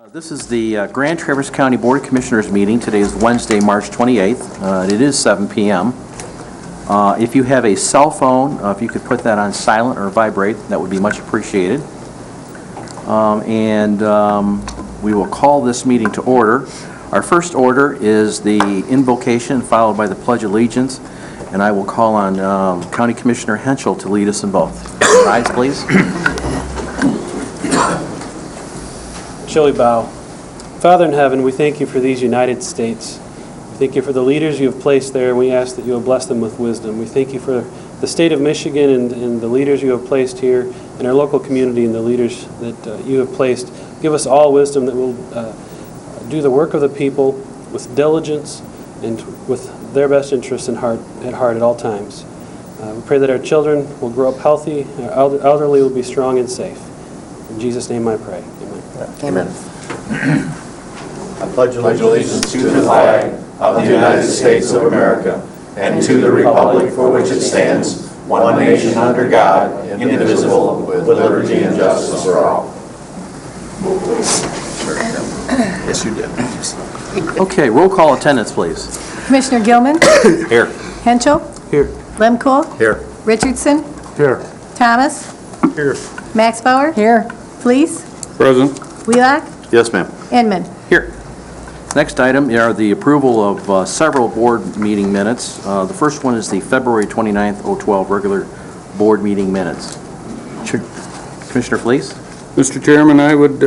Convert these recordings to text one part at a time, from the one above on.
This is the Grand Traverse County Board of Commissioners meeting. Today is Wednesday, March 28th. It is 7 p.m. If you have a cell phone, if you could put that on silent or vibrate, that would be much appreciated. We will call this meeting to order. Our first order is the invocation followed by the Pledge of Allegiance, and I will call on County Commissioner Henschel to lead us in both. Rise, please. Shall we bow? Father in heaven, we thank you for these United States. We thank you for the leaders you have placed there, and we ask that you will bless them with wisdom. We thank you for the state of Michigan and the leaders you have placed here, and our local community and the leaders that you have placed. Give us all wisdom that will do the work of the people with diligence and with their best interests at heart at all times. We pray that our children will grow up healthy, our elderly will be strong and safe. In Jesus' name I pray. Amen. I pledge allegiance to the flag of the United States of America and to the republic for which it stands, one nation under God, indivisible, with liberty and justice for all. Yes, you did. Okay, roll call attendance, please. Commissioner Gilman? Here. Henschel? Here. Lemkohl? Here. Richardson? Here. Thomas? Here. Maxbauer? Here. Fleece? Present. Wheelock? Yes, ma'am. Inman? Here. Next item are the approval of several board meeting minutes. The first one is the February 29th, 2012 regular board meeting minutes. Commissioner Fleece? Mr. Chairman, I would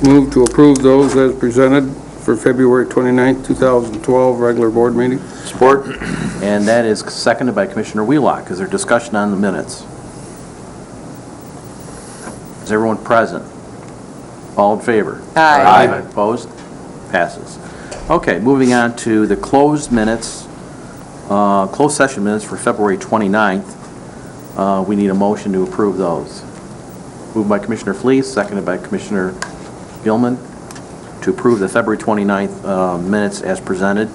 move to approve those as presented for February 29th, 2012 regular board meeting. Support. And that is seconded by Commissioner Wheelock. Is there discussion on the minutes? Is everyone present? All in favor? Aye. Opposed? Passes. Okay, moving on to the closed minutes, closed session minutes for February 29th. We need a motion to approve those. Moved by Commissioner Fleece, seconded by Commissioner Gilman, to approve the February 29th minutes as presented.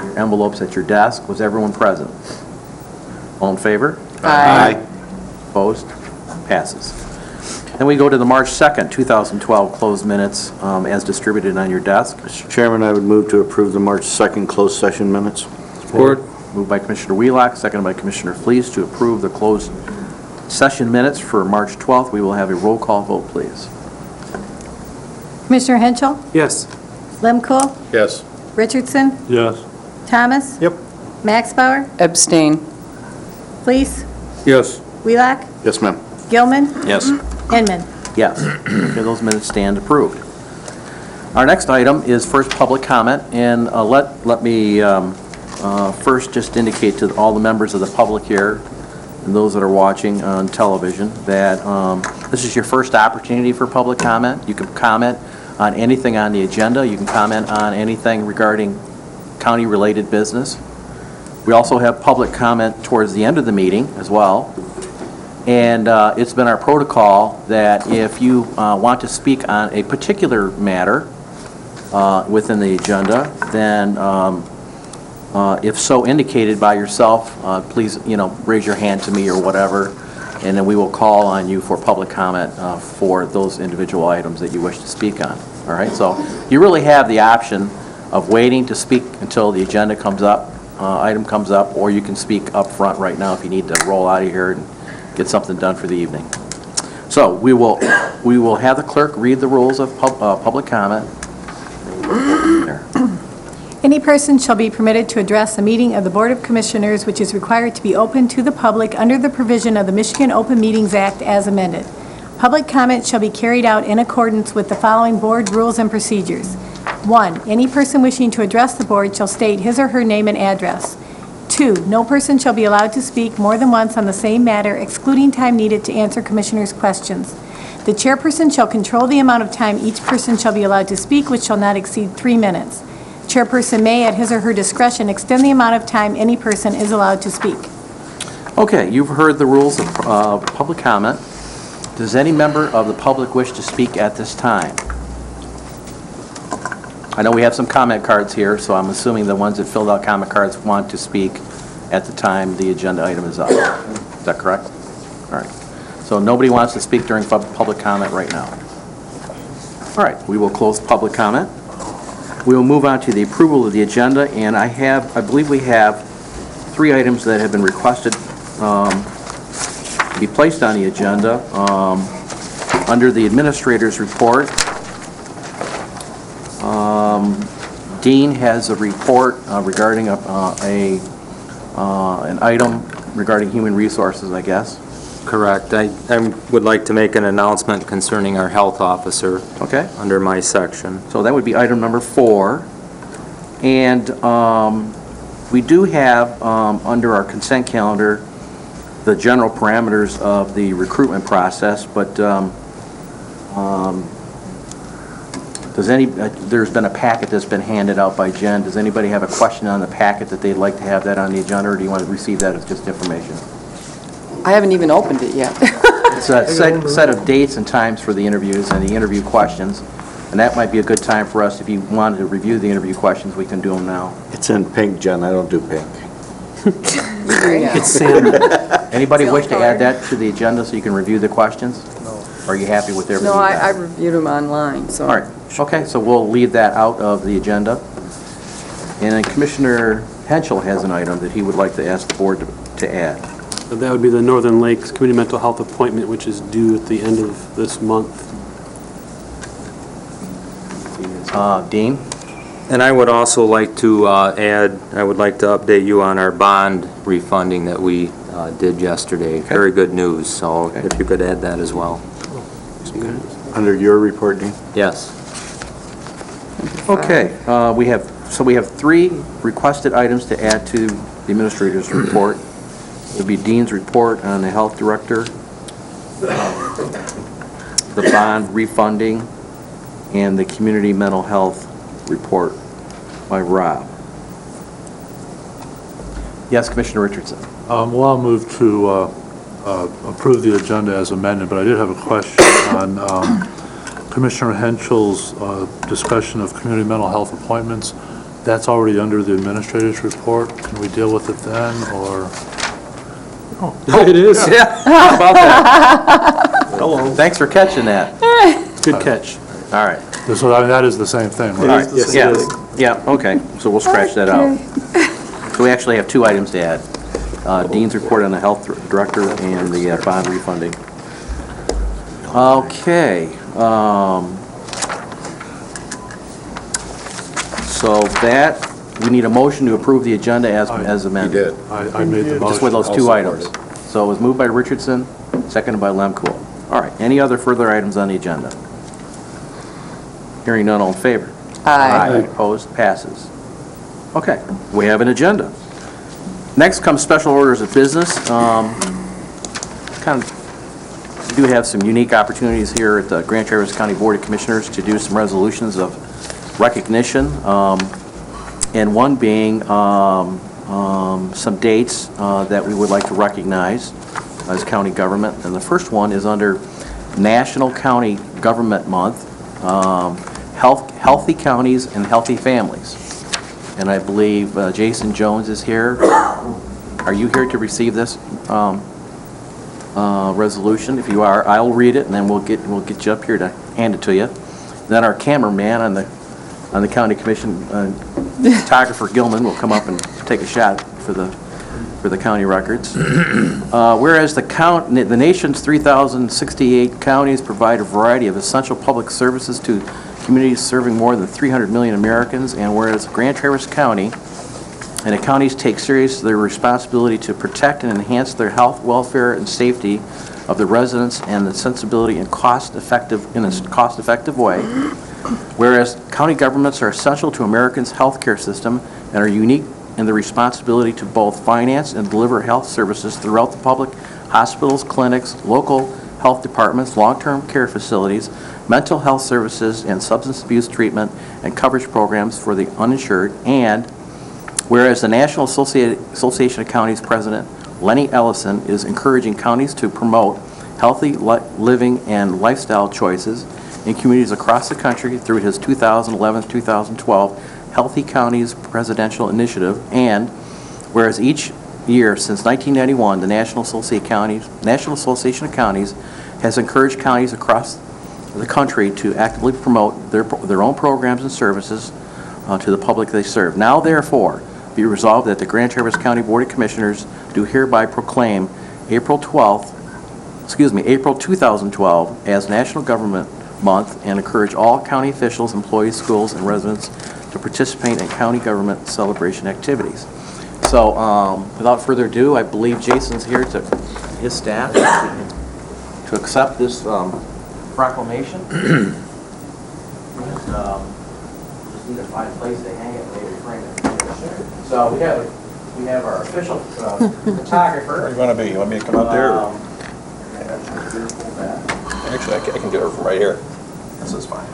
Your envelopes at your desk. Was everyone present? All in favor? Aye. Opposed? Passes. Then we go to the March 2nd, 2012 closed minutes as distributed on your desk. Mr. Chairman, I would move to approve the March 2nd closed session minutes. Support. Moved by Commissioner Wheelock, seconded by Commissioner Fleece to approve the closed session minutes for March 12th. We will have a roll call vote, please. Commissioner Henschel? Yes. Lemkohl? Yes. Richardson? Yes. Thomas? Yep. Maxbauer? Abstain. Fleece? Yes. Wheelock? Yes, ma'am. Gilman? Yes. Inman? Yes. Okay, those minutes stand approved. Our next item is first public comment, and let me first just indicate to all the members of the public here and those that are watching on television that this is your first opportunity for public comment. You can comment on anything on the agenda. You can comment on anything regarding county-related business. We also have public comment towards the end of the meeting as well. And it's been our protocol that if you want to speak on a particular matter within the agenda, then if so indicated by yourself, please, raise your hand to me or whatever, and then we will call on you for public comment for those individual items that you wish to speak on. All right, so you really have the option of waiting to speak until the agenda comes up, item comes up, or you can speak up front right now if you need to roll out of here and get something done for the evening. So we will have the clerk read the rules of public comment. There. Any person shall be permitted to address a meeting of the Board of Commissioners which is required to be open to the public under the provision of the Michigan Open Meetings Act as amended. Public comment shall be carried out in accordance with the following board rules and procedures. 1. Any person wishing to address the board shall state his or her name and address. 2. No person shall be allowed to speak more than once on the same matter, excluding time needed to answer commissioners' questions. The chairperson shall control the amount of time each person shall be allowed to speak, which shall not exceed 3 minutes. Chairperson may, at his or her discretion, extend the amount of time any person is allowed to speak. Okay, you've heard the rules of public comment. Does any member of the public wish to speak at this time? I know we have some comment cards here, so I'm assuming the ones that filled out comment cards want to speak at the time the agenda item is up. Is that correct? All right. So nobody wants to speak during public comment right now. All right, we will close public comment. We will move on to the approval of the agenda, and I believe we have 3 items that have been requested to be placed on the agenda. Under the administrator's report, Dean has a report regarding an item regarding human resources, I guess. Correct. I would like to make an announcement concerning our health officer Okay. under my section. So that would be item number 4. And we do have, under our consent calendar, the general parameters of the recruitment process, but there's been a packet that's been handed out by Jen. Does anybody have a question on the packet that they'd like to have that on the agenda, or do you want to receive that as just information? I haven't even opened it yet. It's a set of dates and times for the interviews and the interview questions, and that might be a good time for us, if you wanted to review the interview questions, we can do them now. It's in pink, Jen, I don't do pink. It's Sam. Anybody wish to add that to the agenda so you can review the questions? No. Are you happy with everything? No, you I got? reviewed them online, so. All right, okay, so we'll leave that out of the agenda. And then Commissioner Henschel has an item that he would like to ask the board to add. So that would be the Northern Lakes Community Mental Health appointment, which is due at the end of this month. Dean? And I would also like to add, I would like to update you on our bond refunding that we did yesterday. Okay. Very good news, so Okay. if you could add that as well. Under your report, Dean? Yes. Okay, we have 3 requested items to add to the administrator's report. It would be Dean's report on the health director, the bond refunding, and the community mental health report by Rob. Yes, Commissioner Richardson. Well, I'll move to approve the agenda as amended, but I did have a question on Commissioner Henschel's discussion of community mental health appointments. That's already under the administrator's report. Can we deal with it then, or? It is. Yeah, how about that? Hello. Thanks for catching that. Good catch. All right. So I mean, that is the same thing, All right? right, Yes, it yeah, is. yeah, okay, so we'll scratch that out. So we actually have 2 items to add. Dean's report on the health director and the bond refunding. Okay. So that, we need a motion to approve the agenda as amended. I made the motion. Just with those 2 items. So it was moved by Richardson, seconded by Lemkool. All right, any other further items on the agenda? Hearing none, all in favor? Aye. Opposed, passes. Okay, we have an agenda. Next comes special orders of business. We do have some unique opportunities here at the Grand Traverse County Board of Commissioners to do some resolutions of recognition, and one being some dates that we would like to recognize as county government. And the first one is under National County Government Month, Healthy Counties and Healthy Families. And I believe Jason Jones is here. Are you here to receive this resolution? If you are, I'll read it, and then we'll get you up here to hand it to you. Then our cameraman on the county commission, photographer Gilman, will come up and take a shot for the county records. Whereas the nation's 3,068 counties provide a variety of essential public services to communities serving more than 300 million Americans, and whereas Grand Traverse County and the counties take seriously their responsibility to protect and enhance their health, welfare, and safety of the residents and the sensibility in a cost-effective way. Whereas county governments are essential to Americans' healthcare system and are unique in the responsibility to both finance and deliver health services throughout the public hospitals, clinics, local health departments, long-term care facilities, mental health services, and substance abuse treatment and coverage programs for the uninsured. And whereas the National Association of Counties President Lenny Ellison is encouraging counties to promote healthy living and lifestyle choices in communities across the country through his 2011-2012 Healthy Counties Presidential Initiative. And whereas each year since 1991, the National Association of Counties has encouraged counties across the country to actively promote their own programs and services to the public they serve. Now, therefore, be resolved that the Grand Traverse County Board of Commissioners do hereby proclaim April 2012 as National Government Month and encourage all county officials, employees, schools, and residents to participate in county government celebration activities. So, without further ado, I believe Jason's here to his staff to accept this proclamation. And, just need to find a place to hang it, maybe frame it. So we have our official photographer. Where do you want to be? You want me to come out there? or- Beautiful back. Actually, I can get her from right here. This is fine.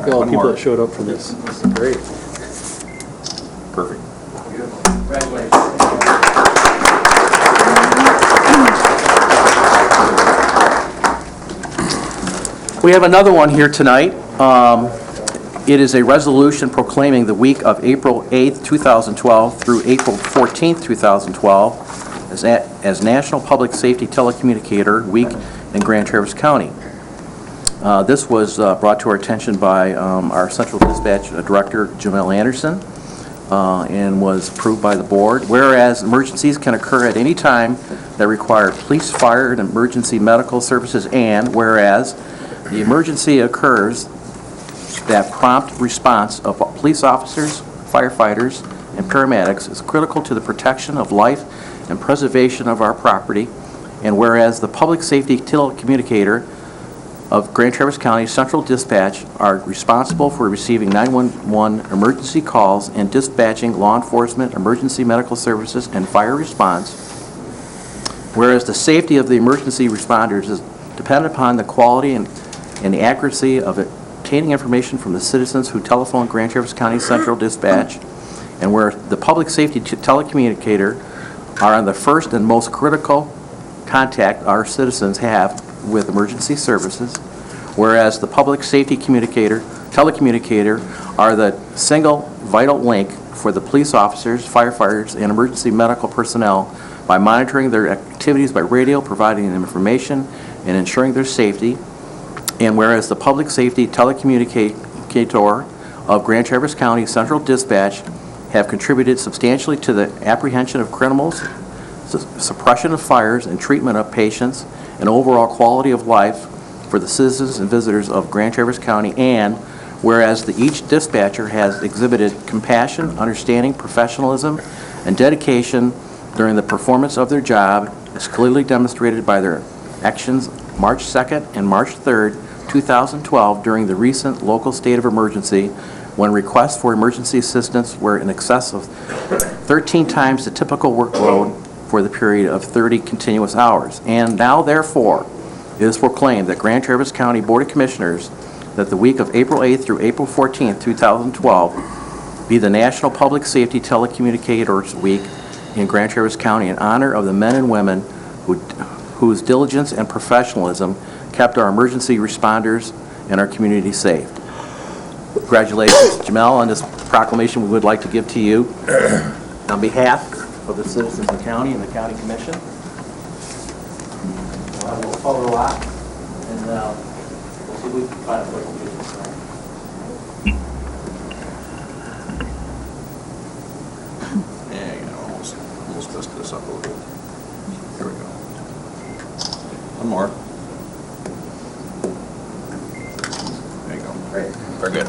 All One the people more. that showed up for this. This is great. Perfect. Beautiful. Congratulations. We have another one here tonight. It is a resolution proclaiming the week of April 8th, 2012 through April 14th, 2012 as National Public Safety Telecommunicator Week in Grand Traverse County. This was brought to our attention by our Central Dispatch Director, Jamel Anderson, and was approved by the board. Whereas emergencies can occur at any time that require police, fire, and emergency medical services, and whereas the emergency occurs that prompt response of police officers, firefighters, and paramedics is critical to the protection of life and preservation of our property, and whereas the public safety telecommunicator of Grand Traverse County Central Dispatch are responsible for receiving 911 emergency calls and dispatching law enforcement, emergency medical services, and fire response, whereas the safety of the emergency responders is dependent upon the quality and the accuracy of obtaining information from the citizens who telephone Grand Traverse County Central Dispatch, and where the public safety telecommunicator are on the first and most critical contact our citizens have with emergency services, whereas the public safety telecommunicator are the single vital link for the police officers, firefighters, and emergency medical personnel by monitoring their activities by radio, providing them information, and ensuring their safety. And whereas the public safety telecommunicator of Grand Traverse County Central Dispatch have contributed substantially to the apprehension of criminals, suppression of fires, and treatment of patients, and overall quality of life for the citizens and visitors of Grand Traverse County, and whereas each dispatcher has exhibited compassion, understanding, professionalism, and dedication during the performance of their job, as clearly demonstrated by their actions March 2nd and March 3rd, 2012, during the recent local state of emergency, when requests for emergency assistance were in excess of 13 times the typical workload for the period of 30 continuous hours. And now, therefore, it is proclaimed that Grand Traverse County Board of Commissioners that the week of April 8th through April 14th, 2012 be the National Public Safety Telecommunicators Week in Grand Traverse County in honor of the men and women whose diligence and professionalism kept our emergency responders and our community safe. Congratulations, Jamel, on this proclamation we would like to give to you on behalf of the citizens of the county and the county commission. We'll follow a lot, and we'll see if we can find a way to do this. Yeah, you know, almost messed this up a little bit. Here we go. One more. There you go. Great. Very good.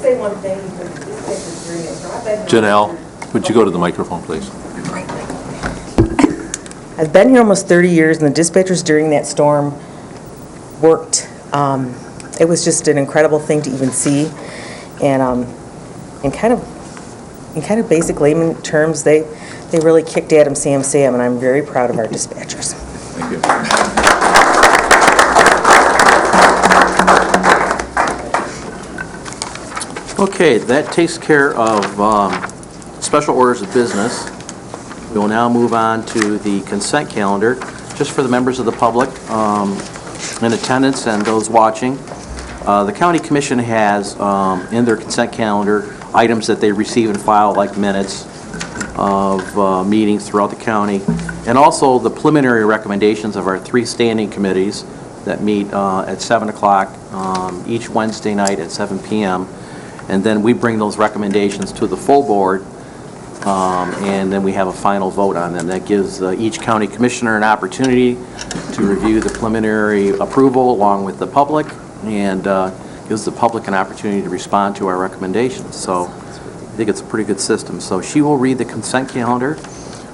Say one thing, because this is during it, so I've been here- Janelle, would you go to the microphone, please? I've been here almost 30 years, and the dispatchers during that storm worked. It was just an incredible thing to even see, and in kind of basic layman terms, they really kicked Adam Sam, and I'm very proud of our dispatchers. Thank you. Okay, that takes care of special orders of business. We will now move on to the consent calendar. Just for the members of the public in attendance and those watching, the county commission has in their consent calendar items that they receive and file, like minutes of meetings throughout the county, and also the preliminary recommendations of our 3 standing committees that meet at 7 o'clock each Wednesday night at 7 p.m. And then we bring those recommendations to the full board, and then we have a final vote on them. That gives each county commissioner an opportunity to review the preliminary approval along with the public, and gives the public an opportunity to respond to our recommendations. So I think it's a pretty good system. So she will read the consent calendar.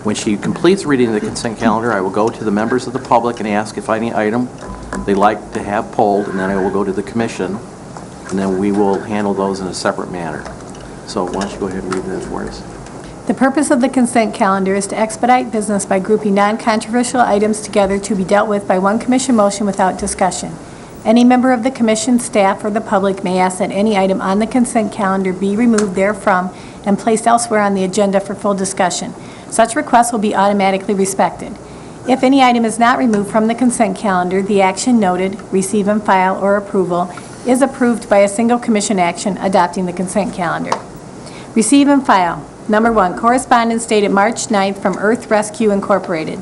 When she completes reading the consent calendar, I will go to the members of the public and ask if any item they'd like to have polled, and then I will go to the commission, and then we will handle those in a separate manner. So why don't you go ahead and read that for us? The purpose of the consent calendar is to expedite business by grouping non-controversial items together to be dealt with by one commission motion without discussion. Any member of the commission, staff, or the public may ask that any item on the consent calendar be removed therefrom and placed elsewhere on the agenda for full discussion. Such requests will be automatically respected. If any item is not removed from the consent calendar, the action noted, receive and file, or approval, is approved by a single commission action adopting the consent calendar. Receive and file. Number 1, correspondence dated March 9th from Earth Rescue Incorporated.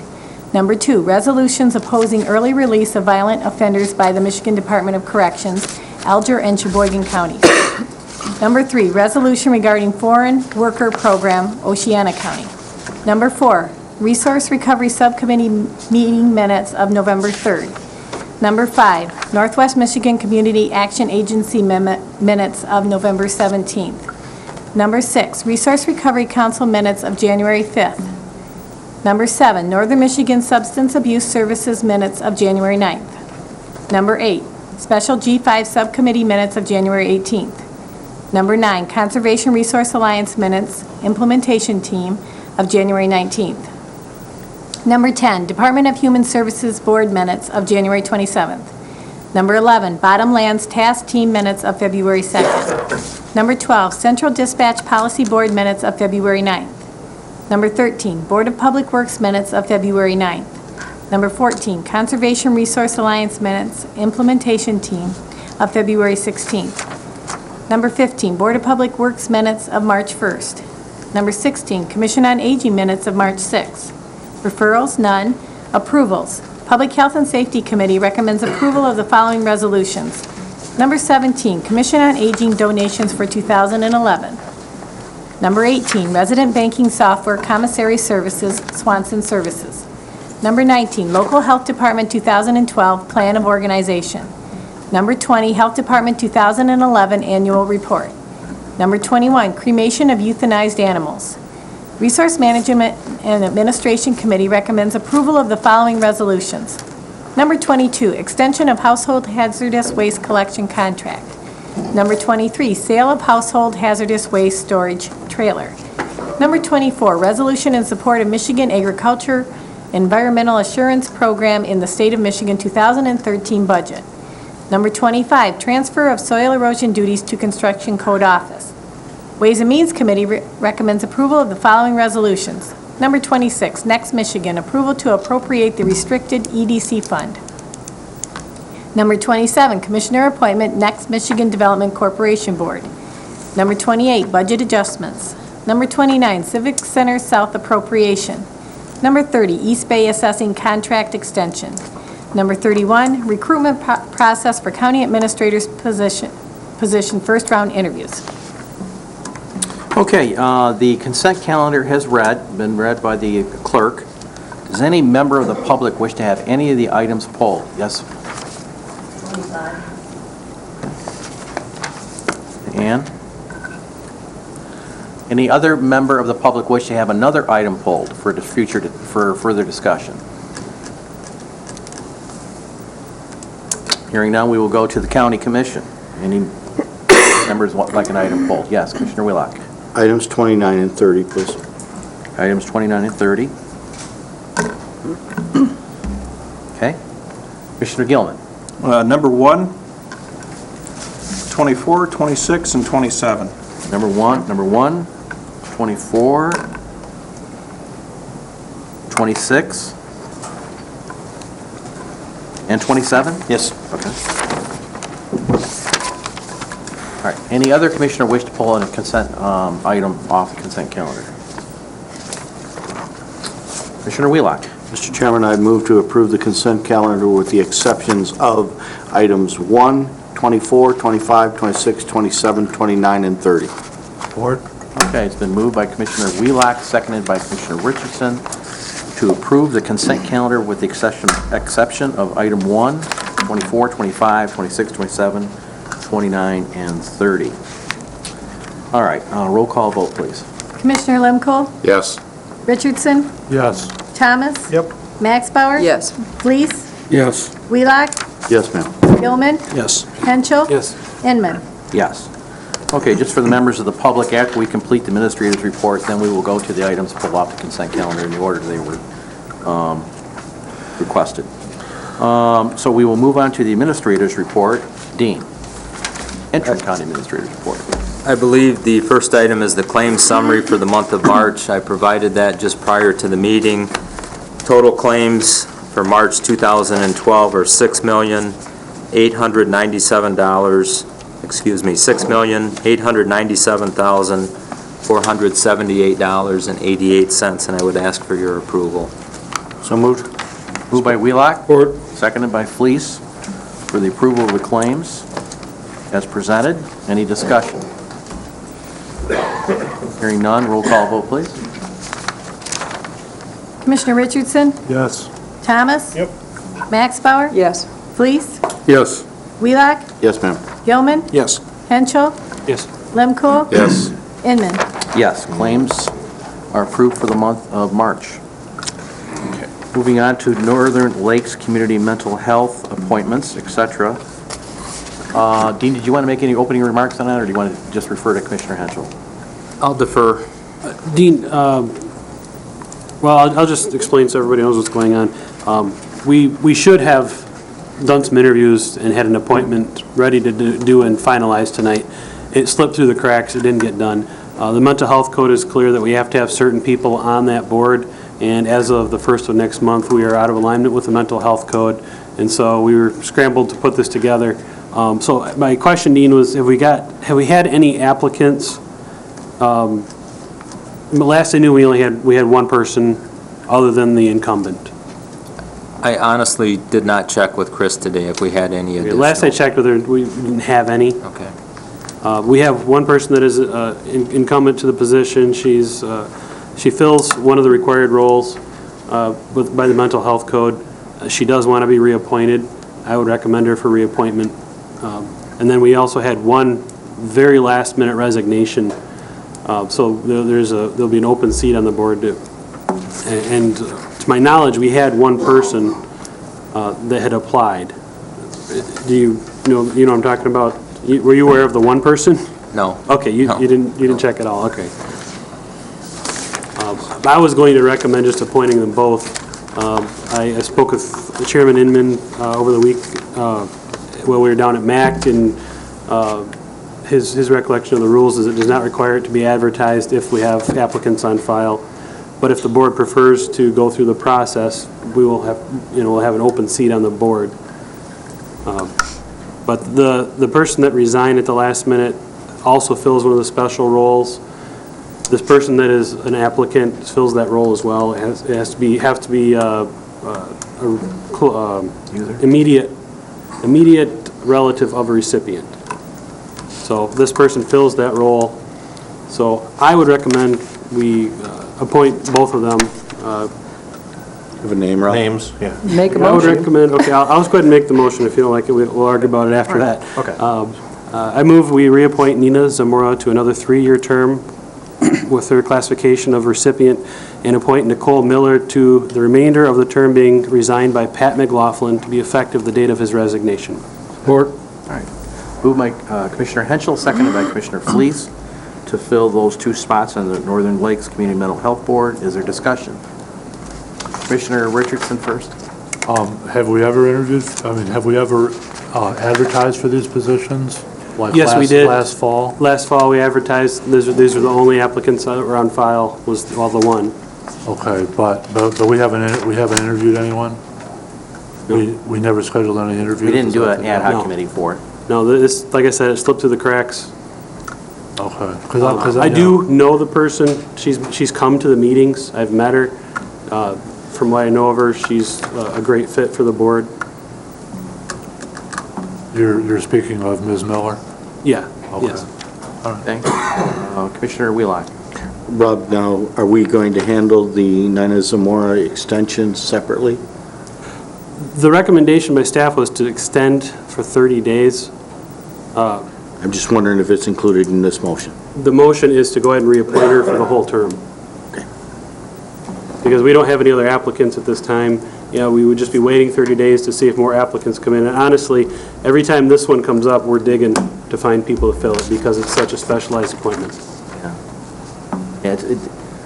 Number 2, resolutions opposing early release of violent offenders by the Michigan Department of Corrections, Alger and Sheboygan County. Number 3, resolution regarding foreign worker program, Oceana County. Number 4, resource recovery subcommittee meeting minutes of November 3rd. Number 5, Northwest Michigan Community Action Agency minutes of November 17th. Number 6, Resource Recovery Council minutes of January 5th. Number 7, Northern Michigan Substance Abuse Services minutes of January 9th. Number 8, Special G5 Subcommittee minutes of January 18th. Number 9, Conservation Resource Alliance minutes, implementation team of January 19th. Number 10, Department of Human Services Board minutes of January 27th. Number 11, Bottom Lands Task Team minutes of February 2nd. Number 12, Central Dispatch Policy Board minutes of February 9th. Number 13, Board of Public Works minutes of February 9th. Number 14, Conservation Resource Alliance minutes, implementation team of February 16th. Number 15, Board of Public Works minutes of March 1st. Number 16, Commission on Aging minutes of March 6th. Referrals, none. Approvals. Public Health and Safety Committee recommends approval of the following resolutions. Number 17, Commission on Aging donations for 2011. Number 18, Resident Banking Software Commissary Services, Swanson Services. Number 19, Local Health Department 2012 Plan of Organization. Number 20, Health Department 2011 Annual Report. Number 21, Cremation of Euthanized Animals. Resource Management and Administration Committee recommends approval of the following resolutions. Number 22, Extension of Household Hazardous Waste Collection Contract. Number 23, Sale of Household Hazardous Waste Storage Trailer. Number 24, Resolution in support of Michigan Agriculture Environmental Assurance Program in the State of Michigan 2013 budget. Number 25, Transfer of Soil Erosion Duties to Construction Code Office. Ways and Means Committee recommends approval of the following resolutions. Number 26, Next Michigan, approval to appropriate the restricted EDC fund. Number 27, Commissioner appointment, Next Michigan Development Corporation Board. Number 28, budget adjustments. Number 29, Civic Center South appropriation. Number 30, East Bay assessing contract extension. Number 31, recruitment process for county administrator's position first round interviews. Okay, the consent calendar has been read by the clerk. Does any member of the public wish to have any of the items polled? Yes? Ann? Any other member of the public wish to have another item polled for the future, for further discussion? Hearing none, we will go to the county commission. Any members want like an item polled? Yes, Commissioner Wheelock. Items 29 and 30, please. Items 29 and 30. Okay. Commissioner Gilman. Number 1, 24, 26, and 27. Number one, 24, 26, and 27? Yes. Okay. right, any other commissioner wish to pull a consent item off the consent calendar? Commissioner Wheelock. Mr. Chairman, I'd move to approve the consent calendar with the exceptions of items 1, 24, 25, 26, 27, 29, and 30. Support? Okay, it's been moved by Commissioner Wheelock, seconded by Commissioner Richardson, to approve the consent calendar with the exception of item 1, 24, 25, 26, 27, 29, and 30. All right, roll call vote, please. Commissioner Lemkohl, Yes. Richardson, Yes. Thomas. Yep. Max Bauer. Yes. Fleece, Yes. Wheelock, Yes, ma'am. Gilman, Yes. Henschel. Yes. Inman. Yes. Okay, just for the members of the public, after we complete the administrator's report, then we will go to the items pulled off the consent calendar in the order they were requested. So we will move on to the administrator's report. Dean, Entry County Administrator's report. I believe the first item is the claim summary for the month of March. I provided that just prior to the meeting. Total claims for March 2012 are $6,897,478.88, and I would ask for your approval. So moved. Moved by Wheelock, Support. seconded by Fleece, for the approval of the claims as presented. Any discussion? Hearing none, roll call vote, please. Commissioner Richardson, Yes. Thomas. Yep. Max Bauer. Yes. Fleece, Yes. Wheelock, Yes, ma'am. Gilman, Yes. Henschel, Yes. Lemkohl. Yes. Inman. Yes, claims are approved for the month of March. Moving on to Northern Lakes Community Mental Health appointments, etc. Dean, did you want to make any opening remarks on that, or do you want to just refer to Commissioner Henschel? I'll defer. Dean, well, I'll just explain so everybody knows what's going on. We should have done some interviews and had an appointment ready to do and finalize tonight. It slipped through the cracks, it didn't get done. The mental health code is clear that we have to have certain people on that board, and as of the 1st of next month, we are out of alignment with the mental health code, and so we were scrambled to put this together. So my question, Dean, was have we had any applicants? Last I knew, we had one person other than the incumbent. I honestly did not check with Chris today if we had any additional. Last I checked with her, we didn't have any. Okay. We have one person that is incumbent to the position. She fills one of the required roles by the mental health code. She does want to be reappointed. I would recommend her for reappointment. And then we also had one very last-minute resignation. So there'll be an open seat on the board. And to my knowledge, we had one person that had applied. Do you know what I'm talking about? Were you aware of the one person? No. Okay, you No. didn't check at all, okay. I was going to recommend just appointing them both. I spoke with Chairman Inman over the week while we were down at MAC, and his recollection of the rules is it does not require it to be advertised if we have applicants on file. But if the board prefers to go through the process, we'll have an open seat on the board. But the person that resigned at the last minute also fills one of the special roles. This person that is an applicant fills that role as well. It has to be immediate relative of a recipient. So this person fills that role. So I would recommend we appoint both of them. Have a name, Ralph? Names, yeah. Make a I would motion. recommend, okay, I'll just go ahead and make the motion if you don't like it. We'll argue about it after that. Okay. I move we reappoint Nina Zamora to another 3-year term with her classification of recipient, and appoint Nicole Miller to the remainder of the term being resigned by Pat McLaughlin to be effective the date of his resignation. Support. All right. Moved by Commissioner Henschel, seconded by Commissioner Fleece, to fill those 2 spots on the Northern Lakes Community Mental Health Board. Is there discussion? Commissioner Richardson first. Have we ever advertised for these positions? Like Yes, we did. Last fall? Last fall, we advertised, these are the only applicants that were on file, was the one. Okay, but we haven't interviewed anyone? We never scheduled any interviews? We didn't do Is that an ad hoc No. committee for it. No, this, like I said, it slipped through the cracks. Okay. 'Cause I do know the person. She's come to the meetings. I've met her. From what I know of her, she's a great fit for the board. You're speaking of Ms. Miller? Yeah, Okay. yes. Thank you. Commissioner Wheelock. Rob, now, are we going to handle the Nina Zamora extension separately? The recommendation by staff was to extend for 30 days. I'm just wondering if it's included in this motion. The motion is to go ahead and reappoint her for the whole term. Okay. Because we don't have any other applicants at this time. We would just be waiting 30 days to see if more applicants come in. And honestly, every time this one comes up, we're digging to find people to fill it because it's such a specialized appointment. Yeah,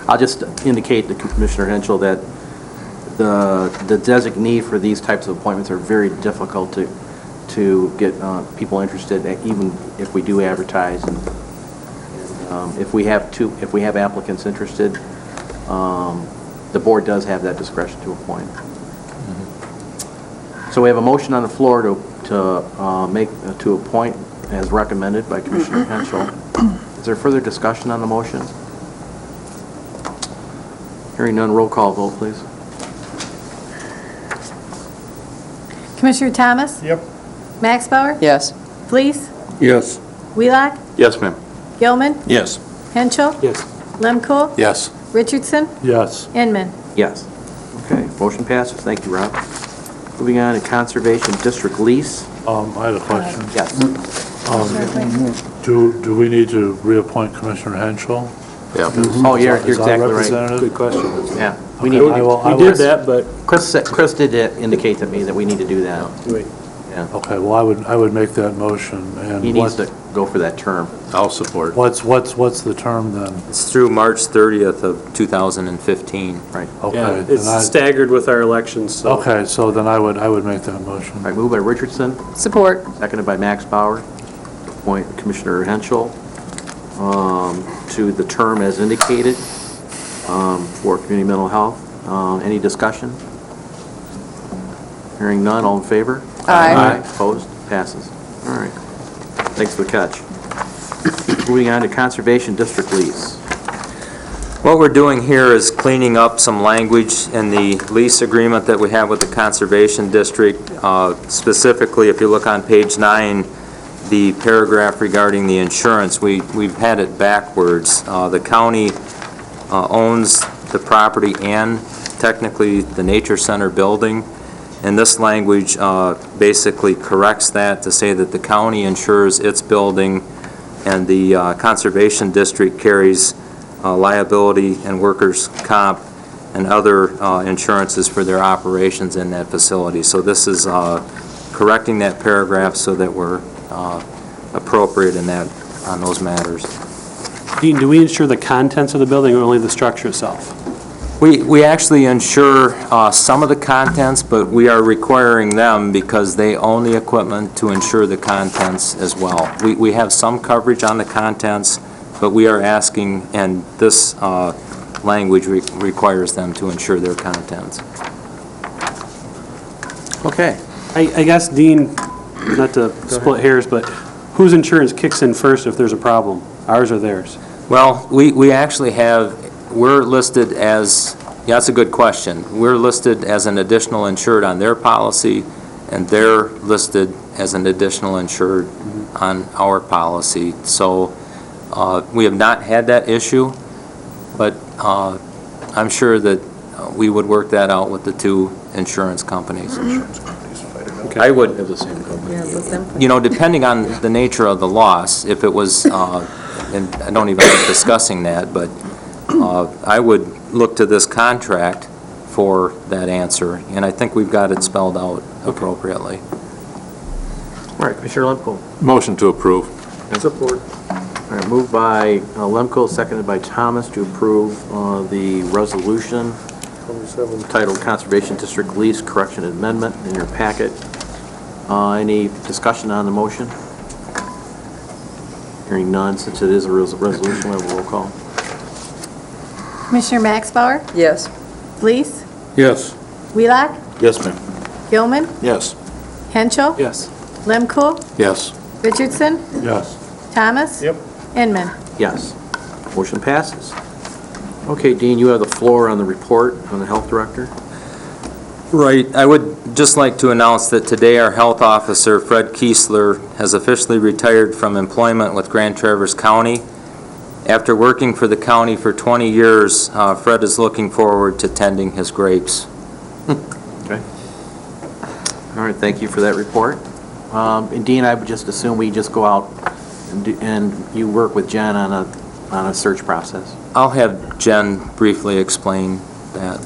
I'll just indicate to Commissioner Henschel that the designee for these types of appointments are very difficult to get people interested, even if we do advertise. And if we have applicants interested, the board does have that discretion to appoint. So we have a motion on the floor to appoint as recommended by Commissioner Henschel. Is there further discussion on the motion? Hearing none, roll call vote, please. Commissioner Thomas? Yep. Max Bauer? Yes. Fleece? Yes. Wheelock? Yes, ma'am. Gilman? Yes. Henschel? Yes. Lemko? Yes. Richardson? Yes. Inman? Yes. Okay, motion passes. Thank you, Rob. Moving on to Conservation District lease. I have a question. Yes. Do we need to reappoint Commissioner Henschel? Yeah. Oh, you're Is our exactly right. representative? Good question. Yeah. Okay, We We did that, but Chris did indicate to me that we need to do that. wait. Yeah. Okay, well, I would make that motion, and He needs to go for that term. I'll support. what's the term then? It's through March 30th of 2015. Right. Okay. Yeah, then it's staggered with our elections, so. Okay, so then I would make that motion. All right, moved by Richardson, Support. seconded by Max Bauer. Appoint Commissioner Henschel to the term as indicated for community mental health. Any discussion? Hearing none, all in favor? Aye. Opposed? Passes. All right. Thanks for the catch. Moving on to Conservation District lease. What we're doing here is cleaning up some language in the lease agreement that we have with the Conservation District. Specifically, if you look on page 9, the paragraph regarding the insurance, we've had it backwards. The county owns the property and technically the Nature Center building, and this language basically corrects that to say that the county insures its building and the Conservation District carries liability and workers' comp and other insurances for their operations in that facility. So this is correcting that paragraph so that we're appropriate in that, on those matters. Dean, do we insure the contents of the building or only the structure itself? We actually insure some of the contents, but we are requiring them because they own the equipment to insure the contents as well. We have some coverage on the contents, but we are asking, and this language requires them to insure their contents. Okay. I guess, Dean, not to split hairs, but whose insurance kicks in first if there's a problem? Ours or theirs? Well, we actually have, we're listed as, yeah, that's a good question. We're listed as an additional insured on their policy, and they're listed as an additional insured on our policy. So we have not had that issue, but I'm sure that we would work that out with the two insurance companies. I would, depending on the nature of the loss, if it was, and I don't even like discussing that, but I would look to this contract for that answer, and I think we've got it spelled out appropriately. All right, Commissioner Lemko. Motion to approve. Support. All right, moved by Lemko, seconded by Thomas to approve the resolution titled Conservation District Lease Correction Amendment in your packet. Any discussion on the motion? Hearing none, since it is a resolution, we'll have a roll call. Commissioner Max Bauer? Yes. Fleece? Yes. Wheelock? Yes, ma'am. Gilman? Yes. Henschel? Yes. Lemko? Yes. Richardson? Yes. Thomas? Yep. Inman? Yes. Motion passes. Okay, Dean, you have the floor on the report from the Health Director. Right. I would just like to announce that today our health officer, Fred Kiesler, has officially retired from employment with Grand Traverse County. After working for the county for 20 years, Fred is looking forward to tending his grapes. Okay. All right, thank you for that report. And Dean, I would just assume we just go out and you work with Jen on a search process. I'll have Jen briefly explain that.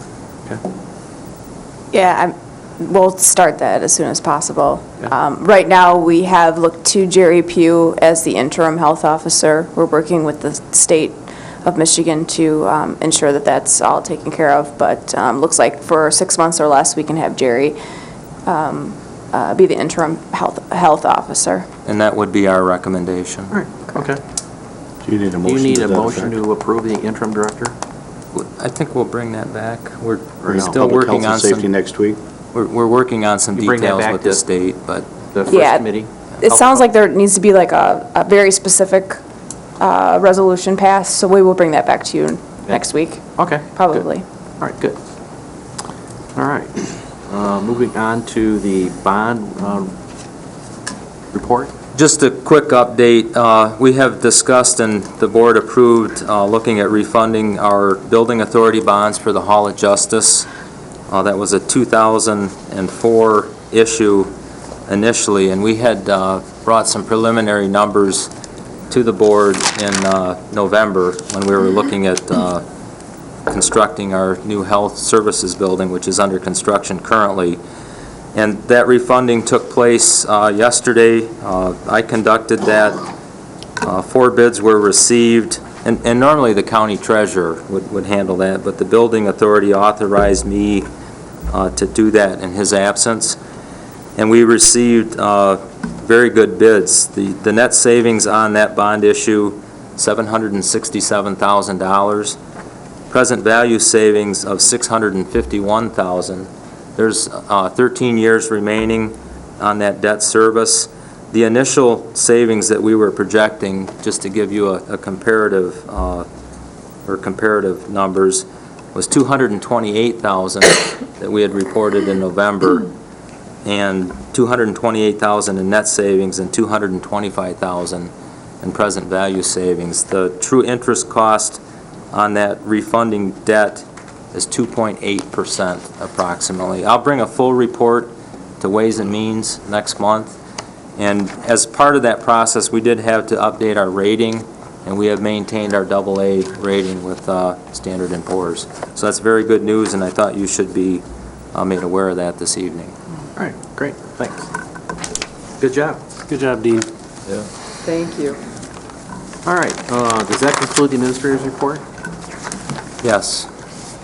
Yeah, we'll start that as soon as possible. Yeah. Right now, we have looked to Jerry Pugh as the interim health officer. We're working with the state of Michigan to ensure that that's all taken care of, but looks like for 6 months or less, we can have Jerry be the interim health officer. And that would be our recommendation. All right, okay. Do you need a Do motion? you need to a that motion effect? to approve the interim director? I think we'll bring that back. We're Or no, still Public working Health on and Safety some, next week? we're working on some You bring that details back with the to- state, but The first Yeah. committee? It sounds like there needs to be like a very specific resolution passed, so we will bring that back to you next week, Okay. probably. Good. All right, good. All right. Moving on to the bond report. just a quick update. We have discussed and the board approved looking at refunding our building authority bonds for the Hall of Justice. That was a 2004 issue initially, and we had brought some preliminary numbers to the board in November when we were looking at constructing our new health services building, which is under construction currently. And that refunding took place yesterday. I conducted that. 4 bids were received, and normally the county treasurer would handle that, but the building authority authorized me to do that in his absence. And we received very good bids. The net savings on that bond issue, $767,000. Present value savings of $651,000. There's 13 years remaining on that debt service. The initial savings that we were projecting, just to give you a comparative, or comparative numbers, was $228,000 that we had reported in November, and $228,000 in net savings and $225,000 in present value savings. The true interest cost on that refunding debt is 2.8% approximately. I'll bring a full report to Ways and Means next month. And as part of that process, we did have to update our rating, and we have maintained our AA rating with Standard & Poor's. So that's very good news, and I thought you should be made aware of that this evening. All right, great, thanks. Good job. Good job, Dean. Thank you. All right, does that conclude the administrator's report? Yes.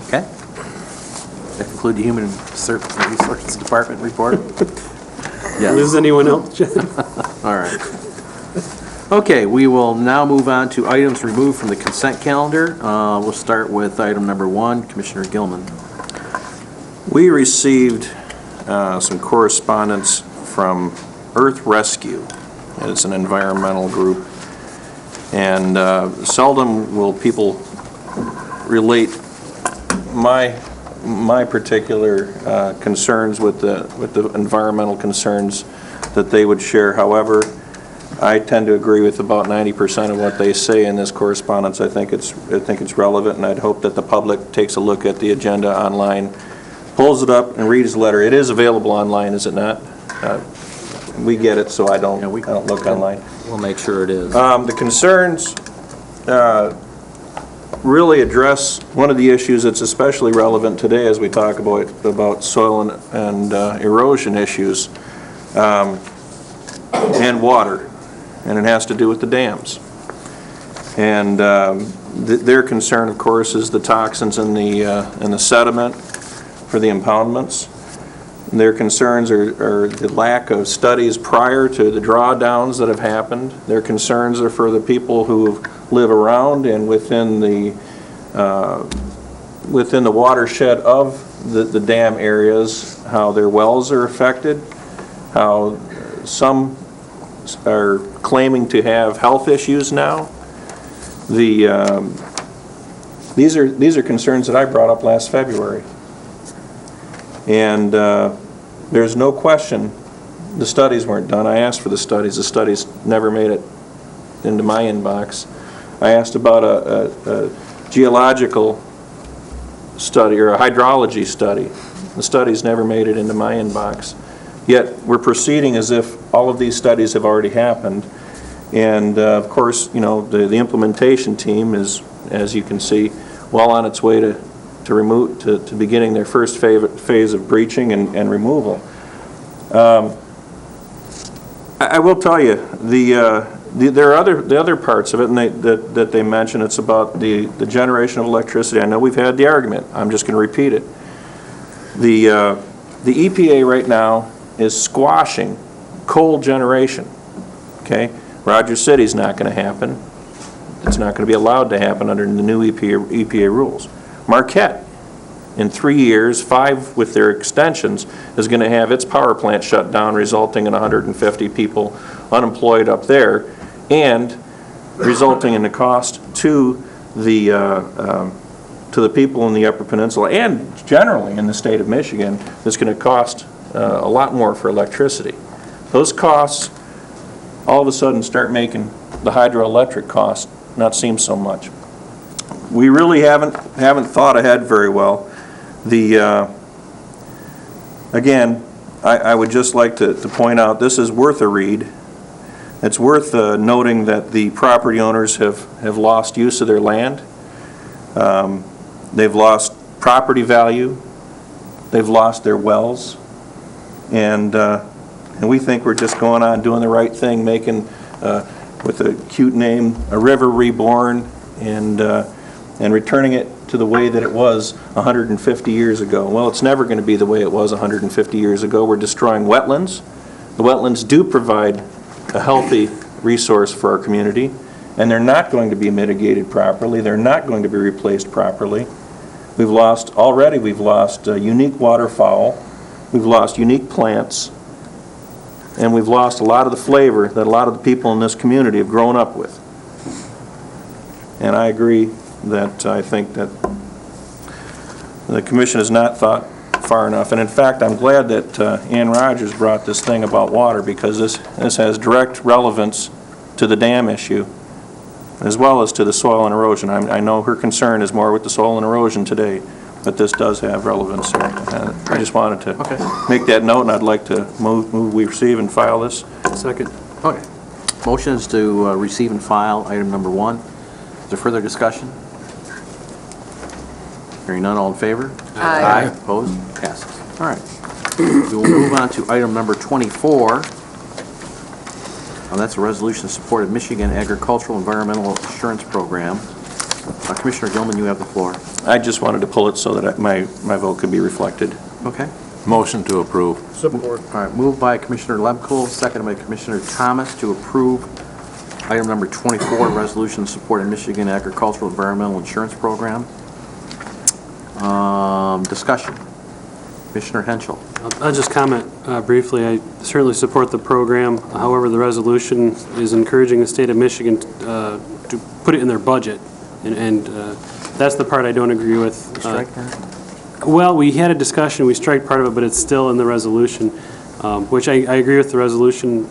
Okay. Does that conclude the Human Resources Department report? Is anyone else, Jen? All right. Okay, we will now move on to items removed from the consent calendar. We'll start with item number 1, Commissioner Gilman. We received some correspondence from Earth Rescue. It's an environmental group. And seldom will people relate my particular concerns with the environmental concerns that they would share. However, I tend to agree with about 90% of what they say in this correspondence. I think it's relevant, and I'd hope that the public takes a look at the agenda online, pulls it up, and reads the letter. It is available online, is it not? We get it, so I don't look online. We'll make sure it is. The concerns really address one of the issues that's especially relevant today as we talk about soil and erosion issues and water, and it has to do with the dams. And their concern, of course, is the toxins in the sediment for the impoundments. Their concerns are the lack of studies prior to the drawdowns that have happened. Their concerns are for the people who live around and within the watershed of the dam areas, how their wells are affected, how some are claiming to have health issues now. These are concerns that I brought up last February. And there's no question the studies weren't done. I asked for the studies never made it into my inbox. I asked about a geological study or a hydrology study. The studies never made it into my inbox. Yet we're proceeding as if all of these studies have already happened. And of course, you know, the implementation team is, as you can see, well on its way to beginning their first phase of breaching and removal. I will tell you, there are the other parts of it, and that they mention. It's about the generation of electricity. I know we've had the argument. I'm just going to repeat it. The EPA right now is squashing coal generation. Okay, Rogers City's not going to happen. It's not going to be allowed to happen under the new EPA rules. Marquette, in 3 years, 5 with their extensions, is going to have its power plant shut down, resulting in 150 people unemployed up there, and resulting in the cost to the people in the Upper Peninsula and generally in the state of Michigan. It's going to cost a lot more for electricity. Those costs all of a sudden start making the hydroelectric cost not seem so much. We really haven't thought ahead very well. Again, I would just like to point out, this is worth a read. It's worth noting that the property owners have lost use of their land. They've lost property value. They've lost their wells. And we think we're just going on doing the right thing, making, with a cute name, a river reborn, and returning it to the way that it was 150 years ago. Well, it's never going to be the way it was 150 years ago. We're destroying wetlands. The wetlands do provide a healthy resource for our community, and they're not going to be mitigated properly. They're not going to be replaced properly. We've lost unique waterfowl. We've lost unique plants. And we've lost a lot of the flavor that a lot of the people in this community have grown up with. And I agree that I think that the commission has not thought far enough. And in fact, I'm glad that Ann Rogers brought this thing about water, because this has direct relevance to the dam issue as well as to the soil and erosion. I know her concern is more with the soil and erosion today, but this does have relevance here. I just wanted to make that note, and I'd like to move we receive and file this. Second. Okay. Motion is to receive and file item number 1. Is there further discussion? Hearing none, all in favor? Aye. Opposed? Passes. All right. We will move on to item number 24. That's a resolution to support a Michigan Agricultural Environmental Assurance Program. Commissioner Gilman, you have the floor. I just wanted to pull it so that my vote could be reflected. Okay. Motion to approve. Support. All right. Moved by Commissioner Lemko, seconded by Commissioner Thomas to approve item number 24, resolution to support a Michigan Agricultural Environmental Insurance Program. Discussion. Commissioner Henschel. I'll just comment briefly. I certainly support the program. However, the resolution is encouraging the state of Michigan to put it in their budget, and that's the part I don't agree with. Strike that? Well, we had a discussion. We strike part of it, but it's still in the resolution, which I agree with the resolution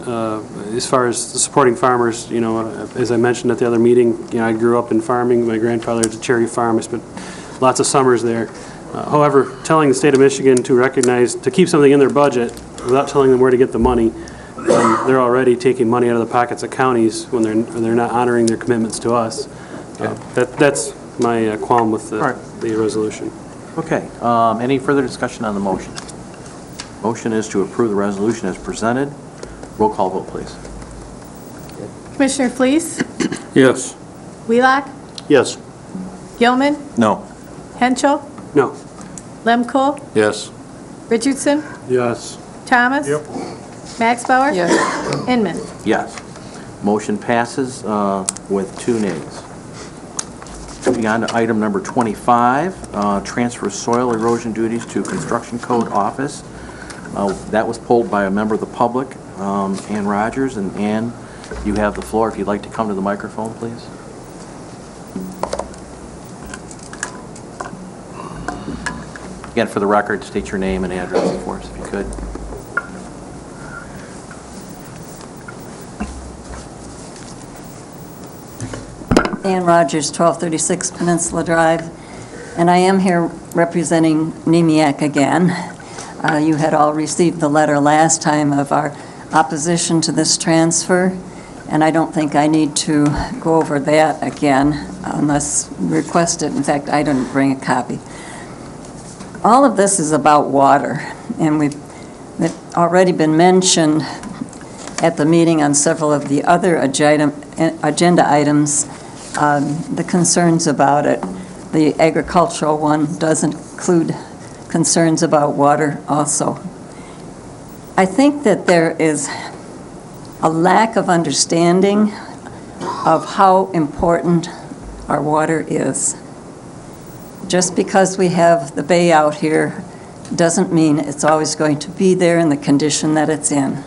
as far as supporting farmers. You know, as I mentioned at the other meeting, you know, I grew up in farming. My grandfather had a cherry farm. I spent lots of summers there. However, telling the state of Michigan to keep something in their budget without telling them where to get the money, they're already taking money out of the pockets of counties when they're not honoring their commitments to us. That's my qualm with the resolution. Okay. Any further discussion on the motion? Motion is to approve the resolution as presented. Roll call vote, please. Commissioner Fleece? Yes. Wheelock? Yes. Gilman? No. Henschel? No. Lemko? Yes. Richardson? Yes. Thomas? Yep. Maxbauer? Yes. Inman? Yes. Motion passes with 2 nays. Moving on to item number 25, transfer soil erosion duties to Construction Code Office. That was pulled by a member of the public. Ann Rogers. And Ann, you have the floor if you'd like to come to the microphone, please. Again, for the record, state your name and address for us, if you could. Ann Rogers, 1236 Peninsula Drive, and I am here representing NEMIAC again. You had all received the letter last time of our opposition to this transfer, and I don't think I need to go over that again unless requested. In fact, I didn't bring a copy. All of this is about water, and it's already been mentioned at the meeting on several of the other agenda items, the concerns about it. The agricultural one does include concerns about water also. I think that there is a lack of understanding of how important our water is. Just because we have the bay out here doesn't mean it's always going to be there in the condition that it's in.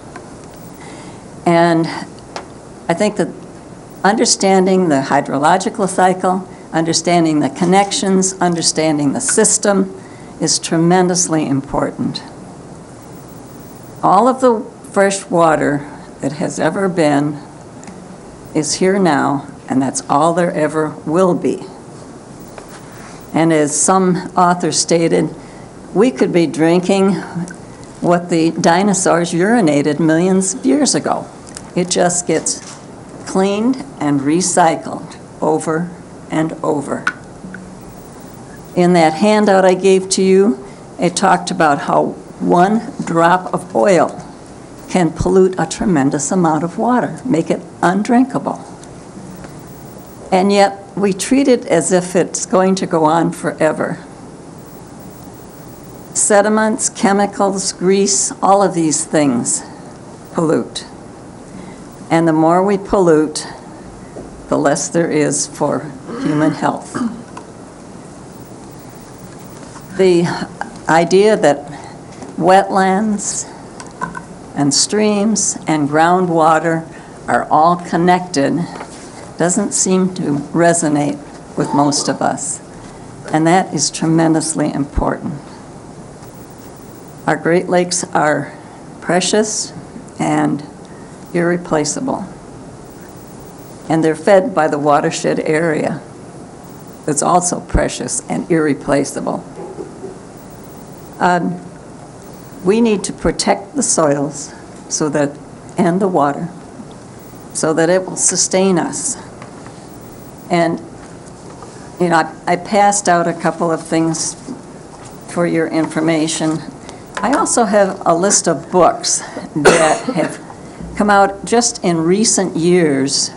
And I think that understanding the hydrological cycle, understanding the connections, understanding the system is tremendously important. All of the fresh water that has ever been is here now, and that's all there ever will be. And as some author stated, we could be drinking what the dinosaurs urinated millions of years ago. It just gets cleaned and recycled over and over. In that handout I gave to you, it talked about how 1 drop of oil can pollute a tremendous amount of water, make it undrinkable. And yet, we treat it as if it's going to go on forever. Sediments, chemicals, grease, all of these things pollute. And the more we pollute, the less there is for human health. The idea that wetlands and streams and groundwater are all connected doesn't seem to resonate with most of us, and that is tremendously important. Our Great Lakes are precious and irreplaceable, and they're fed by the watershed area that's also precious and irreplaceable. We need to protect the soils and the water so that it will sustain us. And, you know, I passed out a couple of things for your information. I also have a list of books that have come out just in recent years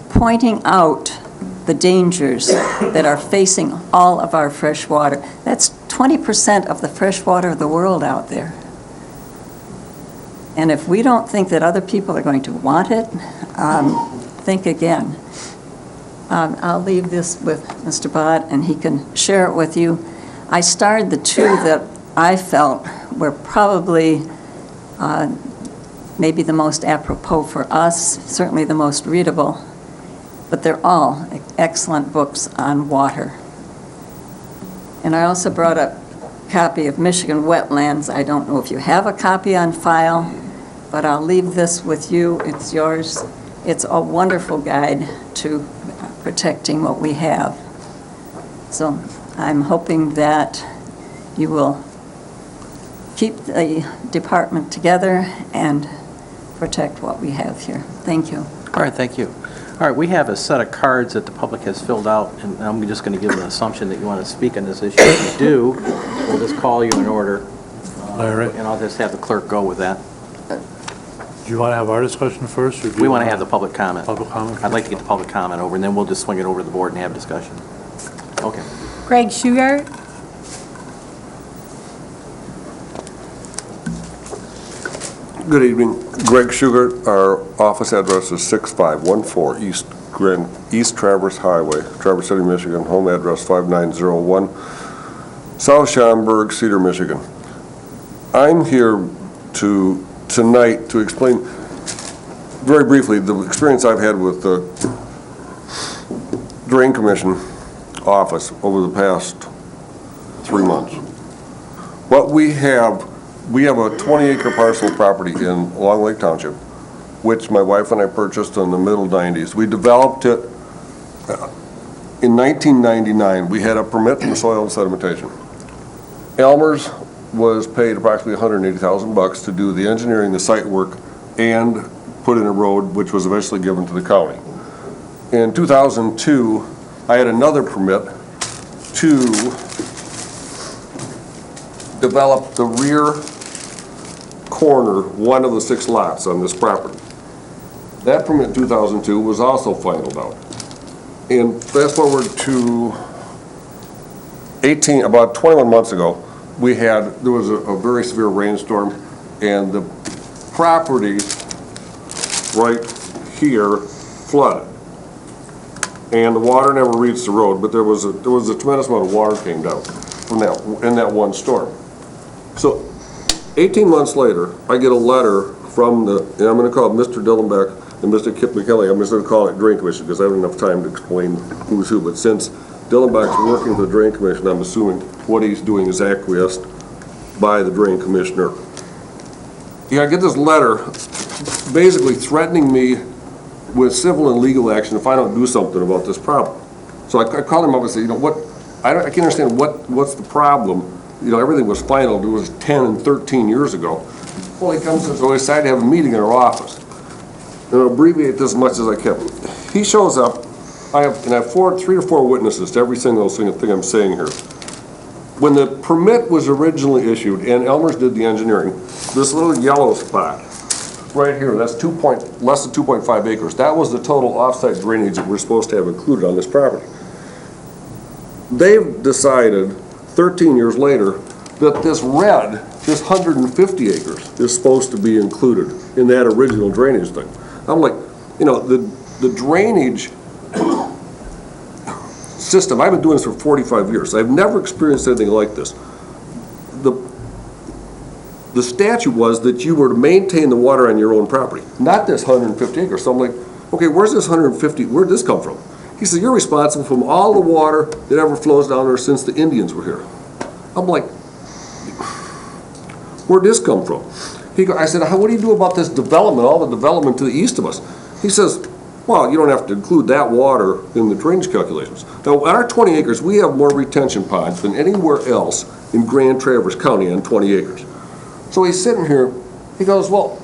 pointing out the dangers that are facing all of our fresh water. That's 20% of the fresh water of the world out there. And if we don't think that other people are going to want it, think again. I'll leave this with Mr. Bott, and he can share it with you. I starred the 2 that I felt were probably maybe the most apropos for us, certainly the most readable, but they're all excellent books on water. And I also brought a copy of Michigan Wetlands. I don't know if you have a copy on file, but I'll leave this with you. It's yours. It's a wonderful guide to protecting what we have. So I'm hoping that you will keep the department together and protect what we have here. Thank you. All right, thank you. All right, we have a set of cards that the public has filled out, and I'm just going to give an assumption that you want to speak on this issue. If you do, we'll just call you in order, and I'll just have the clerk go with that. Do you want to have our discussion first? Or do We you want to have the public comment. Public comment? I'd like to get the public comment over, and then we'll just swing it over to the board and have discussion. Okay. Greg Shugart. Good evening. Greg Shugart. Our office address is 6514 East Traverse Highway, Traverse City, Michigan. Home address 5901, South Schaumburg, Cedar, Michigan. I'm here tonight to explain very briefly, the experience I've had with the Drain Commission office over the past 3 months. What we have a 20-acre parcel of property in Long Lake Township, which my wife and I purchased in the middle 90s. We developed it in 1999. We had a permit from soil and sedimentation. Elmer's was paid approximately $180,000 to do the engineering, the site work, and put in a road, which was eventually given to the county. In 2002, I had another permit to develop the rear corner, one of the 6 lots on this property. That permit in 2002 was also finalized out. And fast forward to about 21 months ago, there was a very severe rainstorm, and the property right here flooded. And the water never reached the road, but there was a tremendous amount of water came down from in that one storm. So 18 months later, I get a letter from and I'm going to call it Mr. Dillenbeck and Mr. Kip McKelly. I'm just going to call it Drain Commission because I haven't enough time to explain who's who. But since Dillenbeck's working for the Drain Commission, I'm assuming what he's doing is acquiesced by the Drain Commissioner. I get this letter basically threatening me with civil and legal action if I don't do something about this problem. So I called him up and said, I can't understand what's the problem. Everything was final. It was 10 and 13 years ago. Well, he comes and so we decided to have a meeting in our office. And I'll abbreviate this as much as I can. He shows up. I have 3 to 4 witnesses to every single thing I'm saying here. When the permit was originally issued and Elmer's did the engineering, this little yellow spot right here, that's less than 2.5 acres. That was the total offsite drainage that we're supposed to have included on this property. They've decided 13 years later that this 150 acres is supposed to be included in that original drainage thing. I'm like, the drainage system, I've been doing this for 45 years. I've never experienced anything like this. The statute was that you were to maintain the water on your own property, not this 150 acres. So I'm like, okay, where's this 150, where'd this come from? He said, you're responsible for all the water that ever flows down there since the Indians were here. I'm like, where'd this come from? I said, what do you do about this development, all the development to the east of us? He says, well, you don't have to include that water in the drainage calculations. Now, on our 20 acres, we have more retention ponds than anywhere else in Grand Traverse County on 20 acres. So he's sitting here, he goes, well,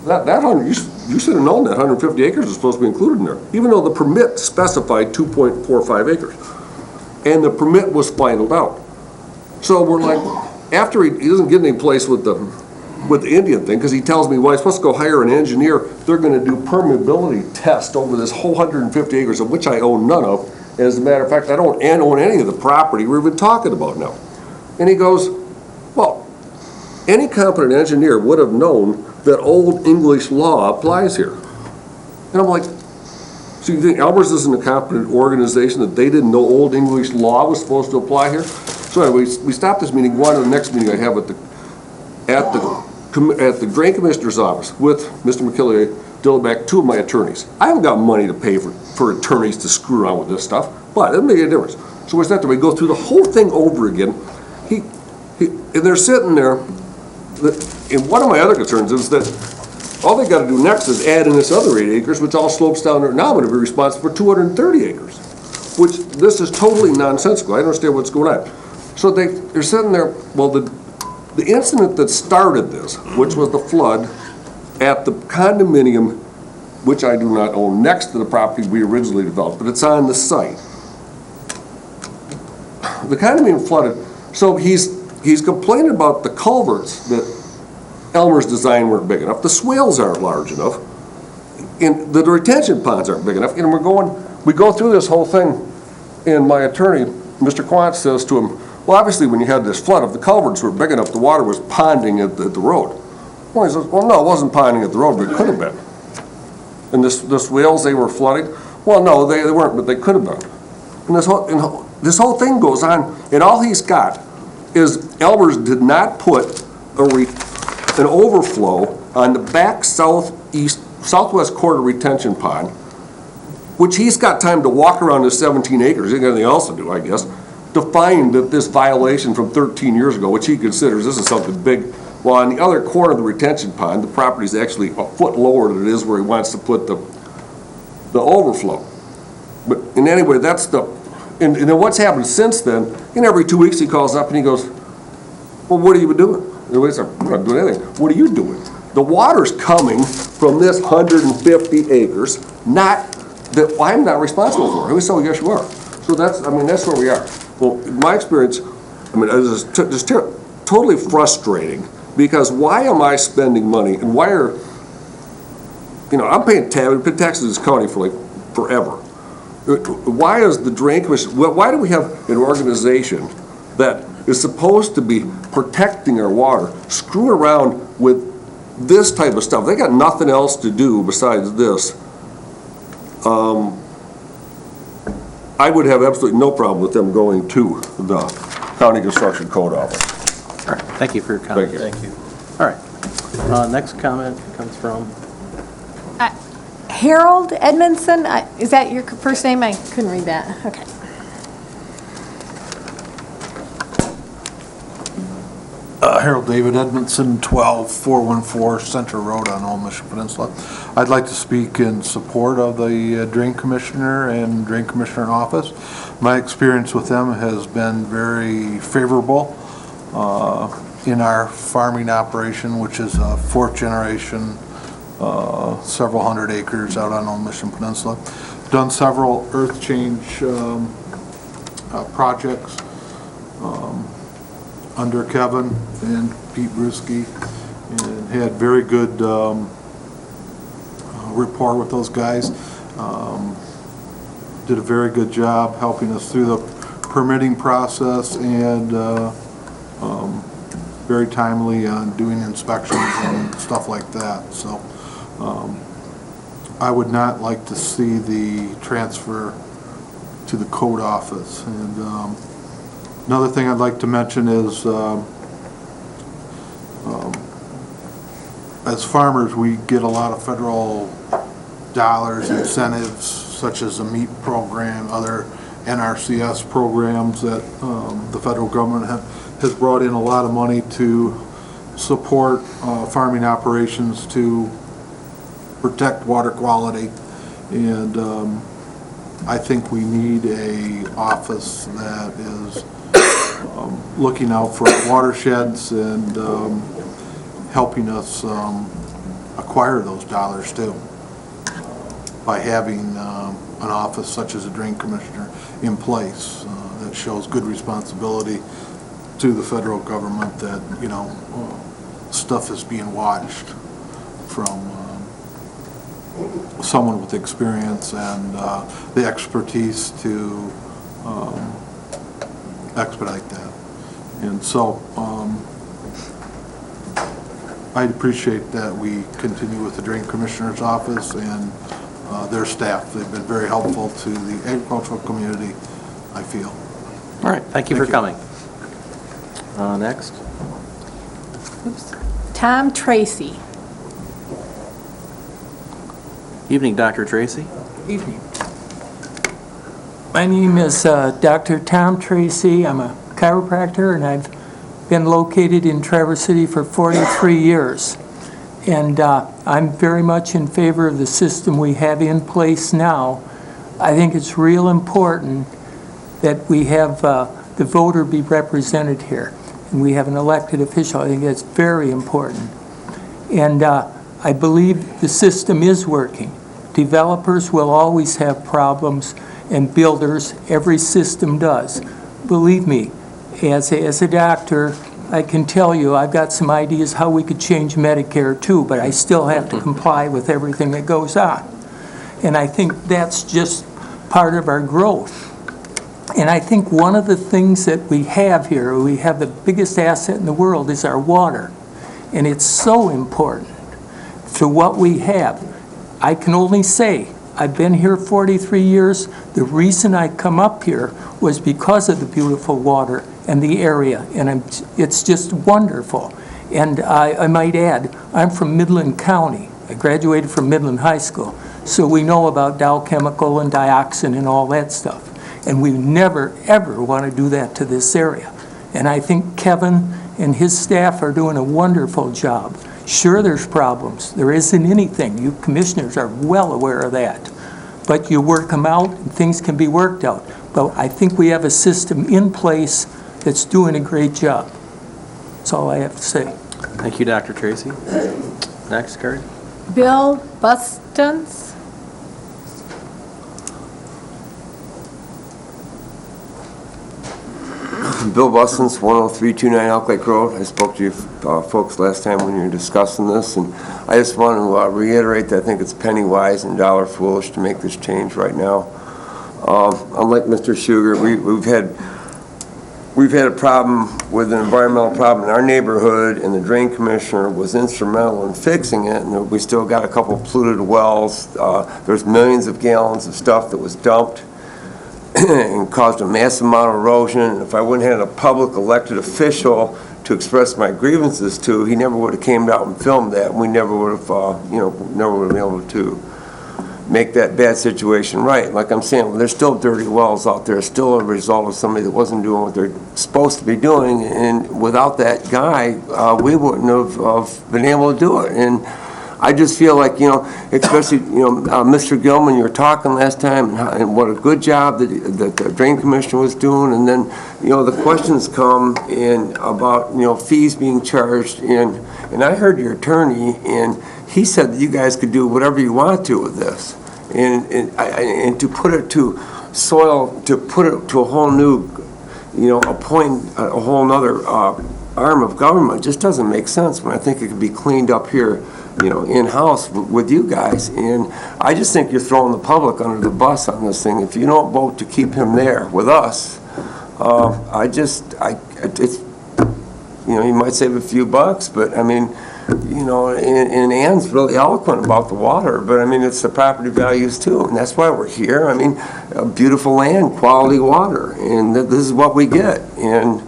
you should have known that 150 acres is supposed to be included in there, even though the permit specified 2.45 acres. And the permit was finalized out. So we're like, after he doesn't get any place with the Indian thing, because he tells me, well, I'm supposed to go hire an engineer, they're going to do permeability test over this whole 150 acres, of which I own none of. And as a matter of fact, I don't own any of the property we've been talking about now. And he goes, well, any competent engineer would have known that Old English law applies here. And I'm like, so you think Elmer's isn't a competent organization that they didn't know Old English law was supposed to apply here? So anyway, we stopped this meeting, go on to the next meeting I have at the Drain Commissioner's office with Mr. McKelly, Dillenbeck, 2 of my attorneys. I haven't got money to pay for attorneys to screw around with this stuff, but it doesn't make any difference. So we sat there, we go through the whole thing over again. And they're sitting there, and one of my other concerns is that all they got to do next is add in this other 8 acres, which all slopes down there. Now I'm going to be responsible for 230 acres, which this is totally nonsensical. I don't understand what's going on. So they're sitting there, well, the incident that started this, which was the flood at the condominium, which I do not own, next to the property we originally developed, but it's on the site. The condominium flooded, so he's complaining about the culverts that Elmer's design weren't big enough, the swales aren't large enough, and the retention ponds aren't big enough, and we go through this whole thing, and my attorney, Mr. Quant, says to him, well, obviously when you had this flood, if the culverts were big enough, the water was ponding at the road. Well, he says, well, no, it wasn't ponding at the road, but it could have been. And the swales, they were flooding? Well, no, they weren't, but they could have been. And this whole thing goes on, and all he's got is Elmer's did not put an overflow on the back southwest quarter retention pond, which he's got time to walk around his 17 acres, he ain't got anything else to do, I guess, to find that this violation from 13 years ago, which he considers this is something big. Well, on the other corner of the retention pond, the property's actually a foot lower than it is where he wants to put the overflow. But in any way, that's and then what's happened since then, and every 2 weeks he calls up and he goes, well, what have you been doing? And we say, we're not doing anything. What are you doing? The water's coming from this 150 acres, not that I'm not responsible for. And we say, well, yes, you are. So that's where we are. Well, in my experience, it's just totally frustrating, because why am I spending money, and why are, I'm paying taxes in this county for like forever. Why is the Drain Commission, why do we have an organization that is supposed to be protecting our water, screwing around with this type of stuff? They got nothing else to do besides this. I would have absolutely no problem with them going to the County Construction Code Office. All right, thank you for your comment. Thank you. All right, next comment comes from... Harold Edmondson, is that your first name? I couldn't read that. Okay. Harold David Edmondson, 12414 Center Road on Old Mission Peninsula. I'd like to speak in support of the Drain Commissioner and Drain Commissioner office. My experience with them has been very favorable in our farming operation, which is a fourth generation, several hundred acres out on Old Mission Peninsula. Done several earth change projects under Kevin and Pete Brusky, and had very good rapport with those guys. Did a very good job helping us through the permitting process, and very timely on doing inspections and stuff like that. So I would not like to see the transfer to the code office. And another thing I'd like to mention is, as farmers, we get a lot of federal dollars, incentives, such as the MEAT program, other NRCS programs that the federal government has brought in a lot of money to support farming operations to protect water quality. And I think we need a office that is looking out for watersheds and helping us acquire those dollars too, by having an office such as a Drain Commissioner in place that shows good responsibility to the federal government, that stuff is being watched from someone with experience and the expertise to expedite that. And so I'd appreciate that we continue with the Drain Commissioner's office and their staff. They've been very helpful to the agricultural community, I feel. All right, thank you for coming. Next. Oops. Tom Tracy. Evening, Dr. Tracy. Evening. My name is Dr. Tom Tracy. I'm a chiropractor, and I've been located in Traverse City for 43 years. And I'm very much in favor of the system we have in place now. I think it's real important that we have the voter be represented here, and we have an elected official. I think that's very important. And I believe the system is working. Developers will always have problems, and builders, every system does. Believe me, as a doctor, I can tell you I've got some ideas how we could change Medicare too, but I still have to comply with everything that goes on. And I think that's just part of our growth. And I think one of the things that we have here, we have the biggest asset in the world, is our water. And it's so important to what we have. I can only say, I've been here 43 years. The reason I come up here was because of the beautiful water and the area, and it's just wonderful. And I might add, I'm from Midland County. I graduated from Midland High School, so we know about Dow Chemical and dioxin and all that stuff. And we never, ever want to do that to this area. And I think Kevin and his staff are doing a wonderful job. Sure, there's problems. There isn't anything. You commissioners are well aware of that. But you work them out, and things can be worked out. But I think we have a system in place that's doing a great job. That's all I have to say. Thank you, Dr. Tracy. Next, Kurt. Bill Bustons. Bill Bustons, 10329 Elk Lake Road. I spoke to you folks last time when you were discussing this, and I just want to reiterate that I think it's penny wise and dollar foolish to make this change right now. Unlike Mr. Sugar, we've had a problem with an environmental problem in our neighborhood, and the drain commissioner was instrumental in fixing it, and we still got a couple polluted wells. There's millions of gallons of stuff that was dumped and caused a massive amount of erosion. And if I wouldn't have had a public elected official to express my grievances to, he never would have came out and filmed that, and we never would have, never would have been able to make that bad situation right. Like I'm saying, there's still dirty wells out there, still a result of somebody that wasn't doing what they're supposed to be doing, and without that guy, we wouldn't have been able to do it. And I just feel like, especially, Mr. Gilman, you were talking last time, and what a good job that the drain commissioner was doing, and then, the questions come in about, fees being charged, and I heard your attorney, and he said that you guys could do whatever you want to with this, and to put it to soil, to put it to a whole new, appoint a whole nother arm of government just doesn't make sense, when I think it could be cleaned up here, in-house with you guys. And I just think you're throwing the public under the bus on this thing. If you don't vote to keep him there with us, it's, you might save a few bucks, but I mean, and Ann's really eloquent about the water, but I mean, it's the property values too, and that's why we're here. I mean, beautiful land, quality water, and this is what we get. And,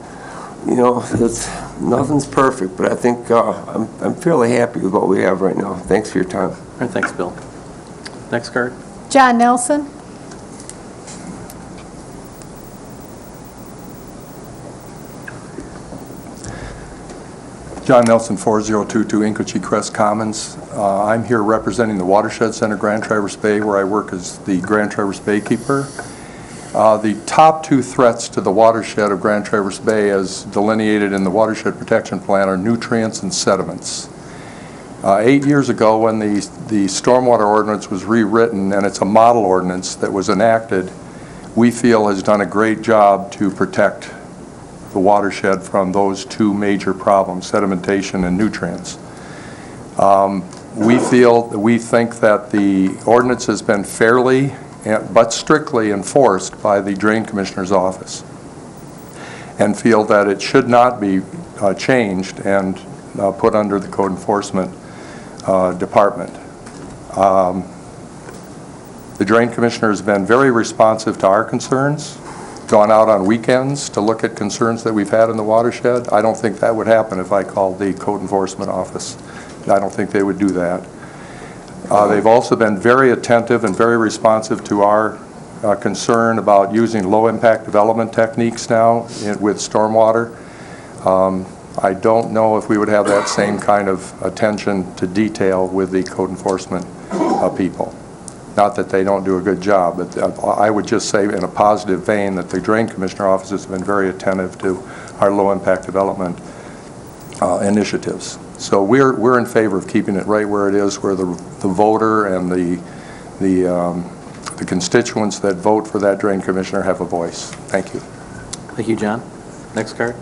nothing's perfect, but I think I'm fairly happy with what we have right now. Thanks for your time. All right, thanks, Bill. Next card. John Nelson. John Nelson, 4022 Incochee Crest Commons. I'm here representing the Watershed Center, Grand Traverse Bay, where I work as the Grand Traverse Bay Keeper. The top two threats to the watershed of Grand Traverse Bay, as delineated in the Watershed Protection Plan, are nutrients and sediments. 8 years ago, when the stormwater ordinance was rewritten, and it's a model ordinance that was enacted, we feel has done a great job to protect the watershed from those two major problems, sedimentation and nutrients. We think that the ordinance has been fairly but strictly enforced by the Drain Commissioner's office, and feel that it should not be changed and put under the Code Enforcement Department. The Drain Commissioner has been very responsive to our concerns, gone out on weekends to look at concerns that we've had in the watershed. I don't think that would happen if I called the Code Enforcement Office. I don't think they would do that. They've also been very attentive and very responsive to our concern about using low-impact development techniques now with stormwater. I don't know if we would have that same kind of attention to detail with the code enforcement people. Not that they don't do a good job, but I would just say in a positive vein that the Drain Commissioner offices have been very attentive to our low-impact development initiatives. So we're in favor of keeping it right where it is, where the voter and the constituents that vote for that Drain Commissioner have a voice. Thank you. Thank you, John. Next card.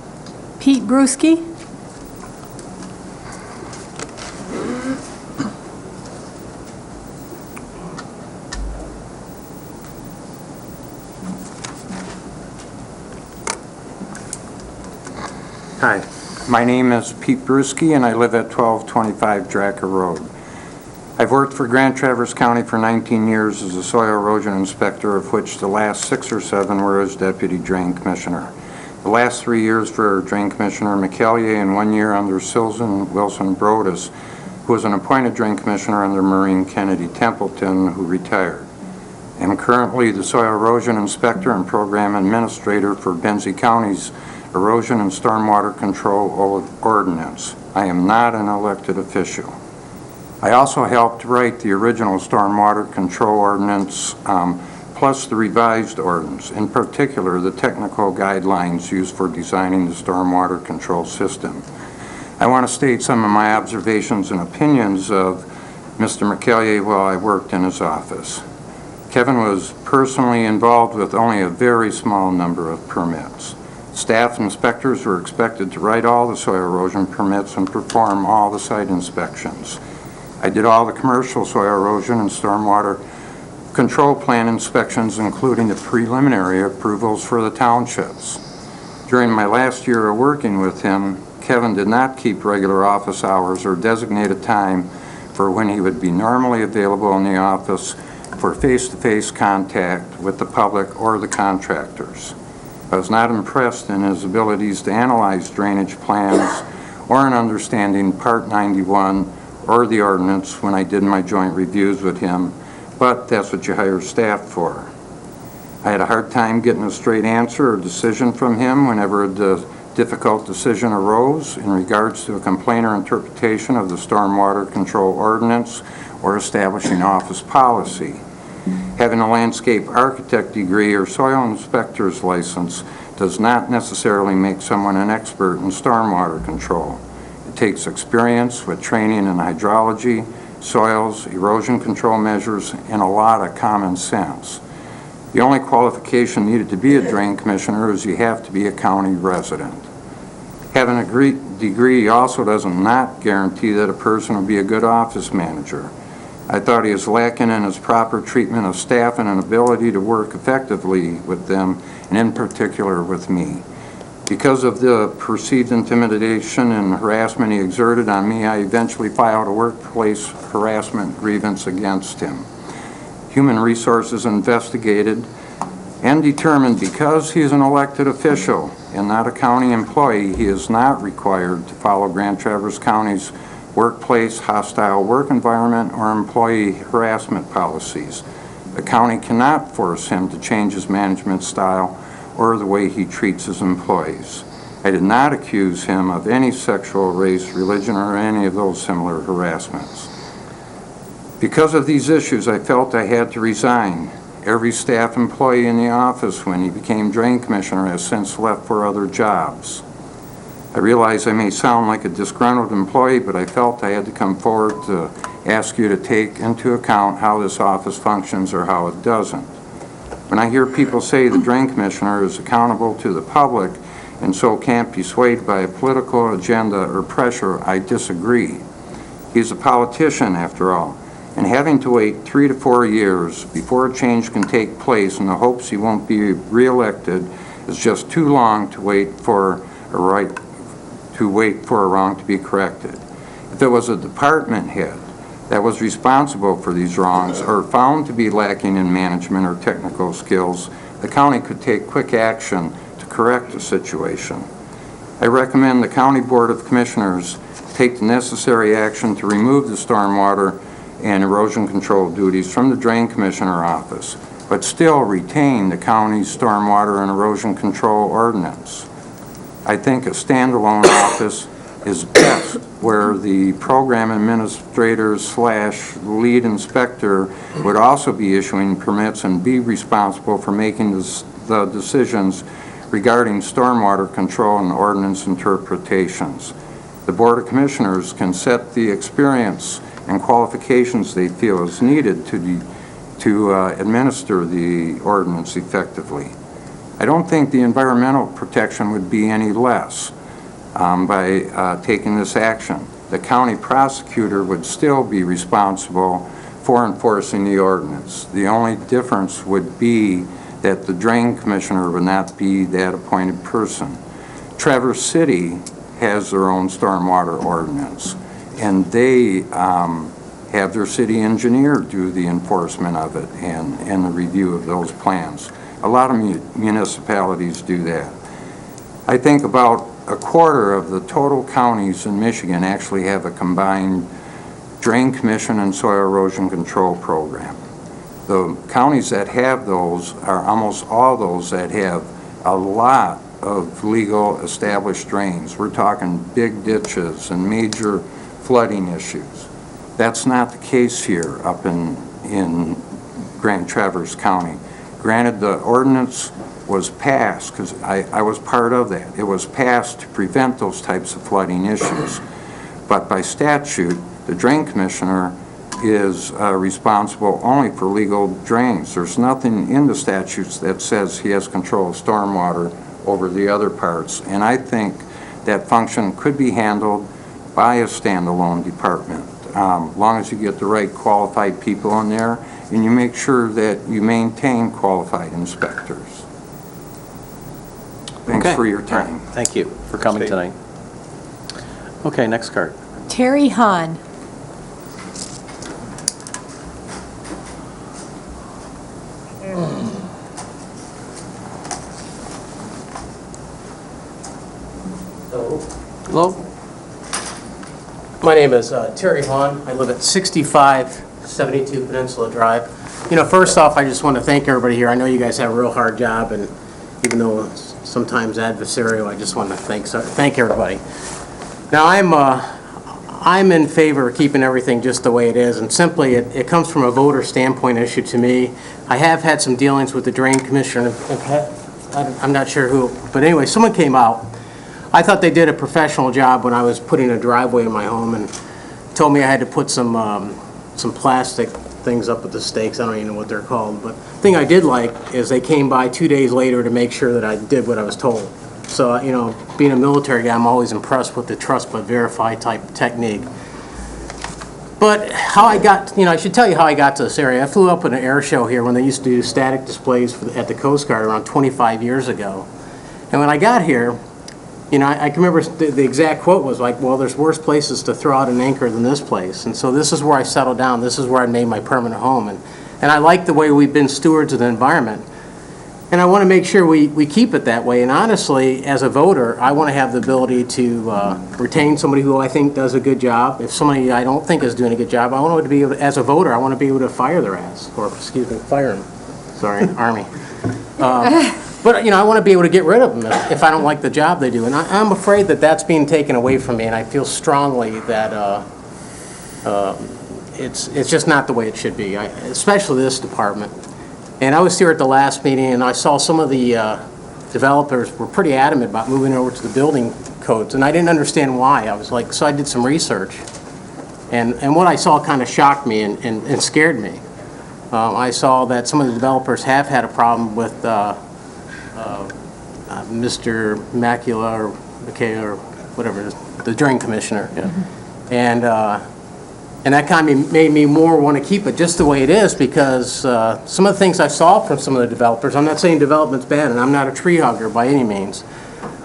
Pete Brusky. Hi, my name is Pete Brusky, and I live at 1225 Dracker Road. I've worked for Grand Traverse County for 19 years as a soil erosion inspector, of which the last 6 or 7 were as deputy drain commissioner. The last 3 years for Drain Commissioner McCallier and 1 year under Susan Wilson Brodus, who was an appointed Drain Commissioner under Maureen Kennedy Templeton, who retired. I'm currently the Soil Erosion Inspector and Program Administrator for Benzie County's Erosion and Stormwater Control Ordinance. I am not an elected official. I also helped write the original Stormwater Control Ordinance, plus the revised ordinance, in particular the technical guidelines used for designing the stormwater control system. I want to state some of my observations and opinions of Mr. McCallier while I worked in his office. Kevin was personally involved with only a very small number of permits. Staff inspectors were expected to write all the soil erosion permits and perform all the site inspections. I did all the commercial soil erosion and stormwater control plan inspections, including the preliminary approvals for the townships. During my last year of working with him, Kevin did not keep regular office hours or designated time for when he would be normally available in the office for face-to-face contact with the public or the contractors. I was not impressed in his abilities to analyze drainage plans or in understanding Part 91 or the ordinance when I did my joint reviews with him, but that's what you hire staff for. I had a hard time getting a straight answer or decision from him whenever the difficult decision arose in regards to a complaint or interpretation of the stormwater control ordinance or establishing office policy. Having a landscape architect degree or soil inspector's license does not necessarily make someone an expert in stormwater control. It takes experience with training in hydrology, soils, erosion control measures, and a lot of common sense. The only qualification needed to be a drain commissioner is you have to be a county resident. Having a degree also does not guarantee that a person will be a good office manager. I thought he was lacking in his proper treatment of staff and an ability to work effectively with them, and in particular with me. Because of the perceived intimidation and harassment he exerted on me, I eventually filed a workplace harassment grievance against him. Human Resources investigated and determined because he is an elected official and not a county employee, he is not required to follow Grand Traverse County's workplace hostile work environment or employee harassment policies. The county cannot force him to change his management style or the way he treats his employees. I did not accuse him of any sexual, race, religion, or any of those similar harassments. Because of these issues, I felt I had to resign. Every staff employee in the office when he became drain commissioner has since left for other jobs. I realize I may sound like a disgruntled employee, but I felt I had to come forward to ask you to take into account how this office functions or how it doesn't. When I hear people say the drain commissioner is accountable to the public and so can't be swayed by a political agenda or pressure, I disagree. He's a politician, after all, and having to wait 3 to 4 years before a change can take place in the hopes he won't be reelected is just too long to wait for a wrong to be corrected. If it was a department head that was responsible for these wrongs or found to be lacking in management or technical skills, the county could take quick action to correct the situation. I recommend the County Board of Commissioners take the necessary action to remove the stormwater and erosion control duties from the Drain Commissioner office, but still retain the county's stormwater and erosion control ordinance. I think a standalone office is best where the program administrator / lead inspector would also be issuing permits and be responsible for making the decisions regarding stormwater control and ordinance interpretations. The Board of Commissioners can set the experience and qualifications they feel is needed to administer the ordinance effectively. I don't think the environmental protection would be any less by taking this action. The county prosecutor would still be responsible for enforcing the ordinance. The only difference would be that the drain commissioner would not be that appointed person. Traverse City has their own stormwater ordinance, and they have their city engineer do the enforcement of it and the review of those plans. A lot of municipalities do that. I think about a quarter of the total counties in Michigan actually have a combined drain commission and soil erosion control program. The counties that have those are almost all those that have a lot of legal established drains. We're talking big ditches and major flooding issues. That's not the case here up in Grand Traverse County. Granted, the ordinance was passed, because I was part of that. It was passed to prevent those types of flooding issues. But by statute, the drain commissioner is responsible only for legal drains. There's nothing in the statutes that says he has control of stormwater over the other parts. And I think that function could be handled by a standalone department, long as you get the right qualified people in there and you make sure that you maintain qualified inspectors. Thanks Okay. for your time. Thank you for coming tonight. Okay, next card. Terry Hahn. Hello. My name is Terry Hahn. I live at 6572 Peninsula Drive. You know, first off, I just want to thank everybody here. I know you guys have a real hard job, and even though it's sometimes adversarial, I just want to thank everybody. Now, I'm in favor of keeping everything just the way it is, and simply it comes from a voter standpoint issue to me. I have had some dealings with the drain commissioner. I'm not sure who, but anyway, someone came out. I thought they did a professional job when I was putting a driveway in my home, and told me I had to put some plastic things up with the stakes. I don't even know what they're called, but the thing I did like is they came by 2 days later to make sure that I did what I was told. So, you know, being a military guy, I'm always impressed with the trust but verify type technique. But how I got, I should tell you how I got to this area. I flew up at an air show here when they used to do static displays at the Coast Guard around 25 years ago. And when I got here, I can remember the exact quote was like, well, there's worse places to throw out an anchor than this place. And so this is where I settled down. This is where I made my permanent home. And I like the way we've been stewards of the environment. And I want to make sure we keep it that way. And honestly, as a voter, I want to have the ability to retain somebody who I think does a good job. If somebody I don't think is doing a good job, I want to be able to, as a voter, I want to be able to fire their ass. Or, fire them. Sorry, Army. But, I want to be able to get rid of them if I don't like the job they do. And I'm afraid that that's being taken away from me, and I feel strongly that it's just not the way it should be, especially this department. And I was here at the last meeting, and I saw some of the developers were pretty adamant about moving over to the building codes, and I didn't understand why. I was like, so I did some research, and what I saw kind of shocked me and scared me. I saw that some of the developers have had a problem with Mr. Macula or McKay or whatever it is, the drain commissioner. Yeah. And that kind of made me more want to keep it just the way it is, because some of the things I saw from some of the developers, I'm not saying development's bad, and I'm not a tree hugger by any means,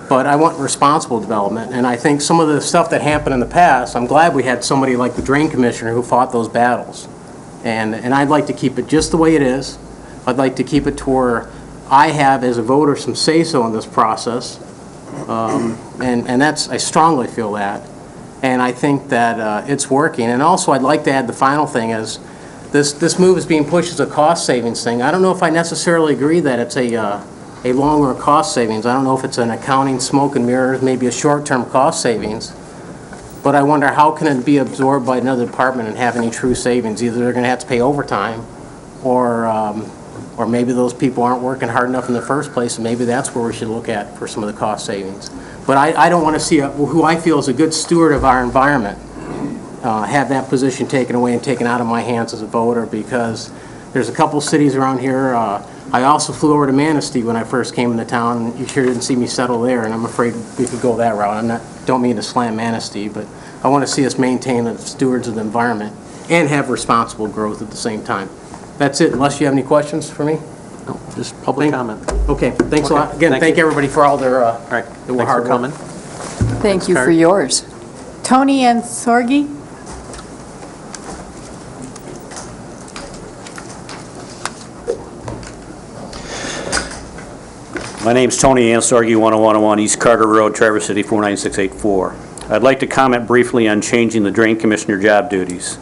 but I want responsible development. And I think some of the stuff that happened in the past, I'm glad we had somebody like the drain commissioner who fought those battles. And I'd like to keep it just the way it is. I'd like to keep it to where I have, as a voter, some say-so in this process. And that's, I strongly feel that. And I think that it's working. And also, I'd like to add the final thing is, this move is being pushed as a cost savings thing. I don't know if I necessarily agree that it's a long-run cost savings. I don't know if it's an accounting smoke and mirrors, maybe a short-term cost savings. But I wonder, how can it be absorbed by another department and have any true savings? Either they're going to have to pay overtime, or maybe those people aren't working hard enough in the first place, and maybe that's where we should look at for some of the cost savings. But I don't want to see who I feel is a good steward of our environment have that position taken away and taken out of my hands as a voter, because there's a couple cities around here. I also flew over to Manistee when I first came into town, and you sure didn't see me settle there, and I'm afraid we could go that route. Don't mean to slam Manistee, but I want to see us maintain the stewards of the environment and have responsible growth at the same time. That's it, unless you have any questions for me? No, just public comment. Okay, thanks a lot. Again, thank everybody for all their All right, thanks hard for coming. Thank you for yours. Tony Ansorgi. My name's Tony Ansargi, 10101 East Carter Road, Traverse City, 49684. I'd like to comment briefly on changing the Drain Commissioner job duties.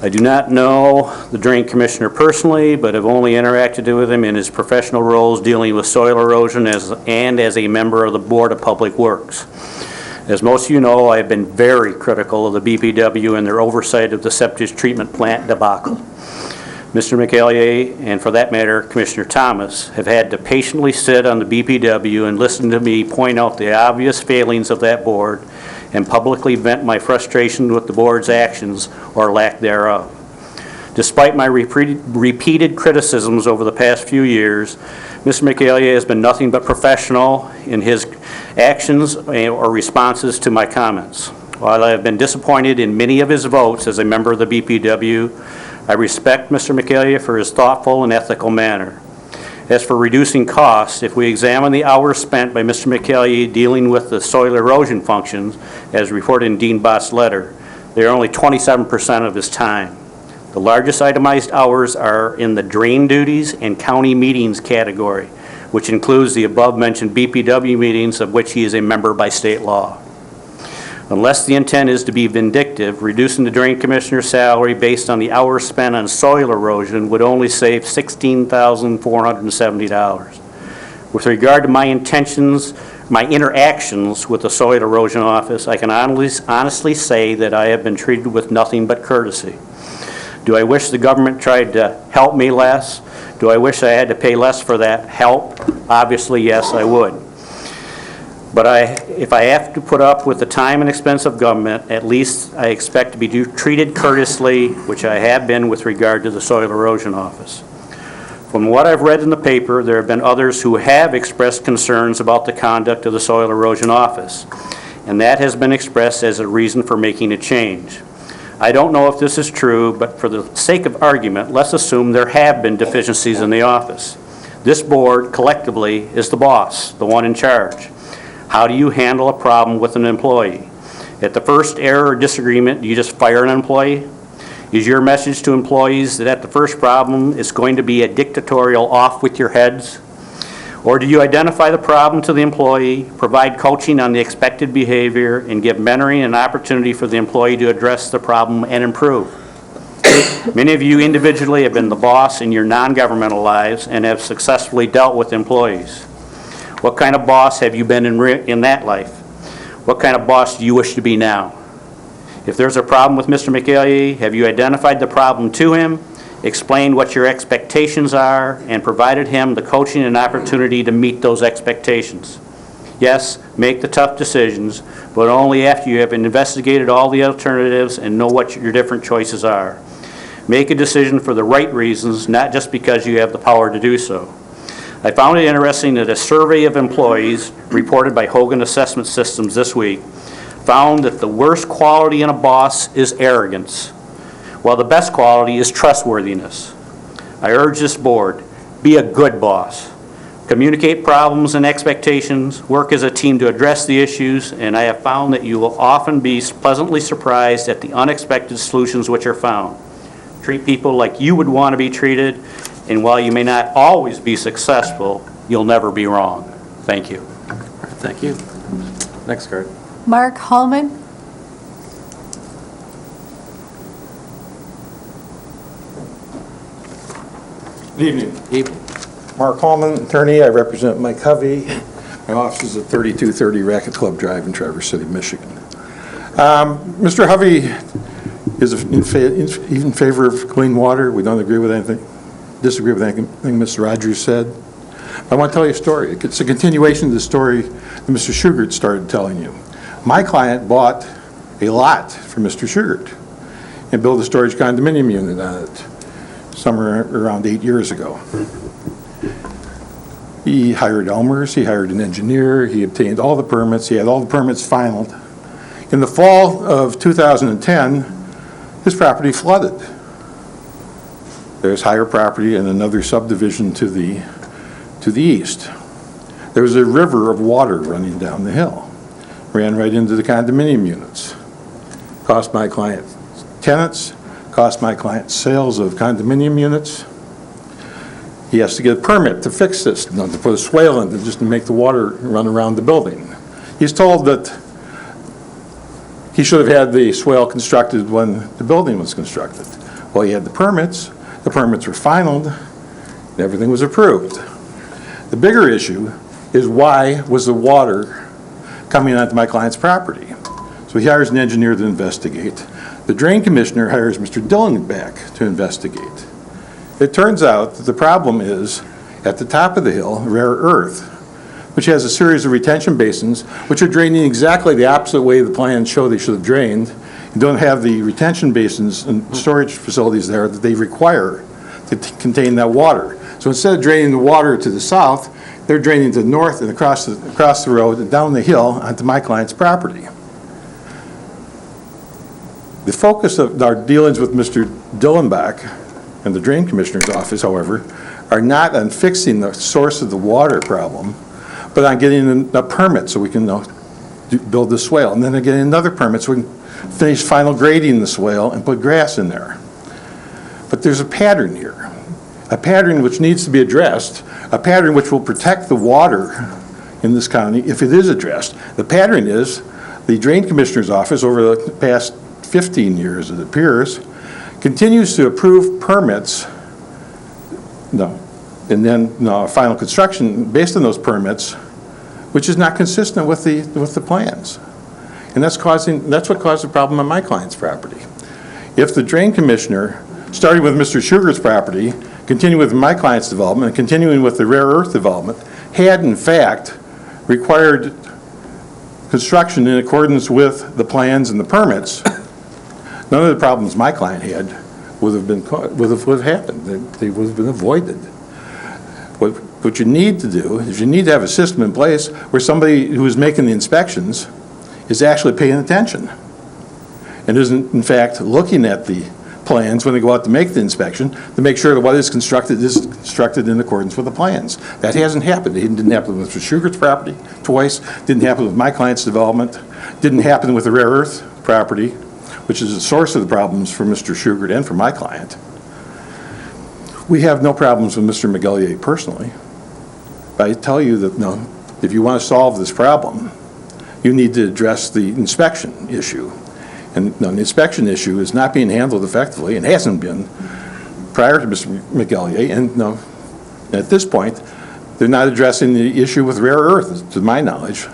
I do not know the Drain Commissioner personally, but have only interacted with him in his professional roles dealing with soil erosion and as a member of the Board of Public Works. As most of you know, I have been very critical of the BPW and their oversight of the septic treatment plant debacle. Mr. McElyea, and for that matter, Commissioner Thomas, have had to patiently sit on the BPW and listen to me point out the obvious failings of that board and publicly vent my frustration with the board's actions or lack thereof. Despite my repeated criticisms over the past few years, Mr. McElyea has been nothing but professional in his actions or responses to my comments. While I have been disappointed in many of his votes as a member of the BPW, I respect Mr. McElyea for his thoughtful and ethical manner. As for reducing costs, if we examine the hours spent by Mr. McElyea dealing with the soil erosion functions, as reported in Dean Bott's letter, they are only 27% of his time. The largest itemized hours are in the drain duties and county meetings category, which includes the above-mentioned BPW meetings of which he is a member by state law. Unless the intent is to be vindictive, reducing the Drain Commissioner's salary based on the hours spent on soil erosion would only save $16,470. With regard to my interactions with the Soil Erosion Office, I can honestly say that I have been treated with nothing but courtesy. Do I wish the government tried to help me less? Do I wish I had to pay less for that help? Obviously, yes, I would. But if I have to put up with the time and expense of government, at least I expect to be treated courteously, which I have been with regard to the Soil Erosion Office. From what I've read in the paper, there have been others who have expressed concerns about the conduct of the Soil Erosion Office, and that has been expressed as a reason for making a change. I don't know if this is true, but for the sake of argument, let's assume there have been deficiencies in the office. This board, collectively, is the boss, the one in charge. How do you handle a problem with an employee? At the first error or disagreement, do you just fire an employee? Is your message to employees that at the first problem it's going to be a dictatorial off with your heads? Or do you identify the problem to the employee, provide coaching on the expected behavior, and give mentoring and opportunity for the employee to address the problem and improve? Many of you individually have been the boss in your non-governmental lives and have successfully dealt with employees. What kind of boss have you been in that life? What kind of boss do you wish to be now? If there's a problem with Mr. McElyea, have you identified the problem to him, explained what your expectations are, and provided him the coaching and opportunity to meet those expectations? Yes, make the tough decisions, but only after you have investigated all the alternatives and know what your different choices are. Make a decision for the right reasons, not just because you have the power to do so. I found it interesting that a survey of employees reported by Hogan Assessment Systems this week found that the worst quality in a boss is arrogance, while the best quality is trustworthiness. I urge this board, be a good boss. Communicate problems and expectations, work as a team to address the issues, and I have found that you will often be pleasantly surprised at the unexpected solutions which are found. Treat people like you would want to be treated, and while you may not always be successful, you'll never be wrong. Thank you. Thank you. Next card. Mark Hallman. Good evening. Mark Hallman, attorney. I represent Mike Hovey. My office is at 3230 Racket Club Drive in Traverse City, Michigan. Mr. Hovey is in favor of clean water. We don't agree with anything, disagree with anything Mr. Rogers said. I want to tell you a story. It's a continuation of the story that Mr. Schugert started telling you. My client bought a lot from Mr. Schugert and built a storage condominium unit on it somewhere around 8 years ago. He hired Elmers, he hired an engineer, he obtained all the permits, he had all the permits finalized. In the fall of 2010, his property flooded. There's higher property and another subdivision to the east. There was a river of water running down the hill, ran right into the condominium units. Cost my client tenants, cost my client sales of condominium units. He has to get a permit to fix this, to put a swale in, just to make the water run around the building. He's told that he should have had the swale constructed when the building was constructed. Well, he had the permits were finalized, and everything was approved. The bigger issue is why was the water coming onto my client's property? So he hires an engineer to investigate. The drain commissioner hires Mr. Dillenbach to investigate. It turns out that the problem is at the top of the hill, rare earth, which has a series of retention basins which are draining exactly the opposite way the plans show they should have drained, and don't have the retention basins and storage facilities there that they require to contain that water. So instead of draining the water to the south, they're draining to the north and across the road and down the hill onto my client's property. The focus of our dealings with Mr. Dillenbach and the Drain Commissioner's office, however, are not on fixing the source of the water problem, but on getting a permit so we can build the swale, and then getting another permit so we can finish final grading the swale and put grass in there. But there's a pattern here, a pattern which needs to be addressed, a pattern which will protect the water in this county if it is addressed. The pattern is the Drain Commissioner's office over the past 15 years, it appears, continues to approve permits, and then final construction based on those permits, which is not consistent with the plans. And that's what caused the problem on my client's property. If the Drain Commissioner, starting with Mr. Sugar's property, continuing with my client's development, and continuing with the rare earth development, had in fact required construction in accordance with the plans and the permits, none of the problems my client had would have happened. They would have been avoided. What you need to do is you need to have a system in place where somebody who is making the inspections is actually paying attention and isn't, in fact, looking at the plans when they go out to make the inspection to make sure that what is constructed in accordance with the plans. That hasn't happened. It didn't happen with Mr. Sugar's property twice, didn't happen with my client's development, didn't happen with the rare earth property, which is the source of the problems for Mr. Sugar and for my client. We have no problems with Mr. McGillier personally. But I tell you that, if you want to solve this problem, you need to address the inspection issue. And the inspection issue is not being handled effectively and hasn't been prior to Mr. McGillier. And at this point, they're not addressing the issue with rare earth, to my knowledge.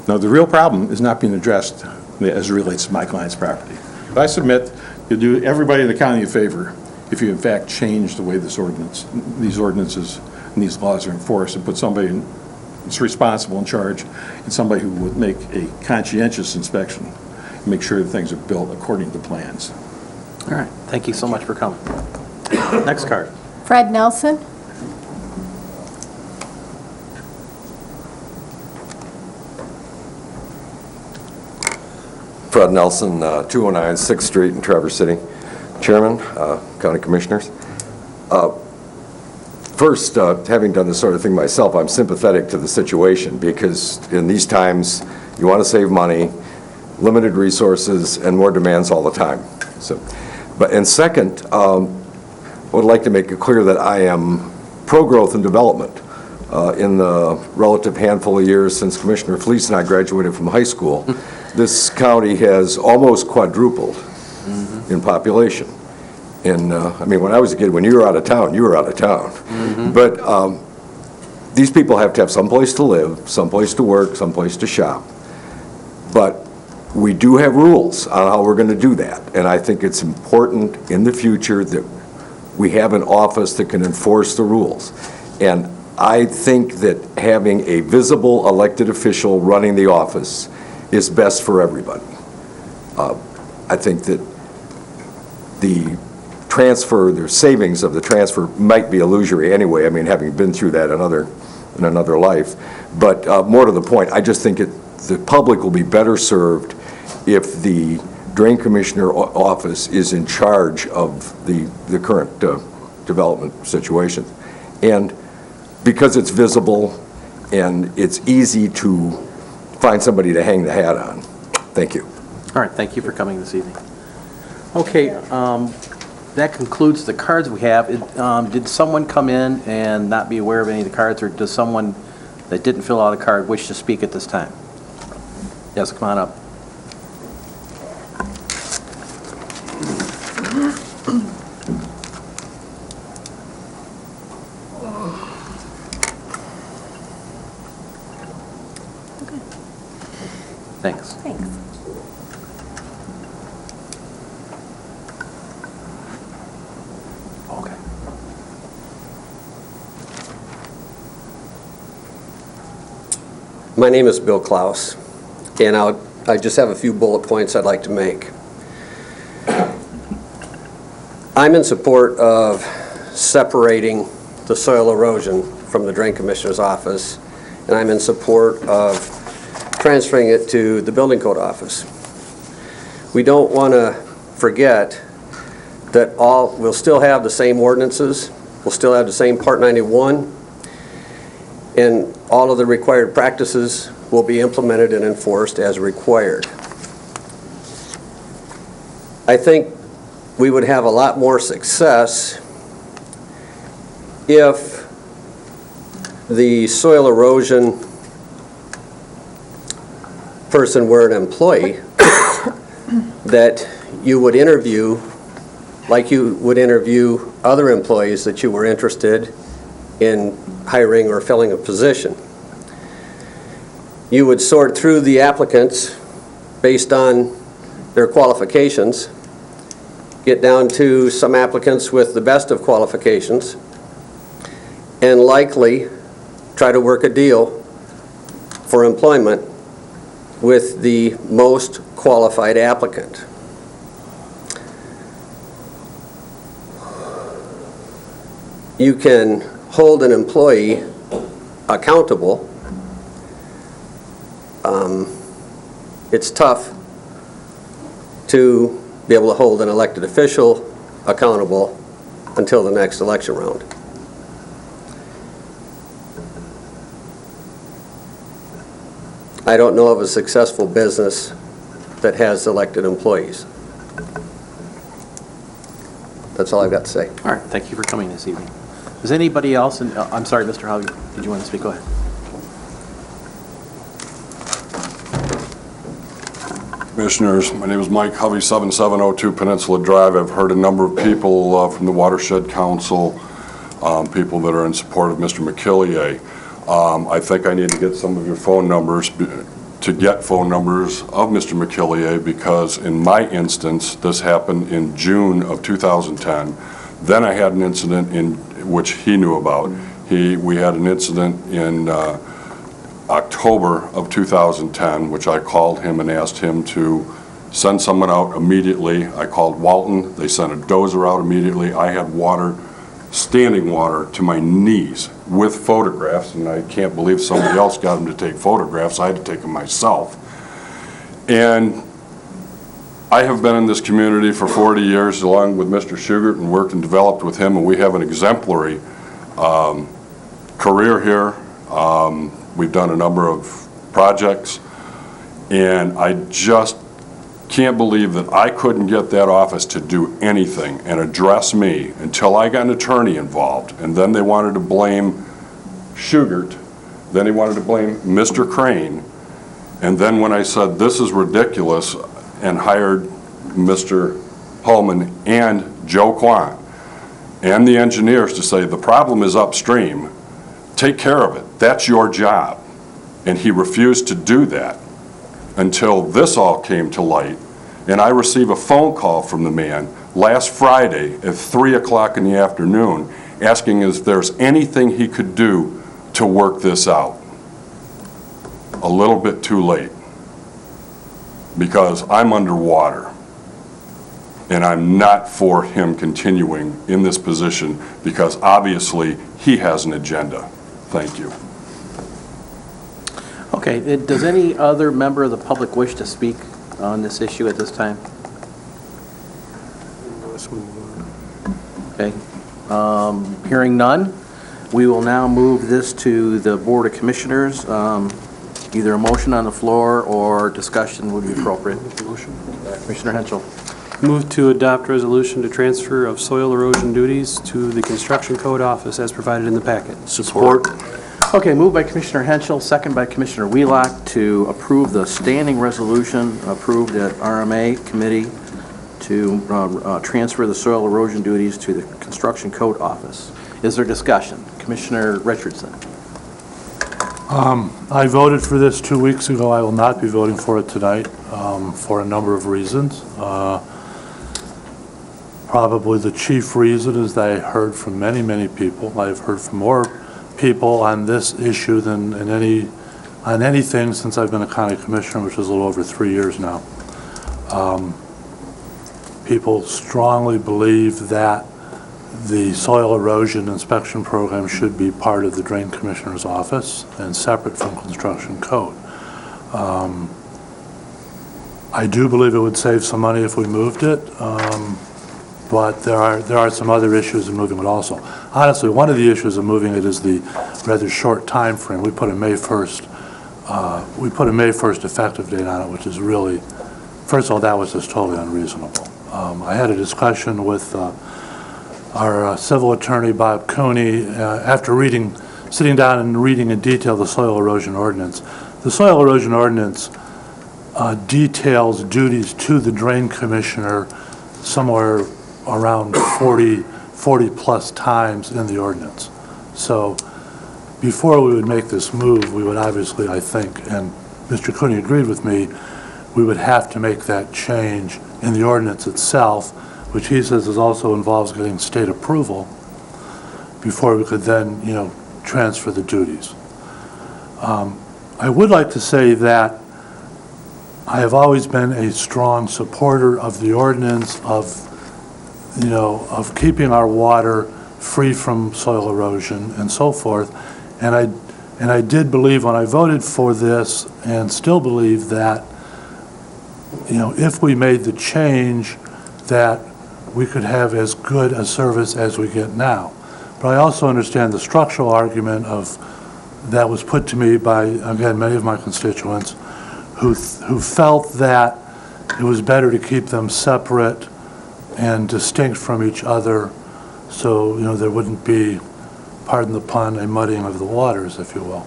No, the real problem is not being addressed as it relates to my client's property. But I submit you'll do everybody in the county a favor if you in fact change the way these ordinances and these laws are enforced and put somebody that's responsible in charge and somebody who would make a conscientious inspection and make sure that things are built according to plans. All right, thank you so much for coming. Next card. Fred Nelson. Fred Nelson, 209 6th Street in Traverse City. Chairman, County Commissioners. First, having done this sort of thing myself, I'm sympathetic to the situation because in these times, you want to save money, limited resources, and more demands all the time. And second, I would like to make it clear that I am pro-growth and development. In the relative handful of years since Commissioner Fleece and I graduated from high school, this county has almost quadrupled in population. And when I was a kid, when you were out of town, you were out of town. But these people have to have some place to live, some place to work, some place to shop. But we do have rules on how we're going to do that. And I think it's important in the future that we have an office that can enforce the rules. And I think that having a visible elected official running the office is best for everybody. I think that the savings of the transfer might be illusory anyway, having been through that in another life. But more to the point, I just think the public will be better served if the Drain Commissioner office is in charge of the current development situation. And because it's visible and it's easy to find somebody to hang the hat on. Thank you. All right, thank you for coming this evening. Okay, that concludes the cards we have. Did someone come in and not be aware of any of the cards, or does someone that didn't fill out a card wish to speak at this time? Yes, come on up. Thanks. Thanks. Okay. My name is Bill Klaus, and I just have a few bullet points I'd like to make. I'm in support of separating the soil erosion from the Drain Commissioner's office, and I'm in support of transferring it to the Building Code office. We don't want to forget that we'll still have the same ordinances, we'll still have the same Part 91, and all of the required practices will be implemented and enforced as required. I think we would have a lot more success if the soil erosion person were an employee that you would interview like you would interview other employees that you were interested in hiring or filling a position. You would sort through the applicants based on their qualifications, get down to some applicants with the best of qualifications, and likely try to work a deal for employment with the most qualified applicant. You can hold an employee accountable. It's tough to be able to hold an elected official accountable until the next election round. I don't know of a successful business that has elected employees. That's all I've got to say. All right, thank you for coming this evening. Does anybody else, I'm sorry, Mr. Hovey, did you want to speak? Go ahead. Commissioners, my name is Mike Hovey, 7702 Peninsula Drive. I've heard a number of people from the Watershed Council, people that are in support of Mr. McKillier. I think I need to get some of your phone numbers to get phone numbers of Mr. McKillier, because in my instance, this happened in June of 2010. Then I had an incident in which he knew about. We had an incident in October of 2010, which I called him and asked him to send someone out immediately. I called Walton. They sent a dozer out immediately. I had water, standing water, to my knees with photographs, and I can't believe somebody else got him to take photographs. I had to take them myself. And I have been in this community for 40 years along with Mr. Schugert and worked and developed with him, and we have an exemplary career here. We've done a number of projects, and I just can't believe that I couldn't get that office to do anything and address me until I got an attorney involved. And then they wanted to blame Schugert, then he wanted to blame Mr. Crane, and then when I said this is ridiculous and hired Mr. Pullman and Joe Kwan and the engineers to say the problem is upstream, take care of it, that's your job. And he refused to do that until this all came to light. And I received a phone call from the man last Friday at 3 o'clock in the afternoon asking if there's anything he could do to work this out. A little bit too late, because I'm underwater. And I'm not for him continuing in this position, because obviously he has an agenda. Thank you. Okay, does any other member of the public wish to speak on this issue at this time? Okay, hearing none, we will now move this to the Board of Commissioners. Either a motion on the floor or discussion would be appropriate. Commissioner Henschel. Move to adopt resolution to transfer of soil erosion duties to the Construction Code Office as provided in the packet. Support. Okay, moved by Commissioner Henschel, second by Commissioner Wheelock to approve the standing resolution approved at RMA Committee to transfer the soil erosion duties to the Construction Code Office. Is there discussion? Commissioner Richardson. I voted for this 2 weeks ago. I will not be voting for it tonight for a number of reasons. Probably the chief reason is that I heard from many, many people. I've heard from more people on this issue than on anything since I've been a county commissioner, which is a little over 3 years now. People strongly believe that the soil erosion inspection program should be part of the Drain Commissioner's office and separate from construction code. I do believe it would save some money if we moved it, but there are some other issues in moving it also. Honestly, one of the issues of moving it is the rather short time frame. We put a May 1st effective date on it, which is really, first of all, that was just totally unreasonable. I had a discussion with our civil attorney, Bob Cooney, after sitting down and reading in detail the soil erosion ordinance. The soil erosion ordinance details duties to the Drain Commissioner somewhere around 40 plus times in the ordinance. So before we would make this move, we would obviously, I think, and Mr. Cooney agreed with me, we would have to make that change in the ordinance itself, which he says also involves getting state approval before we could then, transfer the duties. I would like to say that I have always been a strong supporter of the ordinance of keeping our water free from soil erosion and so forth. And I did believe when I voted for this, and still believe that, if we made the change, that we could have as good a service as we get now. But I also understand the structural argument that was put to me by, again, many of my constituents who felt that it was better to keep them separate and distinct from each other, so there wouldn't be, pardon the pun, a muddying of the waters, if you will.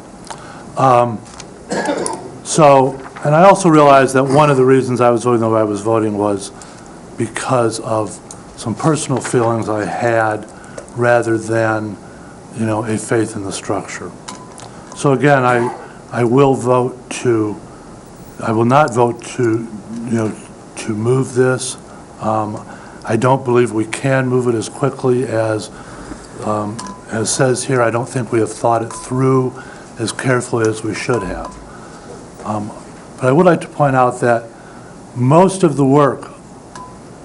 And I also realized that one of the reasons I was voting the way I was voting was because of some personal feelings I had rather than, a faith in the structure. So again, I will not vote to move this. I don't believe we can move it as quickly as says here. I don't think we have thought it through as carefully as we should have. But I would like to point out that most of the work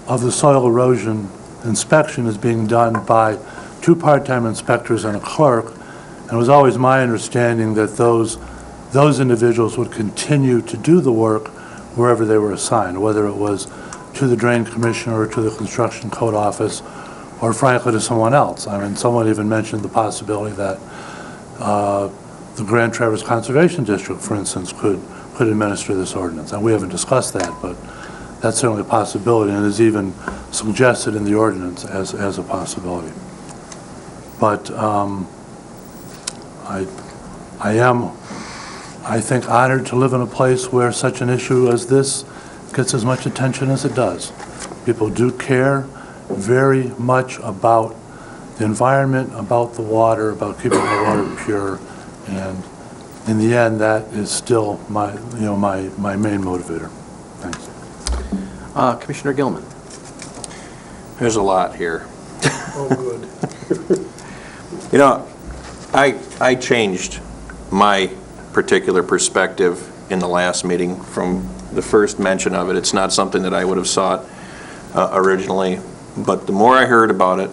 of the soil erosion inspection is being done by 2 part-time inspectors and a clerk, and it was always my understanding that those individuals would continue to do the work wherever they were assigned, whether it was to the Drain Commissioner or to the Construction Code Office, or frankly to someone else. I mean, someone even mentioned the possibility that the Grand Traverse Conservation District, for instance, could administer this ordinance. And we haven't discussed that, but that's certainly a possibility, and is even suggested in the ordinance as a possibility. But I am, I think, honored to live in a place where such an issue as this gets as much attention as it does. People do care very much about the environment, about the water, about keeping the water pure, and in the end, that is still my main motivator. Thanks. Commissioner Gilman. There's a lot here. Oh, good. I changed my particular perspective in the last meeting from the first mention of it. It's not something that I would have sought originally, but the more I heard about it,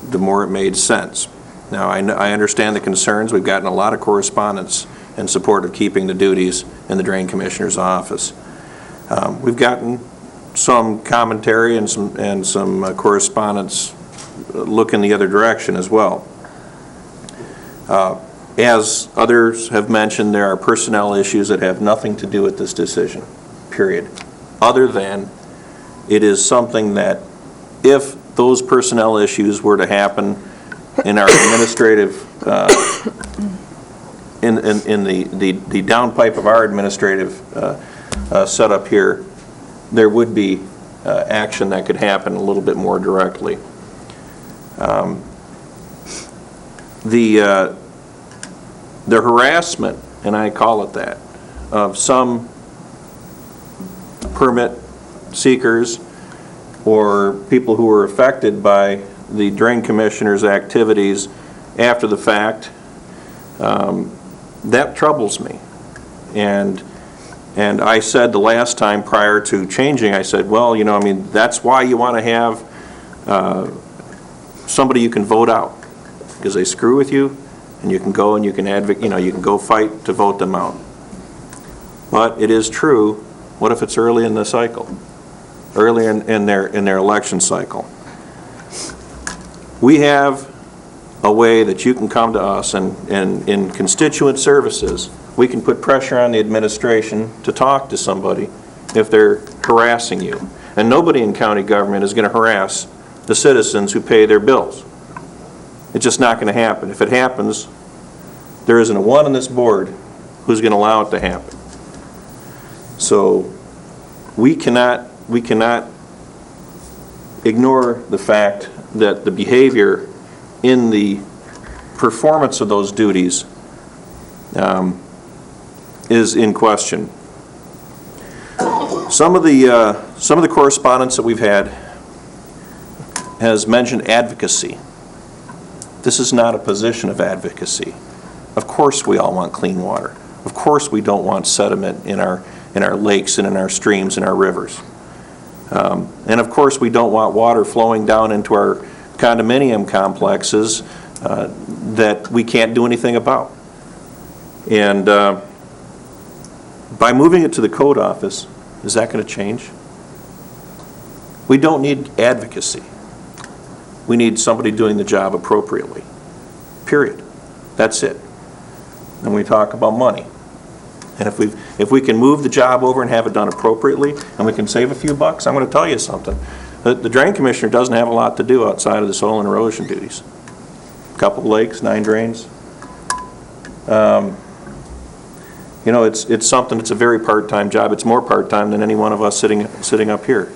the more it made sense. Now, I understand the concerns. We've gotten a lot of correspondence in support of keeping the duties in the Drain Commissioner's office. We've gotten some commentary and some correspondence looking the other direction as well. As others have mentioned, there are personnel issues that have nothing to do with this decision, period, other than It is something that if those personnel issues were to happen in our administrative, in the downpipe of our administrative setup here, there would be action that could happen a little bit more directly. The harassment, and I call it that, of some permit seekers or people who were affected by the drain commissioner's activities after the fact, that troubles me. And I said the last time prior to changing, I said, well, you know, I mean, that's why you want to have somebody you can vote out, because they screw with you, and you can go and you can advocate, you know, you can go fight to vote them out. But it is true, what if it's early in the cycle? Early in their election cycle. We have a way that you can come to us, and in constituent services, we can put pressure on the administration to talk to somebody if they're harassing you. And nobody in county government is going to harass the citizens who pay their bills. It's just not going to happen. If it happens, there isn't a one on this board who's going to allow it to happen. So we cannot ignore the fact that the behavior in the performance of those duties is in question. Some of the correspondence that we've had has mentioned advocacy. This is not a position of advocacy. Of course we all want clean water. Of course we don't want sediment in our lakes and in our streams and our rivers. And of course we don't want water flowing down into our condominium complexes that we can't do anything about. And by moving it to the code office, is that going to change? We don't need advocacy. We need somebody doing the job appropriately. Period. That's it. And we talk about money. And if we can move the job over and have it done appropriately, and we can save a few bucks, I'm going to tell you something. The drain commissioner doesn't have a lot to do outside of the soil and erosion duties. A couple of lakes, 9 drains. You know, it's something. It's a very part-time job. It's more part-time than any one of us sitting up here.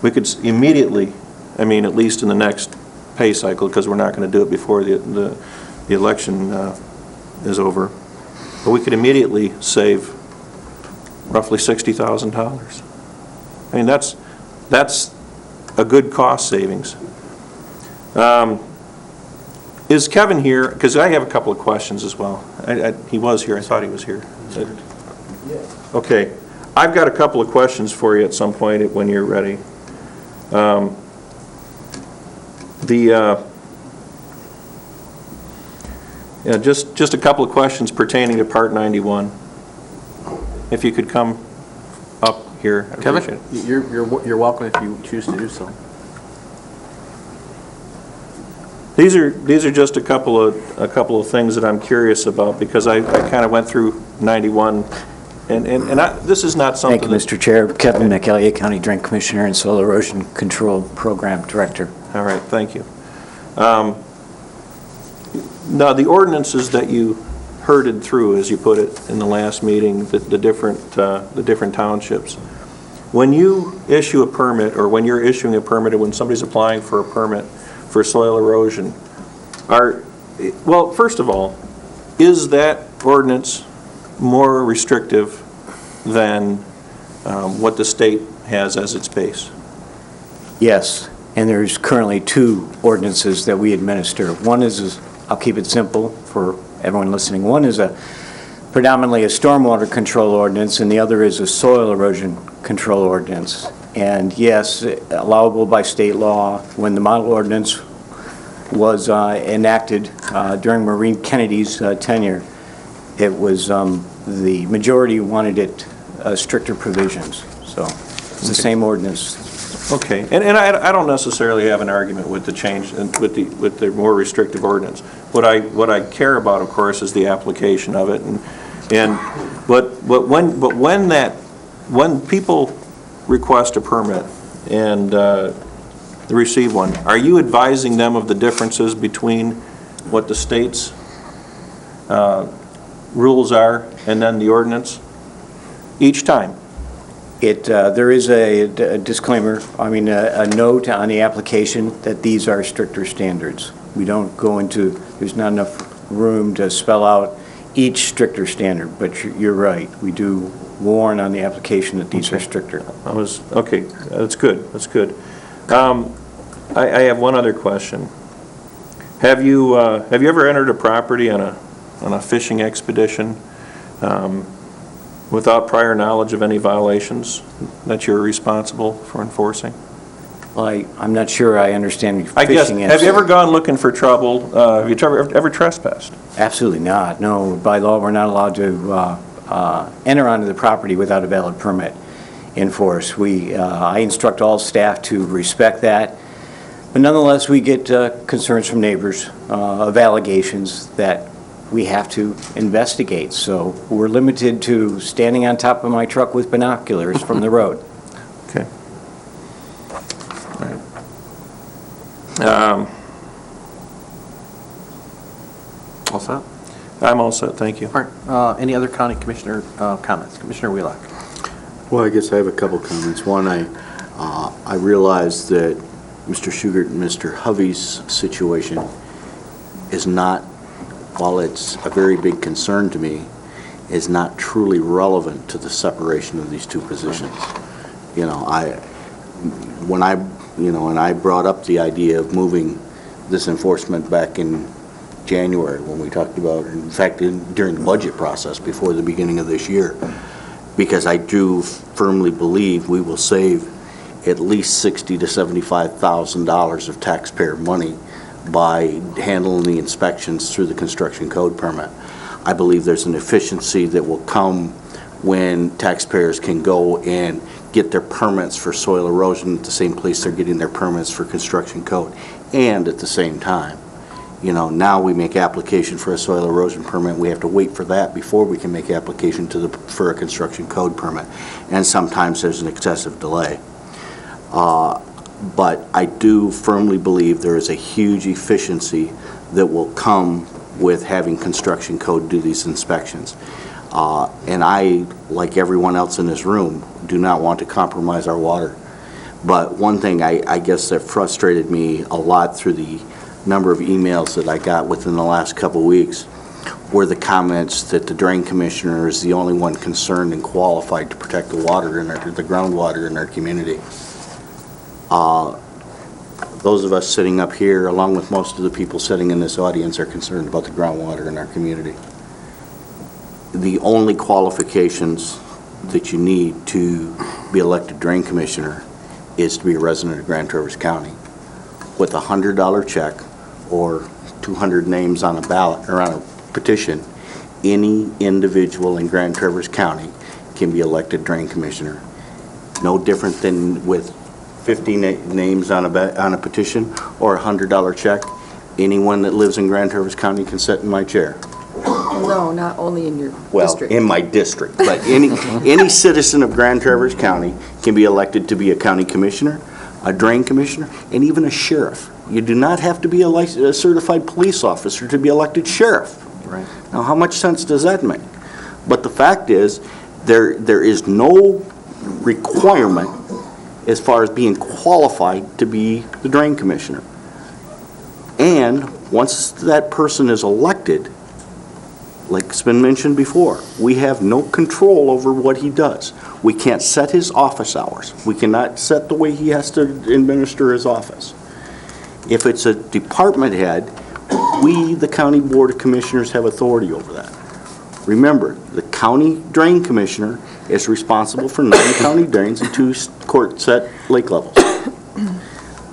We could immediately, I mean, at least in the next pay cycle, because we're not going to do it before the election is over. But we could immediately save roughly $60,000. I mean, that's a good cost savings. Is Kevin here? Because I have a couple of questions as well. He was here. I thought he was here. Okay. I've got a couple of questions for you at some point when you're ready. Just a couple of questions pertaining to Part 91. If you could come up here. Kevin, you're welcome if you choose to do so. These are just a couple of things that I'm curious about, because I kind of went through 91, and this is not something. Thank you, Mr. Chair. Kevin McElligott, County Drain Commissioner and Soil Erosion Control Program Director. All right, thank you. Now, the ordinances that you herded through, as you put it in the last meeting, the different townships. When you issue a permit, or when you're issuing a permit, or when somebody's applying for a permit for soil erosion, well, first of all, is that ordinance more restrictive than what the state has as its base? Yes, and there's currently 2 ordinances that we administer. One is, I'll keep it simple for everyone listening, one is predominantly a stormwater control ordinance, and the other is a soil erosion control ordinance. And yes, allowable by state law. When the model ordinance was enacted during Maureen Kennedy's tenure, it was the majority wanted it stricter provisions. So it's the same ordinance. Okay, and I don't necessarily have an argument with the change with the more restrictive ordinance. What I care about, of course, is the application of it, when people request a permit and receive one, are you advising them of the differences between what the state's rules are and then the ordinance each time? There is a disclaimer, a note on the application that these are stricter standards. We don't go into, there's not enough room to spell out each stricter standard, but you're right. We do warn on the application that these are stricter. Okay, that's good, that's good. I have one other question. Have you ever entered a property on a fishing expedition without prior knowledge of any violations that you're responsible for enforcing? Well, I'm not sure I understand your I guess, fishing have you ever gone looking for trouble? Have you ever trespassed? Absolutely not. No, by law, we're not allowed to enter onto the property without a valid permit in force. I instruct all staff to respect that, but nonetheless, we get concerns from neighbors of allegations that we have to investigate. So we're limited to standing on top of my truck with binoculars from the road. Okay. All right. All set? I'm all set, thank you. All right, any other county commissioner comments? Commissioner Wheelock. Well, I guess I have a couple comments. One, I realize that Mr. Schugert and Mr. Hovey's situation is not, while it's a very big concern to me, is not truly relevant to the separation of these two positions. You know, when I brought up the idea of moving this enforcement back in January, when we talked about, in fact, during the budget process before the beginning of this year, because I do firmly believe we will save at least $60,000 to $75,000 of taxpayer money by handling the inspections through the construction code permit. I believe there's an efficiency that will come when taxpayers can go and get their permits for soil erosion at the same place they're getting their permits for construction code, and at the same time. You know, now we make application for a soil erosion permit, we have to wait for that before we can make application for a construction code permit, and sometimes there's an excessive delay. But I do firmly believe there is a huge efficiency that will come with having construction code do these inspections. And I, like everyone else in this room, do not want to compromise our water. But one thing I guess that frustrated me a lot through the number of emails that I got within the last couple weeks were the comments that the drain commissioner is the only one concerned and qualified to protect the water, the groundwater in our community. Those of us sitting up here, along with most of the people sitting in this audience, are concerned about the groundwater in our community. The only qualifications that you need to be elected drain commissioner is to be a resident of Grand Traverse County. With a $100 check or 200 names on a ballot or on a petition, any individual in Grand Traverse County can be elected drain commissioner. No different than with 50 names on a petition or a $100 check. Anyone that lives in Grand Traverse County can sit in my chair. No, not only in your Well, district. in my district, but any citizen of Grand Traverse County can be elected to be a county commissioner, a drain commissioner, and even a sheriff. You do not have to be a certified police officer to be elected sheriff. Right. Now, how much sense does that make? But the fact is, there is no requirement as far as being qualified to be the drain commissioner. And once that person is elected, like it's been mentioned before, we have no control over what he does. We can't set his office hours. We cannot set the way he has to administer his office. If it's a department head, we, the County Board of Commissioners, have authority over that. Remember, the county drain commissioner is responsible for 9 county drains and 2 court-set lake levels.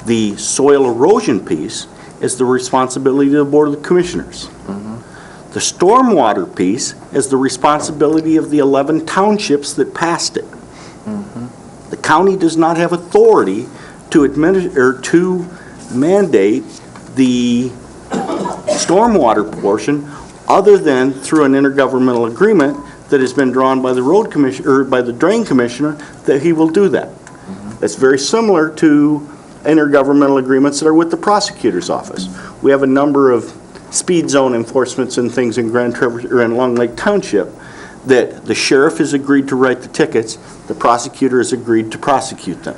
The soil erosion piece is the responsibility of the Board of Commissioners. The stormwater piece is the responsibility of the 11 townships that passed it. The county does not have authority to administer or to mandate the stormwater portion other than through an intergovernmental agreement that has been drawn by the road commissioner or by the drain commissioner that he will do that. It's very similar to intergovernmental agreements that are with the prosecutor's office. We have a number of speed zone enforcements and things in Grand Traverse, or in Long Lake Township, that the sheriff has agreed to write the tickets, the prosecutor has agreed to prosecute them.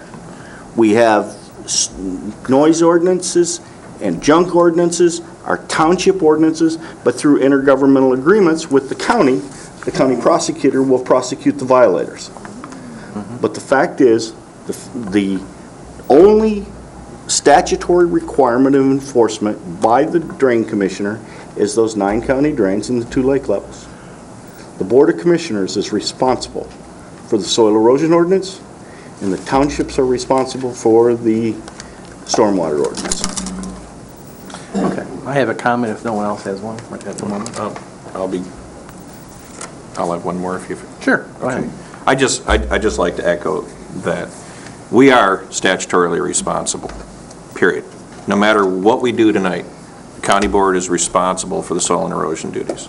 We have noise ordinances and junk ordinances, our township ordinances, but through intergovernmental agreements with the county prosecutor will prosecute the violators. But the fact is, the only statutory requirement of enforcement by the drain commissioner is those 9 county drains and the 2 lake levels. The Board of Commissioners is responsible for the soil erosion ordinance, and the townships are responsible for the stormwater ordinance. Okay, I have a comment if no one else has one at the moment. I'll have one more if you... Sure, go ahead. I'd just like to echo that we are statutorily responsible, period. No matter what we do tonight, the county board is responsible for the soil and erosion duties.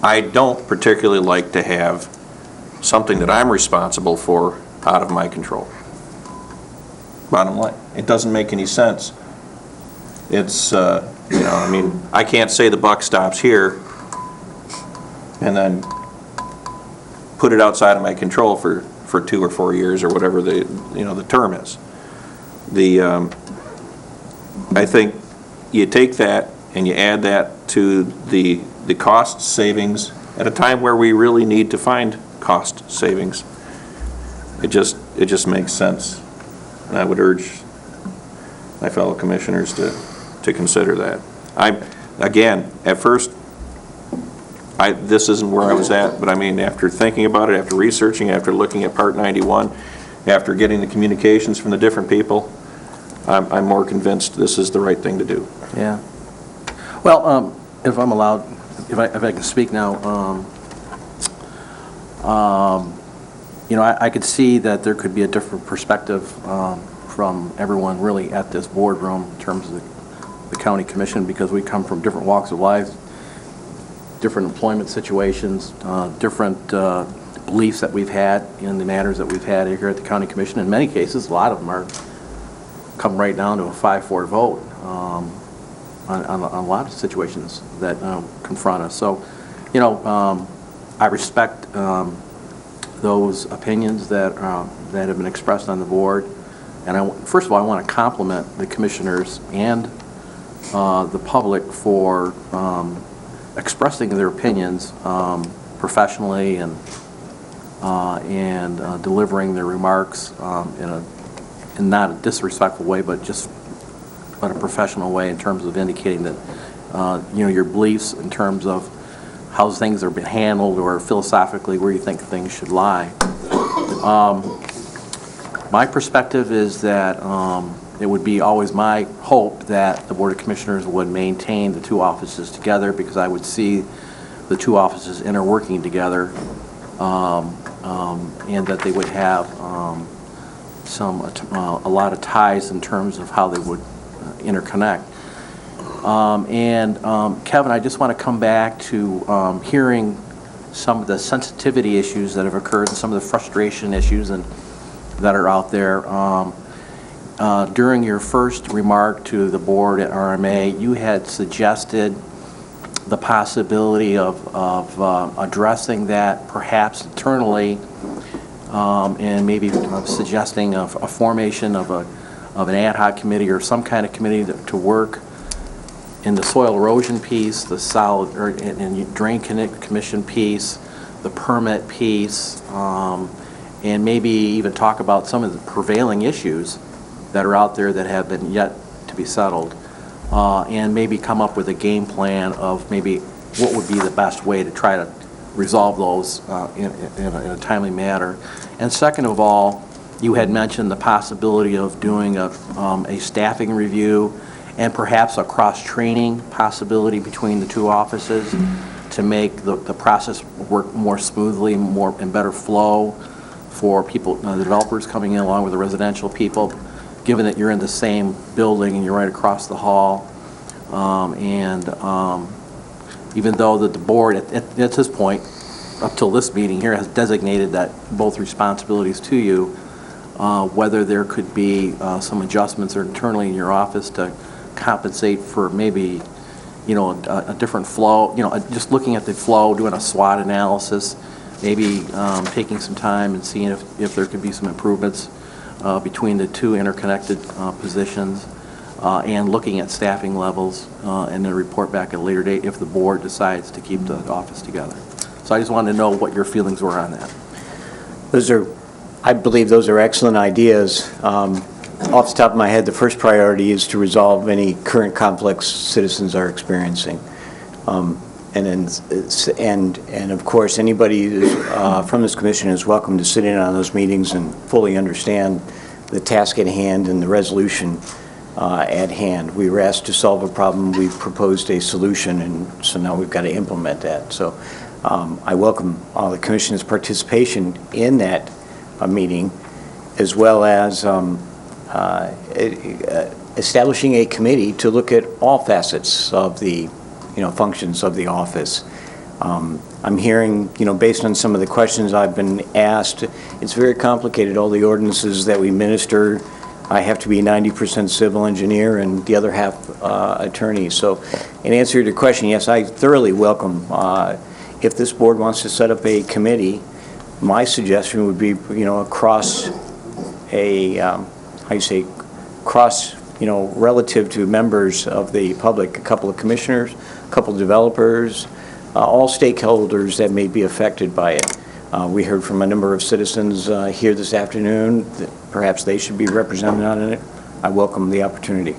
I don't particularly like to have something that I'm responsible for out of my control. Bottom line, it doesn't make any sense. It's, I mean, I can't say the buck stops here and then put it outside of my control for 2 or 4 years or whatever the term is. I think you take that and you add that to the cost savings at a time where we really need to find cost savings. It just makes sense. And I would urge my fellow commissioners to consider that. Again, at first, this isn't where I was at, but I mean, after thinking about it, after researching, after looking at Part 91, after getting the communications from the different people, I'm more convinced this is the right thing to do. Yeah. Well, if I'm allowed, if I can speak now, I could see that there could be a different perspective from everyone really at this boardroom in terms of the county commission, because we come from different walks of life, different employment situations, different beliefs that we've had in the matters that we've had here at the county commission. In many cases, a lot of them come right down to a 5-4 vote on a lot of situations that confront us. So, I respect those opinions that have been expressed on the board. And first of all, I want to compliment the commissioners and the public for expressing their opinions professionally and delivering their remarks in not a disrespectful way, but a professional way in terms of indicating that your beliefs in terms of how things are being handled or philosophically where you think things should lie. My perspective is that it would be always my hope that the Board of Commissioners would maintain the 2 offices together, because I would see the 2 offices interworking together, and that they would have a lot of ties in terms of how they would interconnect. Kevin, I just want to come back to hearing some of the sensitivity issues that have occurred and some of the frustration issues that are out there. During your first remark to the board at RMA, you had suggested the possibility of addressing that perhaps internally, and maybe suggesting a formation of an ad hoc committee or some kind of committee to work in the soil erosion piece, the solid and drain commission piece, the permit piece, and maybe even talk about some of the prevailing issues that are out there that have been yet to be settled, and maybe come up with a game plan of maybe what would be the best way to try to resolve those in a timely manner. And second of all, you had mentioned the possibility of doing a staffing review and perhaps a cross-training possibility between the 2 offices to make the process work more smoothly, and better flow for people, the developers coming in along with the residential people, given that you're in the same building and you're right across the hall. Even though that the board at this point, up till this meeting here, has designated that both responsibilities to you, whether there could be some adjustments internally in your office to compensate for maybe, a different flow, just looking at the flow, doing a SWOT analysis, maybe taking some time and seeing if there could be some improvements between the two interconnected positions, and looking at staffing levels, and then report back at a later date if the board decides to keep the office together. So I just wanted to know what your feelings were on that. I believe those are excellent ideas. Off the top of my head, the first priority is to resolve any current conflicts citizens are experiencing. And of course, anybody from this commission is welcome to sit in on those meetings and fully understand the task at hand and the resolution at hand. We were asked to solve a problem, we proposed a solution, and so now we've got to implement that. So I welcome the commission's participation in that meeting, as well as establishing a committee to look at all facets of the functions of the office. I'm hearing, based on some of the questions I've been asked, it's very complicated. All the ordinances that we minister, I have to be 90% civil engineer and the other half attorney. So in answer to your question, yes, I thoroughly welcome, if this board wants to set up a committee, my suggestion would be, across relative to members of the public, a couple of commissioners, a couple of developers, all stakeholders that may be affected by it. We heard from a number of citizens here this afternoon that perhaps they should be represented on it. I welcome the opportunity.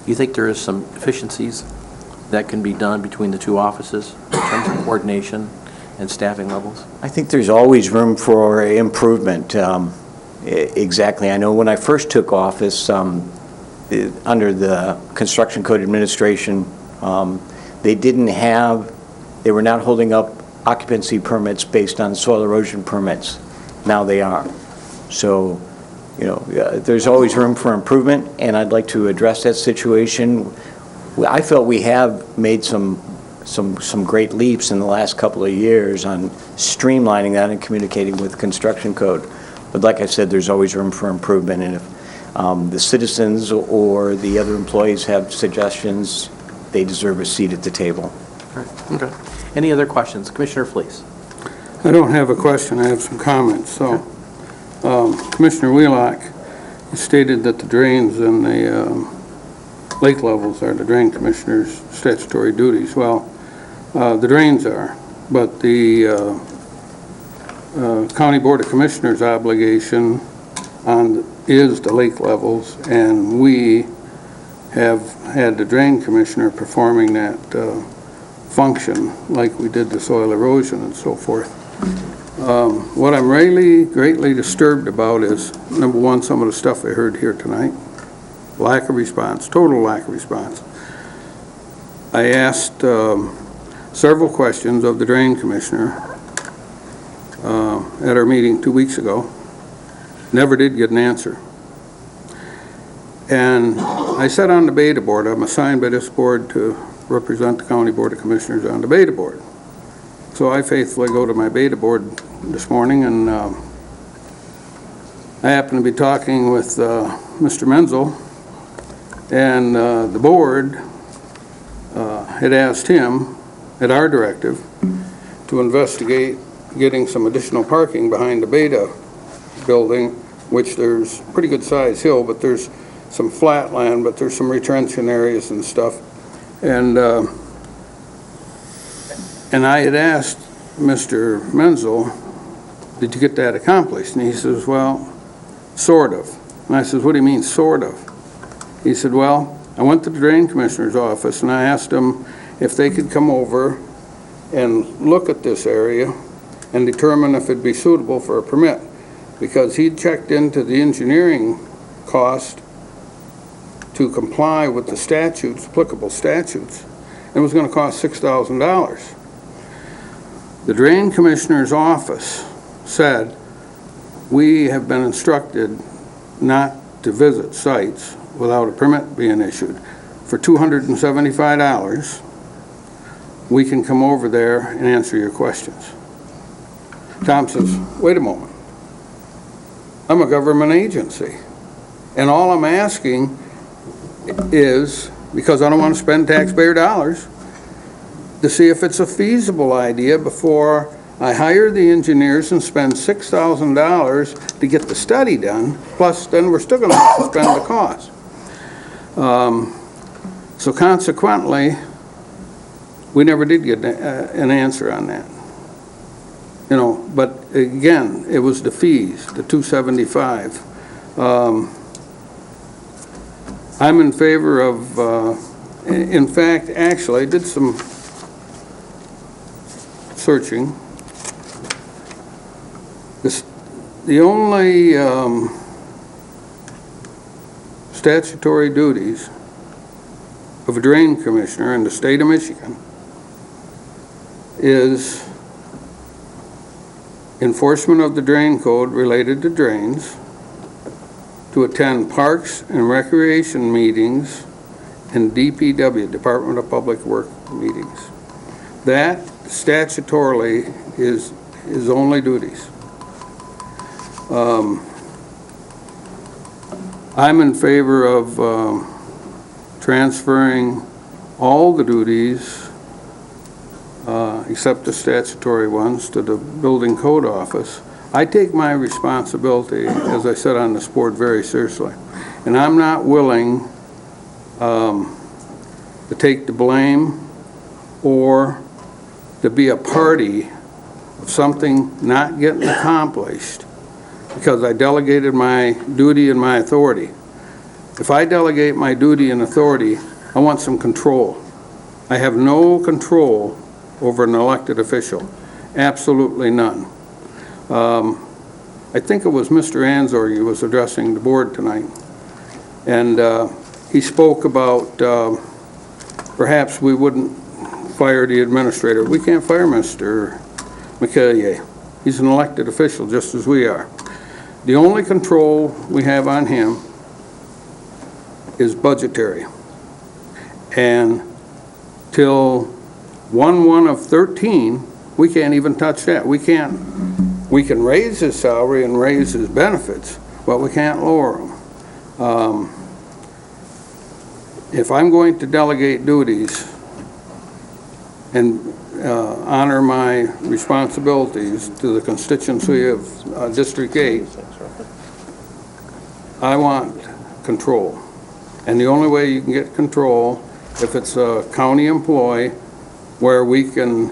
You think there is some efficiencies that can be done between the two offices in terms of coordination and staffing levels? I think there's always room for improvement. Exactly. I know when I first took office, under the Construction Code Administration, they were not holding up occupancy permits based on soil erosion permits. Now they are. So, there's always room for improvement, and I'd like to address that situation. I felt we have made some great leaps in the last couple of years on streamlining that and communicating with the Construction Code. But like I said, there's always room for improvement, and if the citizens or the other employees have suggestions, they deserve a seat at the table. Okay. Any other questions? Commissioner Fleece. I don't have a question, I have some comments. So, Commissioner Wheelock stated that the drains and the lake levels are the drain commissioner's statutory duties. Well, the drains are, but the County Board of Commissioners' obligation is the lake levels, and we have had the drain commissioner performing that function like we did the soil erosion and so forth. What I'm really greatly disturbed about is, number one, some of the stuff I heard here tonight. Lack of response, total lack of response. I asked several questions of the drain commissioner at our meeting 2 weeks ago. Never did get an answer. And I sat on the Beta Board. I'm assigned by this board to represent the County Board of Commissioners on the Beta Board. So I faithfully go to my Beta Board this morning, and I happened to be talking with Mr. Menzel, and the board had asked him, at our directive, to investigate getting some additional parking behind the Beta building, which there's pretty good size hill, but there's some flat land, but there's some retrenching areas and stuff. And I had asked Mr. Menzel, did you get that accomplished? And he says, well, sort of. And I says, what do you mean, sort of? He said, well, I went to the drain commissioner's office and I asked them if they could come over and look at this area and determine if it'd be suitable for a permit, because he'd checked into the engineering cost to comply with the statutes, applicable statutes, and it was going to cost $6,000. The drain commissioner's office said, we have been instructed not to visit sites without a permit being issued. For $275, we can come over there and answer your questions. Tom says, wait a moment. I'm a government agency. And all I'm asking is, because I don't want to spend taxpayer dollars, to see if it's a feasible idea before I hire the engineers and spend $6,000 to get the study done, plus then we're still going to have to spend the cost. So consequently, we never did get an answer on that. You know, but again, it was the fees, the $275. I'm in favor of, in fact, actually, I did some searching. The only statutory duties of a drain commissioner in the state of Michigan is enforcement of the drain code related to drains, to attend parks and recreation meetings and DPW, Department of Public Works meetings. That statutorily is his only duties. I'm in favor of transferring all the duties except the statutory ones to the building code office. I take my responsibility, as I said on this board, very seriously. And I'm not willing to take the blame or to be a party of something not getting accomplished because I delegated my duty and my authority. If I delegate my duty and authority, I want some control. I have no control over an elected official, absolutely none. I think it was Mr. Anzor who was addressing the board tonight, and he spoke about perhaps we wouldn't fire the administrator. We can't fire Mr. McKellier. He's an elected official just as we are. The only control we have on him is budgetary. And till 1/1/13, we can't even touch that. We can raise his salary and raise his benefits, but we can't lower them. If I'm going to delegate duties and honor my responsibilities to the constituency of District 8, I want control. And the only way you can get control, if it's a county employee, where we can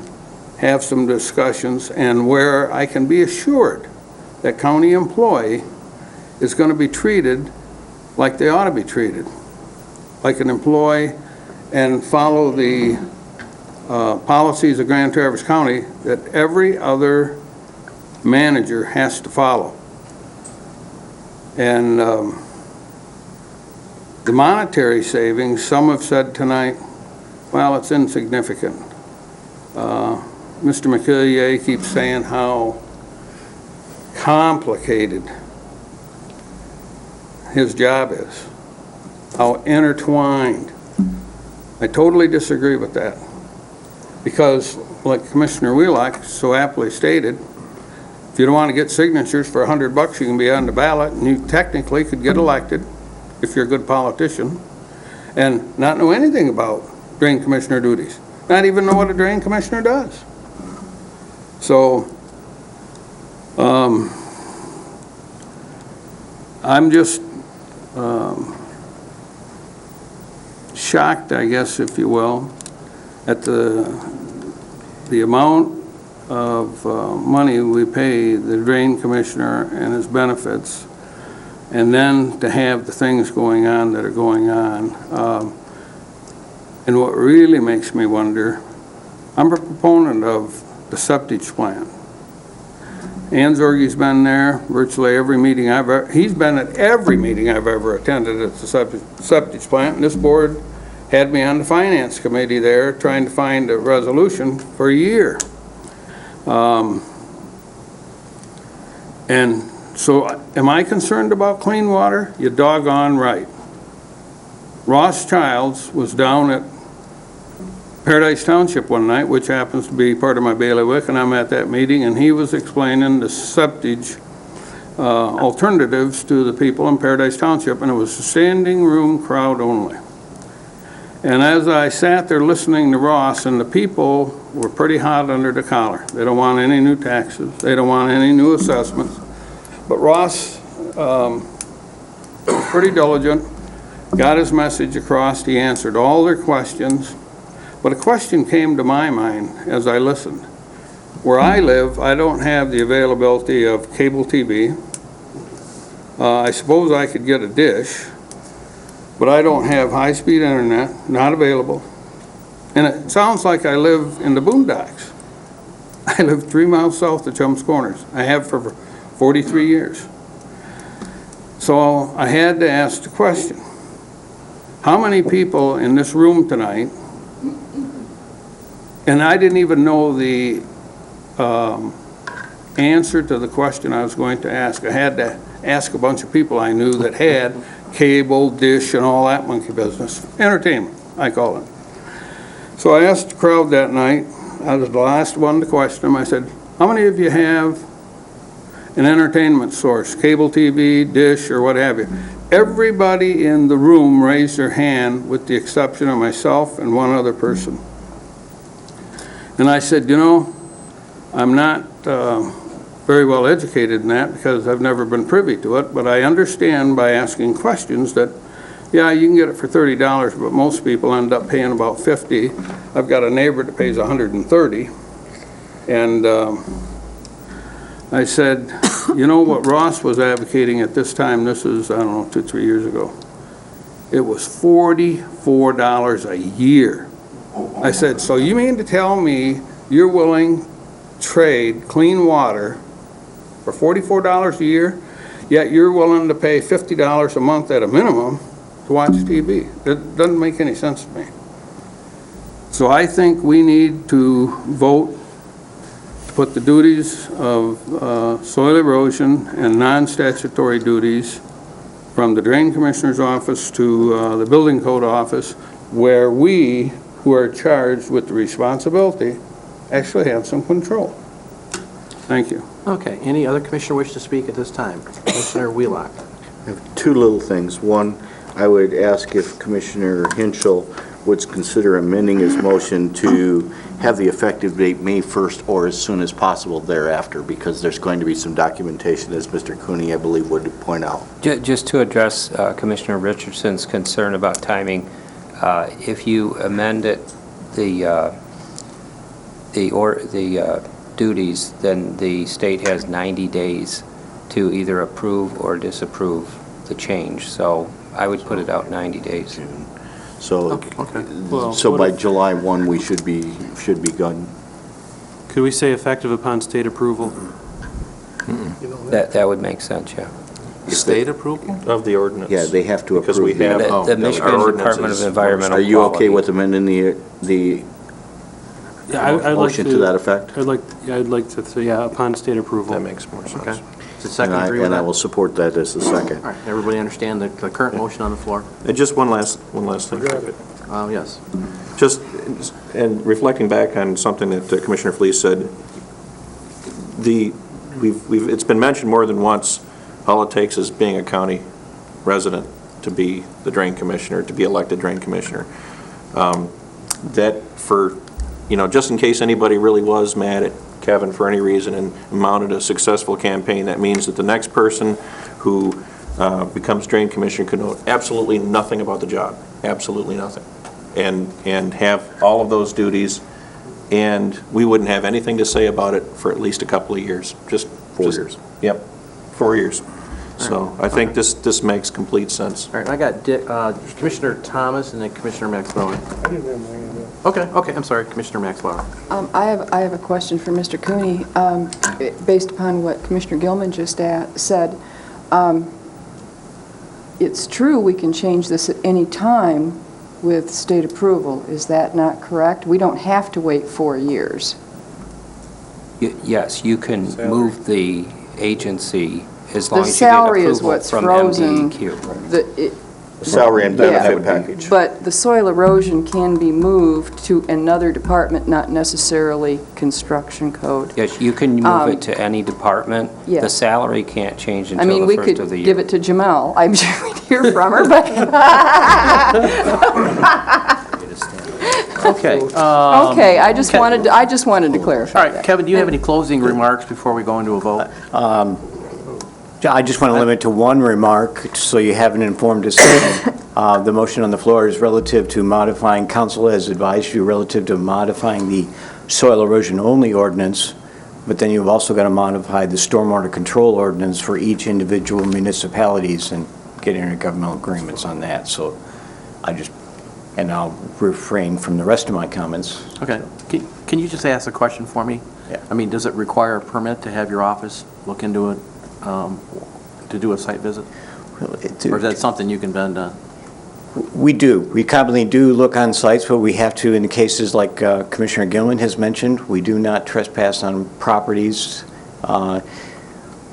have some discussions and where I can be assured that county employee is going to be treated like they ought to be treated, like an employee, and follow the policies of Grand Traverse County that every other manager has to follow. And the monetary savings, some have said tonight, well, it's insignificant. Mr. McKellier keeps saying how complicated his job is, how intertwined. I totally disagree with that. Because, like Commissioner Wheelock so aptly stated, if you don't want to get signatures for $100, you can be on the ballot, and you technically could get elected if you're a good politician, and not know anything about drain commissioner duties, not even know what a drain commissioner does. So, I'm just shocked, I guess, if you will, at the amount of money we pay the drain commissioner and his benefits, and then to have the things going on that are going on. And what really makes me wonder, I'm a proponent of the septic plant. Anzorgi's been there virtually every meeting he's been at every meeting I've ever attended at the septic plant, and this board had me on the finance committee there trying to find a resolution for a year. And so am I concerned about clean water? You're doggone right. Ross Childs was down at Paradise Township one night, which happens to be part of my bailiwick, and I'm at that meeting, and he was explaining the septage alternatives to the people in Paradise Township, and it was a standing room crowd only. And as I sat there listening to Ross, and the people were pretty hot under the collar. They don't want any new taxes. They don't want any new assessments. But Ross was pretty diligent, got his message across. He answered all their questions. But a question came to my mind as I listened. Where I live, I don't have the availability of cable TV. I suppose I could get a dish, but I don't have high-speed internet, not available. And it sounds like I live in the boondocks. I live 3 miles south of Chums Corners. I have for 43 years. So I had to ask the question, how many people in this room tonight, and I didn't even know the answer to the question I was going to ask. I had to ask a bunch of people I knew that had cable, dish, and all that monkey business. Entertainment, I call it. So I asked the crowd that night, I was the last one to question them, I said, how many of you have an entertainment source, cable TV, dish, or what have you? Everybody in the room raised their hand with the exception of myself and one other person. And I said, you know, I'm not very well educated in that because I've never been privy to it, but I understand by asking questions that, yeah, you can get it for $30, but most people end up paying about $50. I've got a neighbor that pays $130. And I said, you know what Ross was advocating at this time, this is, I don't know, 2-3 years ago, it was $44 a year. I said, so you mean to tell me you're willing to trade clean water for $44 a year, yet you're willing to pay $50 a month at a minimum to watch TV? It doesn't make any sense to me. So I think we need to vote to put the duties of soil erosion and non-statutory duties from the Drain Commissioner's office to the Building Code office, where we, who are charged with the responsibility, actually have some control. Thank you. Okay, any other commissioner wish to speak at this time? Commissioner Wheelock. I have two little things. One, I would ask if Commissioner Henschel would consider amending his motion to have the effective date May 1st or as soon as possible thereafter, because there's going to be some documentation, as Mr. Cooney, I believe, would point out. Just to address Commissioner Richardson's concern about timing, if you amend it, the duties, then the state has 90 days to either approve or disapprove the change. So I would put it out 90 days. So, Well, so by July 1, we should be done. Could we say effective upon state approval? That would make sense, yeah. State approval? Of the ordinance. Yeah, they have to Because approve. we have, The Michigan our Department of ordinances- Environmental Are you okay Quality. with amending the Yeah, I'd like motion to that effect? I'd like to say, yeah, upon state approval. That makes more sense. Okay. Does the second agree with And I that? will support that as the second. All right, everybody understand the current motion on the floor? And just one last thing. Yes. Just, and reflecting back on something that Commissioner Fleece said, it's been mentioned more than once, all it takes is being a county resident to be the drain commissioner, to be elected drain commissioner. That for, just in case anybody really was mad at Kevin for any reason and mounted a successful campaign, that means that the next person who becomes drain commissioner could know absolutely nothing about the job, absolutely nothing, and have all of those duties, and we wouldn't have anything to say about it for at least a couple of years. Just 4 years. Yep, 4 years. So I think this makes complete sense. All right, I got Commissioner Thomas and then Commissioner Max Bauer. Okay, I'm sorry, Commissioner Max Bauer. I have a question for Mr. Cooney. Based upon what Commissioner Gilman just said, it's true we can change this at any time with state approval. Is that not correct? We don't have to wait 4 years. Yes, you can move the agency as long The as you get salary is approval what's from frozen. MDEQ. Salary and benefit package. But the soil erosion can be moved to another department, not necessarily construction code. Yes, you can move it to any department. Yeah. The salary can't change I until mean, the we first could of the year. give it to Jamel. I'm sure we'd hear from her, but... Okay. Okay, I just wanted to clarify All right, that. Kevin, do you have any closing remarks before we go into a vote? I just want to limit to one remark, so you have an informed decision. The motion on the floor is relative to modifying, council has advised you relative to modifying the soil erosion only ordinance, but then you've also got to modify the stormwater control ordinance for each individual municipalities and get intergovernmental agreements on that. So and I'll refrain from the rest of my comments. Okay. Can you just ask a question for me? Yeah. I mean, does it require a permit to have your office look into it, to do a site visit? Or is that something you can bend on? We do. We commonly do look on sites, but we have to, in the cases like Commissioner Gilman has mentioned, we do not trespass on properties.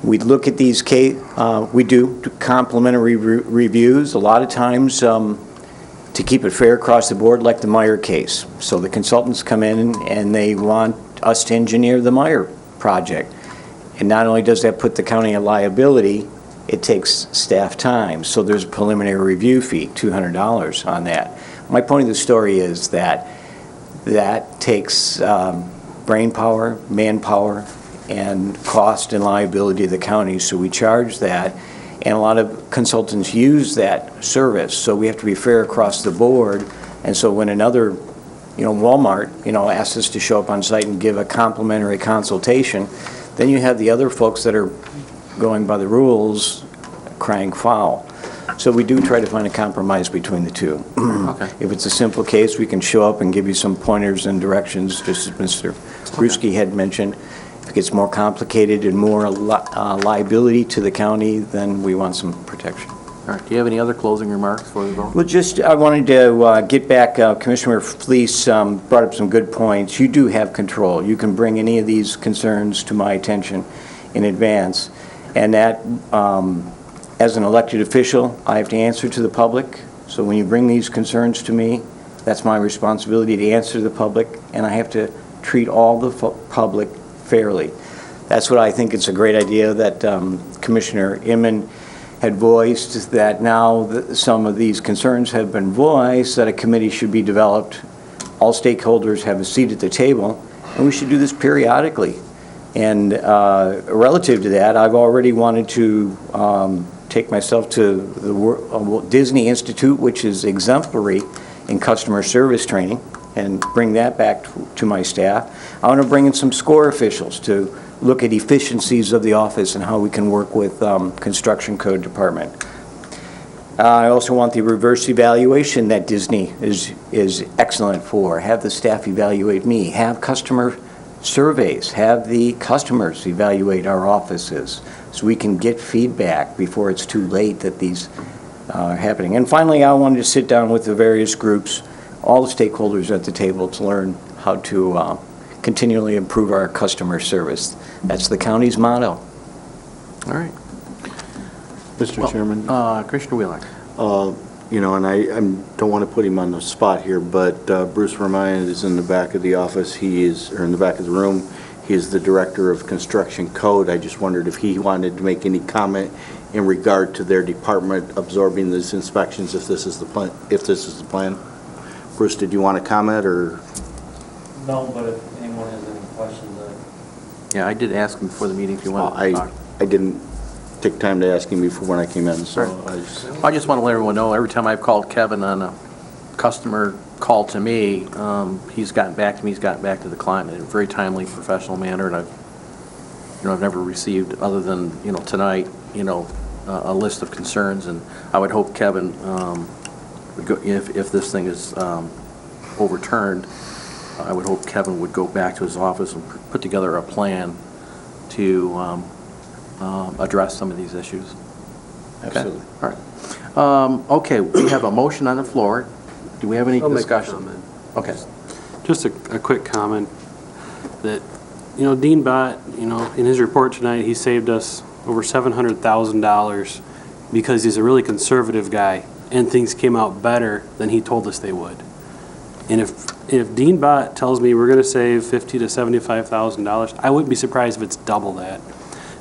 We look at these we do complimentary reviews, a lot of times to keep it fair across the board, like the Meyer case. So the consultants come in and they want us to engineer the Meyer project. And not only does that put the county in liability, it takes staff time. So there's a preliminary review fee, $200 on that. My point of the story is that takes brain power, manpower, and cost and liability of the county. So we charge that, and a lot of consultants use that service. So we have to be fair across the board. And so when another, Walmart, asks us to show up on site and give a complimentary consultation, then you have the other folks that are going by the rules crying foul. So we do try to find a compromise between the two. Okay. If it's a simple case, we can show up and give you some pointers and directions, just as Mr. Bruschi had mentioned. If it gets more complicated and more liability to the county, then we want some protection. All right. Do you have any other closing remarks before we vote? Well, I wanted to get back, Commissioner Fleece brought up some good points. You do have control. You can bring any of these concerns to my attention in advance. And that, as an elected official, I have to answer to the public. So when you bring these concerns to me, that's my responsibility to answer to the public, and I have to treat all the public fairly. That's what I think it's a great idea that Commissioner Inman had voiced, that now some of these concerns have been voiced, that a committee should be developed. All stakeholders have a seat at the table, and we should do this periodically. And relative to that, I've already wanted to take myself to the Disney Institute, which is exemplary in customer service training, and bring that back to my staff. I want to bring in some SCORE officials to look at efficiencies of the office and how we can work with construction code department. I also want the reverse evaluation that Disney is excellent for. Have the staff evaluate me. Have customer surveys. Have the customers evaluate our offices so we can get feedback before it's too late that these are happening. And finally, I wanted to sit down with the various groups, all the stakeholders at the table, to learn how to continually improve our customer service. That's the county's motto. All right. Mr. Chairman? Commissioner Wheeler. And I don't want to put him on the spot here, but Bruce Ryan is in the back of the office. In the back of the room. He is the Director of Construction Code. I just wondered if he wanted to make any comment in regard to their department absorbing these inspections, if this is the plan. Bruce, did you want to comment, or? No, but if anyone has any questions, Yeah, I did ask him before the meeting if you wanted to talk. I didn't take time to ask him before when I came in, so I just want to let everyone know, every time I've called Kevin on a customer call to me, he's gotten back to me, he's gotten back to the client in a very timely, professional manner, and I've never received, other than, tonight, a list of concerns, and I would hope Kevin, if this thing is overturned, I would hope Kevin would go back to his office and put together a plan to address some of these issues. Okay? Absolutely. All right. Okay, we have a motion on the floor. Do we have any I'll make a discussion? comment. Okay. Just a quick comment that, Dean Bott, in his report tonight, he saved us over $700,000 because he's a really conservative guy. and things came out better than he told us they would. And if Dean Bott tells me we're going to save $50,000 to $75,000, I wouldn't be surprised if it's double that.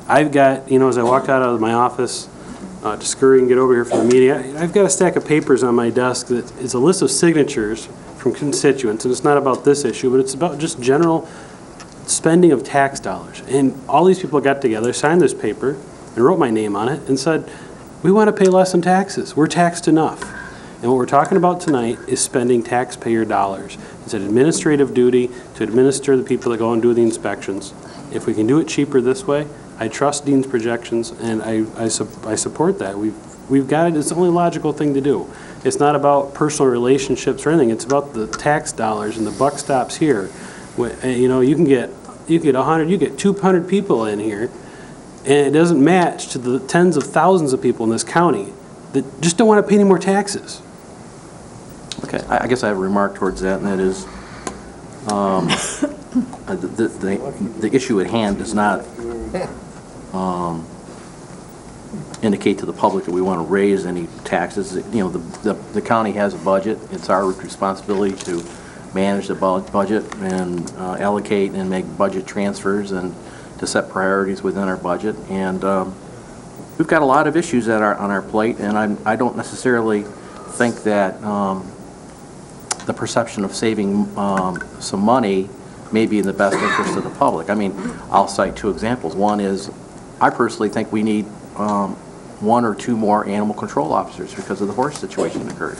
I've got, as I walked out of my office to scurry and get over here for the meeting, I've got a stack of papers on my desk that is a list of signatures from constituents, and it's not about this issue, but it's about just general spending of tax dollars. And all these people got together, signed this paper, and wrote my name on it, and said, we want to pay less in taxes. We're taxed enough. And what we're talking about tonight is spending taxpayer dollars. It's an administrative duty to administer the people that go and do the inspections. If we can do it cheaper this way, I trust Dean's projections, and I support that. We've got it. It's the only logical thing to do. It's not about personal relationships or anything. It's about the tax dollars, and the buck stops here. You can get 100, you get 200 people in here, and it doesn't match to the tens of thousands of people in this county that just don't want to pay any more taxes. Okay, I guess I have a remark towards that, and that is, the issue at hand does not indicate to the public that we want to raise any taxes. The county has a budget. It's our responsibility to manage the budget and allocate and make budget transfers and to set priorities within our budget. And we've got a lot of issues that are on our plate, and I don't necessarily think that the perception of saving some money may be in the best interest of the public. I mean, I'll cite two examples. One is, I personally think we need one or two more animal control officers because of the horse situation that occurred.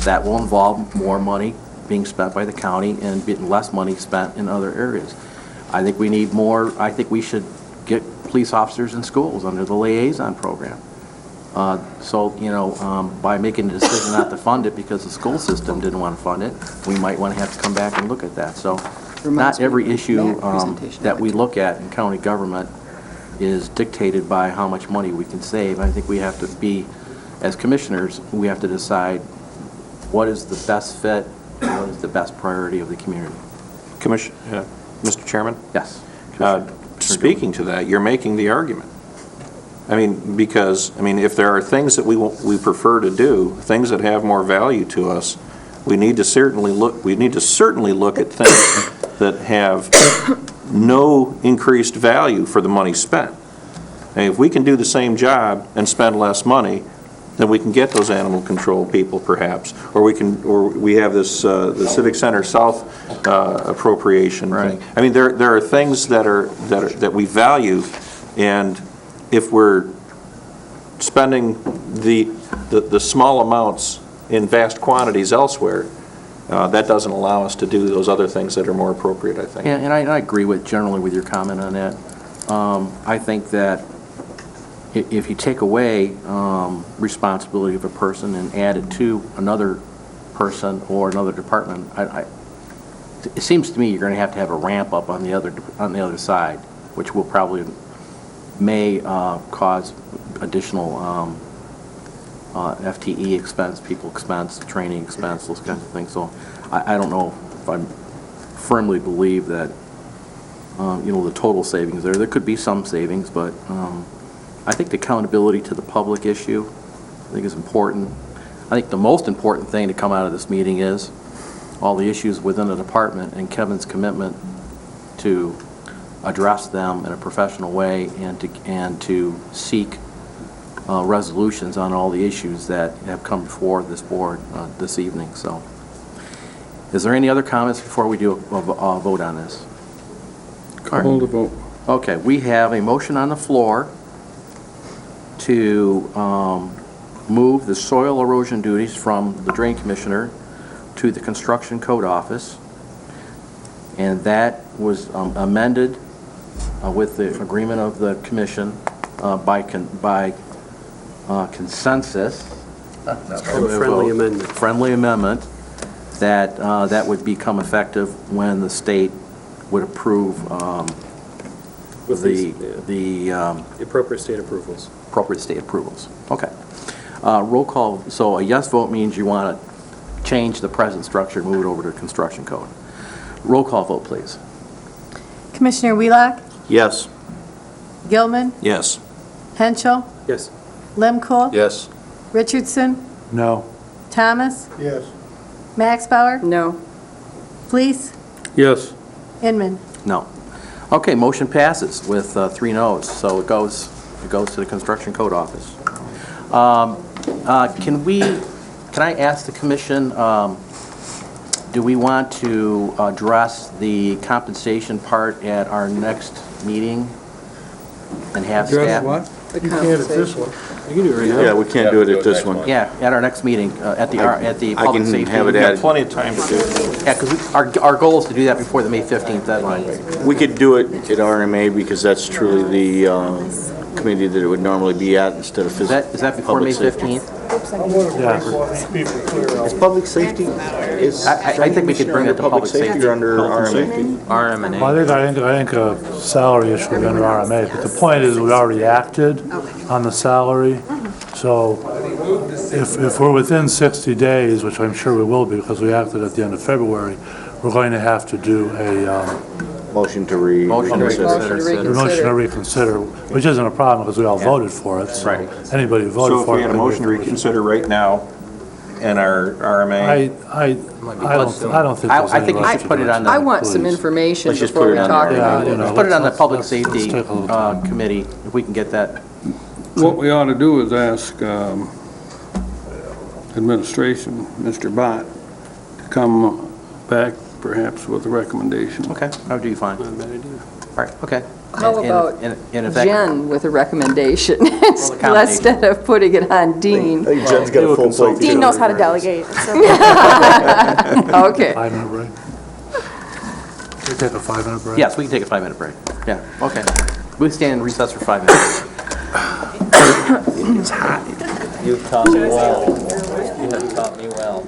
That will involve more money being spent by the county and less money spent in other areas. I think we need more. I think we should get police officers in schools under the liaison program. By making the decision not to fund it because the school system didn't want to fund it, we might want to have to come back and look at that. So not every issue that we look at in county government is dictated by how much money we can save. I think we have to be, as commissioners, we have to decide what is the best fit, and what is the best priority of the community. Mr. Chairman? Yes. Speaking to that, you're making the argument. Because if there are things that we prefer to do, things that have more value to us, we need to certainly look at things that have no increased value for the money spent. And if we can do the same job and spend less money, then we can get those animal control people perhaps, or we have this the Civic Center South appropriation thing. There are things that we value, and if we're spending the small amounts in vast quantities elsewhere, that doesn't allow us to do those other things that are more appropriate, I think. Yeah, and I agree generally with your comment on that. I think that if you take away responsibility of a person and add it to another person or another department, it seems to me you're going to have a ramp up on the other side, which will probably may cause additional FTE expense, people expense, training expense, those kinds of things. So I don't know if I firmly believe that the total savings there could be some savings, but I think the accountability to the public issue I think is important. I think the most important thing to come out of this meeting is all the issues within the department and Kevin's commitment to address them in a professional way and to seek resolutions on all the issues that have come before this board this evening. So, is there any other comments before we do a vote on this? Call the vote. Okay, we have a motion on the floor to move the soil erosion duties from the Drain Commissioner to the Construction Code Office, and that was amended with the agreement of the Commission by consensus. Friendly amendment that would become effective when the state would approve the appropriate state approvals. Appropriate state approvals. Okay. Roll call. So a yes vote means you want to change the present structure and move it over to the construction code. Roll call vote, please. Commissioner Wheelock? Yes. Gilman? Yes. Henschel? Yes. Lemkohl? Yes. Richardson? No. Thomas? Yes. Max Bauer? No. Fleece? Yes. Inman? No. Okay, motion passes with 3 noes, so it goes to the Construction Code Office. Can I ask the commission, do we want to address the compensation part at our next meeting and have staff? The compensation. You can do it right now. Yeah, we can't do it at this one. Yeah, at our next meeting, at the I public can safety. have it We've got at, plenty of time to do it. Yeah, because our goal is to do that before the May 15th deadline. we could do it at RMA because that's truly the committee that it would normally be at instead of Is that before May public safety. 15th? Is public safety, is I think we could bring it to public safety. or under RMA? RMNA. Well, I think a salary issue would be under RMA, but the point is, we already acted on the salary, so if we're within 60 days, which I'm sure we will be, because we acted at the end of February, we're going to have to do a Motion to Motion to reconsider. motion to reconsider, which isn't a problem, because we all voted for it, so Right. anybody who voted So if for it. we had a could motion to wait for it. reconsider right now in our RMA, I don't think there's I any think we rush should put to it do on I the, want some please. information Let's just before put we it on talk there. about Yeah, it. let's put it on the public let's safety take a look at committee, if we can get that. What we ought to do is ask administration, Mr. Bott, to come back perhaps with a recommendation. Okay, how do you find? Not a bad idea. All right, okay. How And- about and if that- Jen with a recommendation accommodation. instead of putting it on Dean? I think Jen's got a full plate. Dean knows how to delegate. Okay. 5-minute break? We take a 5-minute break? Yes, we can take a 5-minute break. Yeah, okay. We stand in recess for 5 minutes. it's hot. You've taught me well. You have taught me well.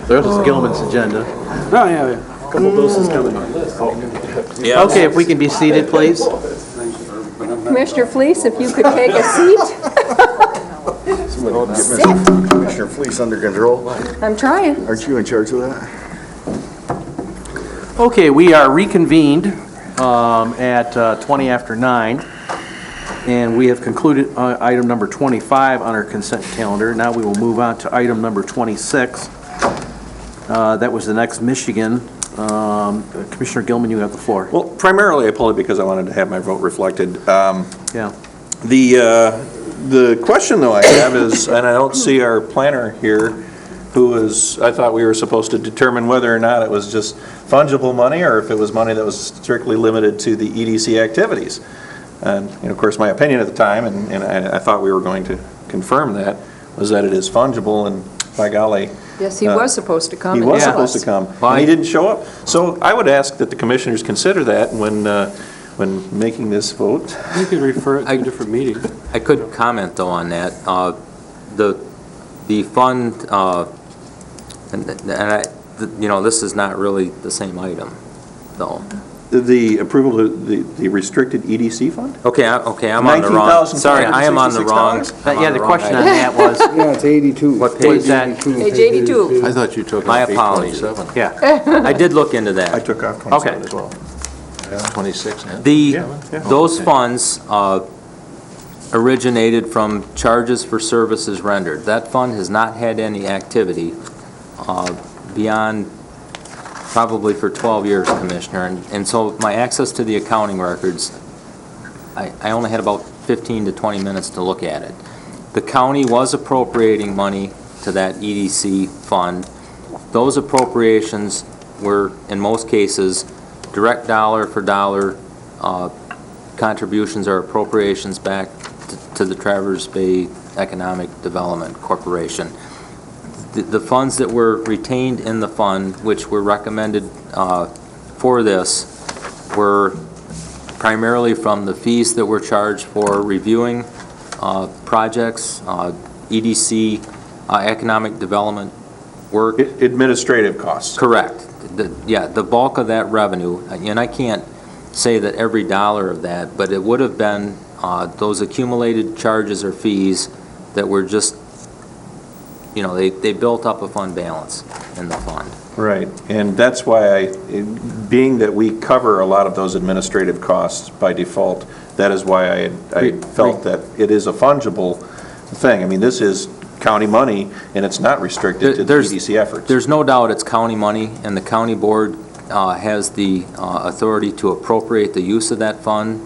There's Gilman's agenda. Oh, yeah. Couple doses coming. Okay, if we can be seated, please. Commissioner Fleece, if you could take a seat. Commissioner Fleece under control. I'm trying. Aren't you in charge of that? Okay, we are reconvened at 20 after 9, and we have concluded item number 25 on our consent calendar. Now we will move on to item number 26. That was the next Michigan. Commissioner Gilman, you have the floor. Well, primarily I pulled it because I wanted to have my vote reflected. Yeah. The question, though, I have is, and I don't see our planner here, who is, I thought we were supposed to determine whether or not it was just fungible money or if it was money that was strictly limited to the EDC activities. And of course, my opinion at the time, and I thought we were going to confirm that, was that it is fungible, and by golly. Yes, he was supposed to come. He was supposed to come, and he didn't show up. So I would ask that the commissioners consider that when making this vote. You could refer it to a different meeting. I could comment, though, on that. The fund, this is not really the same item, though. The approval of the restricted EDC fund? Okay, I'm on the wrong. Sorry, I am on the wrong. Yeah, the question on that was. Yeah, it's 82. What page is that? Page 82. I thought you took My off apologies. 27. Yeah. I did look into that. I took off 27 as well. 26. Those funds originated from charges for services rendered. That fund has not had any activity beyond probably for 12 years, Commissioner. And so my access to the accounting records, I only had about 15 to 20 minutes to look at it. The county was appropriating money to that EDC fund. Those appropriations were, in most cases, direct dollar for dollar contributions or appropriations back to the Traverse Bay Economic Development Corporation. The funds that were retained in the fund, which were recommended for this, were primarily from the fees that were charged for reviewing projects, EDC, economic development work. Administrative costs. Correct. The bulk of that revenue, and I can't say that every dollar of that, but it would have been those accumulated charges or fees that were just, they built up a fund balance in the fund. Right, and that's why being that we cover a lot of those administrative costs by default, that is why I felt that it is a fungible thing. I mean, this is county money, and it's not restricted to the EDC efforts. There's no doubt it's county money, and the county board has the authority to appropriate the use of that fund,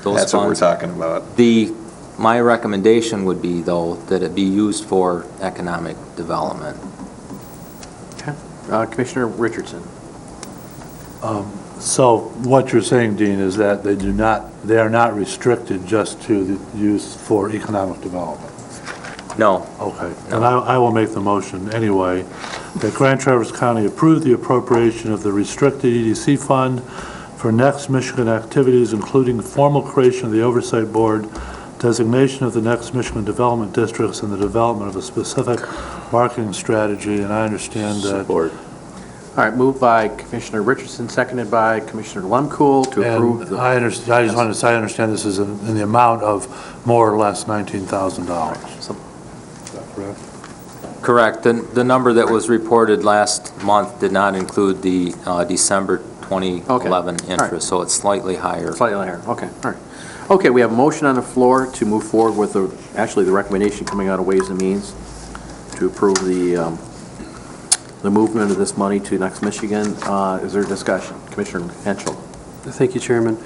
those That's funds. what we're talking about. My recommendation would be, though, that it be used for economic development. Okay. Commissioner Richardson. So what you're saying, Dean, is that they are not restricted just to the use for economic development? No. Okay, and I will make the motion anyway, that Grand Traverse County approve the appropriation of the restricted EDC fund for Next Michigan activities, including formal creation of the Oversight Board, designation of the Next Michigan Development Districts, and the development of a specific marketing strategy, and I understand that. Support. All right, moved by Commissioner Richardson, seconded by Commissioner Lemkool to approve the... I just wanted to say, I understand this is in the amount of more or less $19,000. Is that correct? Correct. The number that was reported last month did not include the December 2011 interest, so it's slightly higher. Slightly higher, okay, all right. Okay, we have a motion on the floor to move forward with the recommendation coming out of Ways and Means to approve the movement of this money to Next Michigan. Is there discussion? Commissioner Henschel. Thank you, Chairman.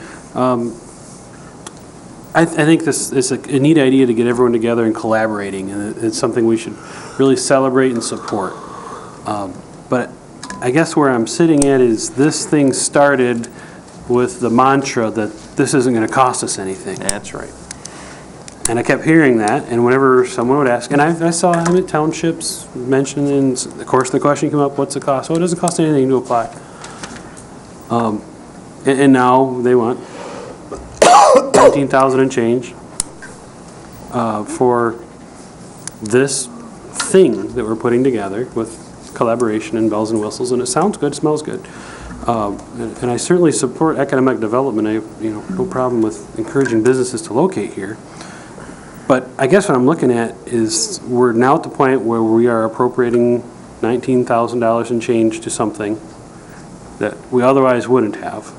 I think this is a neat idea to get everyone together and collaborating, and it's something we should really celebrate and support. But I guess where I'm sitting at is this thing started with the mantra that this isn't going to cost us anything. That's right. And I kept hearing that, and whenever someone would ask, and I saw Hemet Townships mentioned, and of course the question came up, what's the cost? Well, it doesn't cost anything to apply. And now they want $19,000 and change for this thing that we're putting together with collaboration and bells and whistles, and it sounds good, smells good. And I certainly support economic development. I have, no problem with encouraging businesses to locate here. But I guess what I'm looking at is we're now at the point where we are appropriating $19,000 and change to something that we otherwise wouldn't have.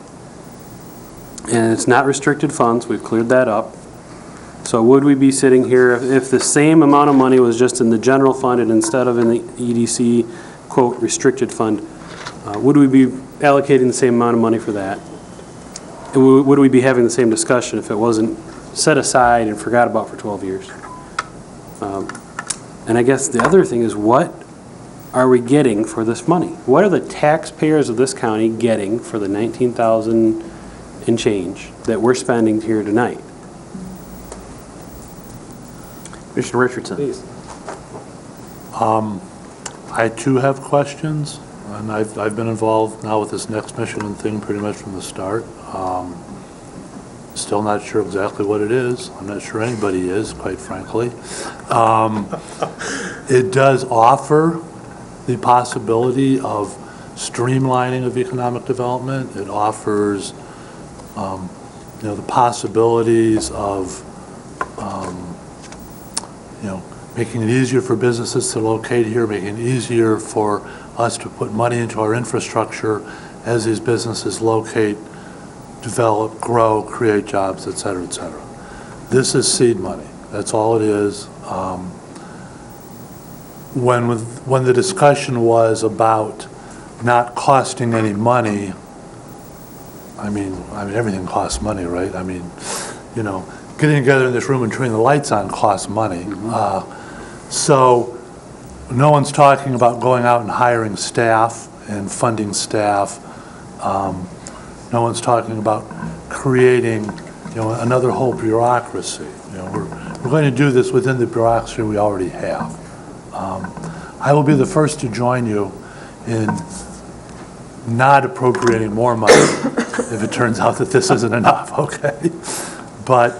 And it's not restricted funds, we've cleared that up. So would we be sitting here if the same amount of money was just in the general fund and instead of in the EDC, quote, restricted fund, would we be allocating the same amount of money for that? And would we be having the same discussion if it wasn't set aside and forgot about for 12 years? And I guess the other thing is, what are we getting for this money? What are the taxpayers of this county getting for the $19,000 and change that we're spending here tonight? Commissioner Richardson. Please. I too have questions, and I've been involved now with this Next Michigan thing pretty much from the start. Still not sure exactly what it is. I'm not sure anybody is, quite frankly. It does offer the possibility of streamlining of economic development. It offers, the possibilities of, making it easier for businesses to locate here, making it easier for us to put money into our infrastructure as these businesses locate, develop, grow, create jobs, et cetera, et cetera. This is seed money. That's all it is. When the discussion was about not costing any money, I mean, everything costs money, right? I mean, getting together in this room and turning the lights on costs money. So no one's talking about going out and hiring staff and funding staff. No one's talking about creating, another whole bureaucracy. We're going to do this within the bureaucracy we already have. I will be the first to join you in not appropriating more money if it turns out that this isn't enough, okay? But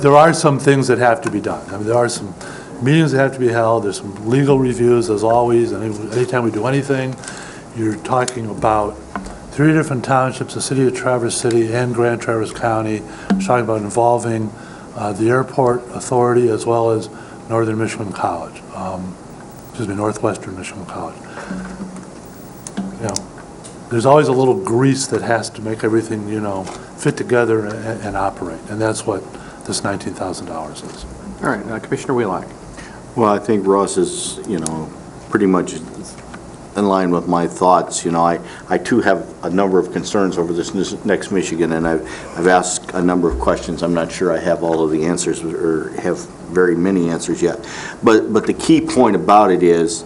there are some things that have to be done. I mean, there are some meetings that have to be held, there's some legal reviews, as always, and anytime we do anything, you're talking about 3 different townships, the city of Traverse City and Grand Traverse County. We're talking about involving the airport authority as well as Northern Michigan College, Northwestern Michigan College. There's always a little grease that has to make everything, fit together and operate, and that's what this $19,000 is. All right, Commissioner Wheelock. Well, I think Ross is, pretty much in line with my thoughts. I too have a number of concerns over this Next Michigan, and I've asked a number of questions. I'm not sure I have all of the answers or have very many answers yet. But the key point about it is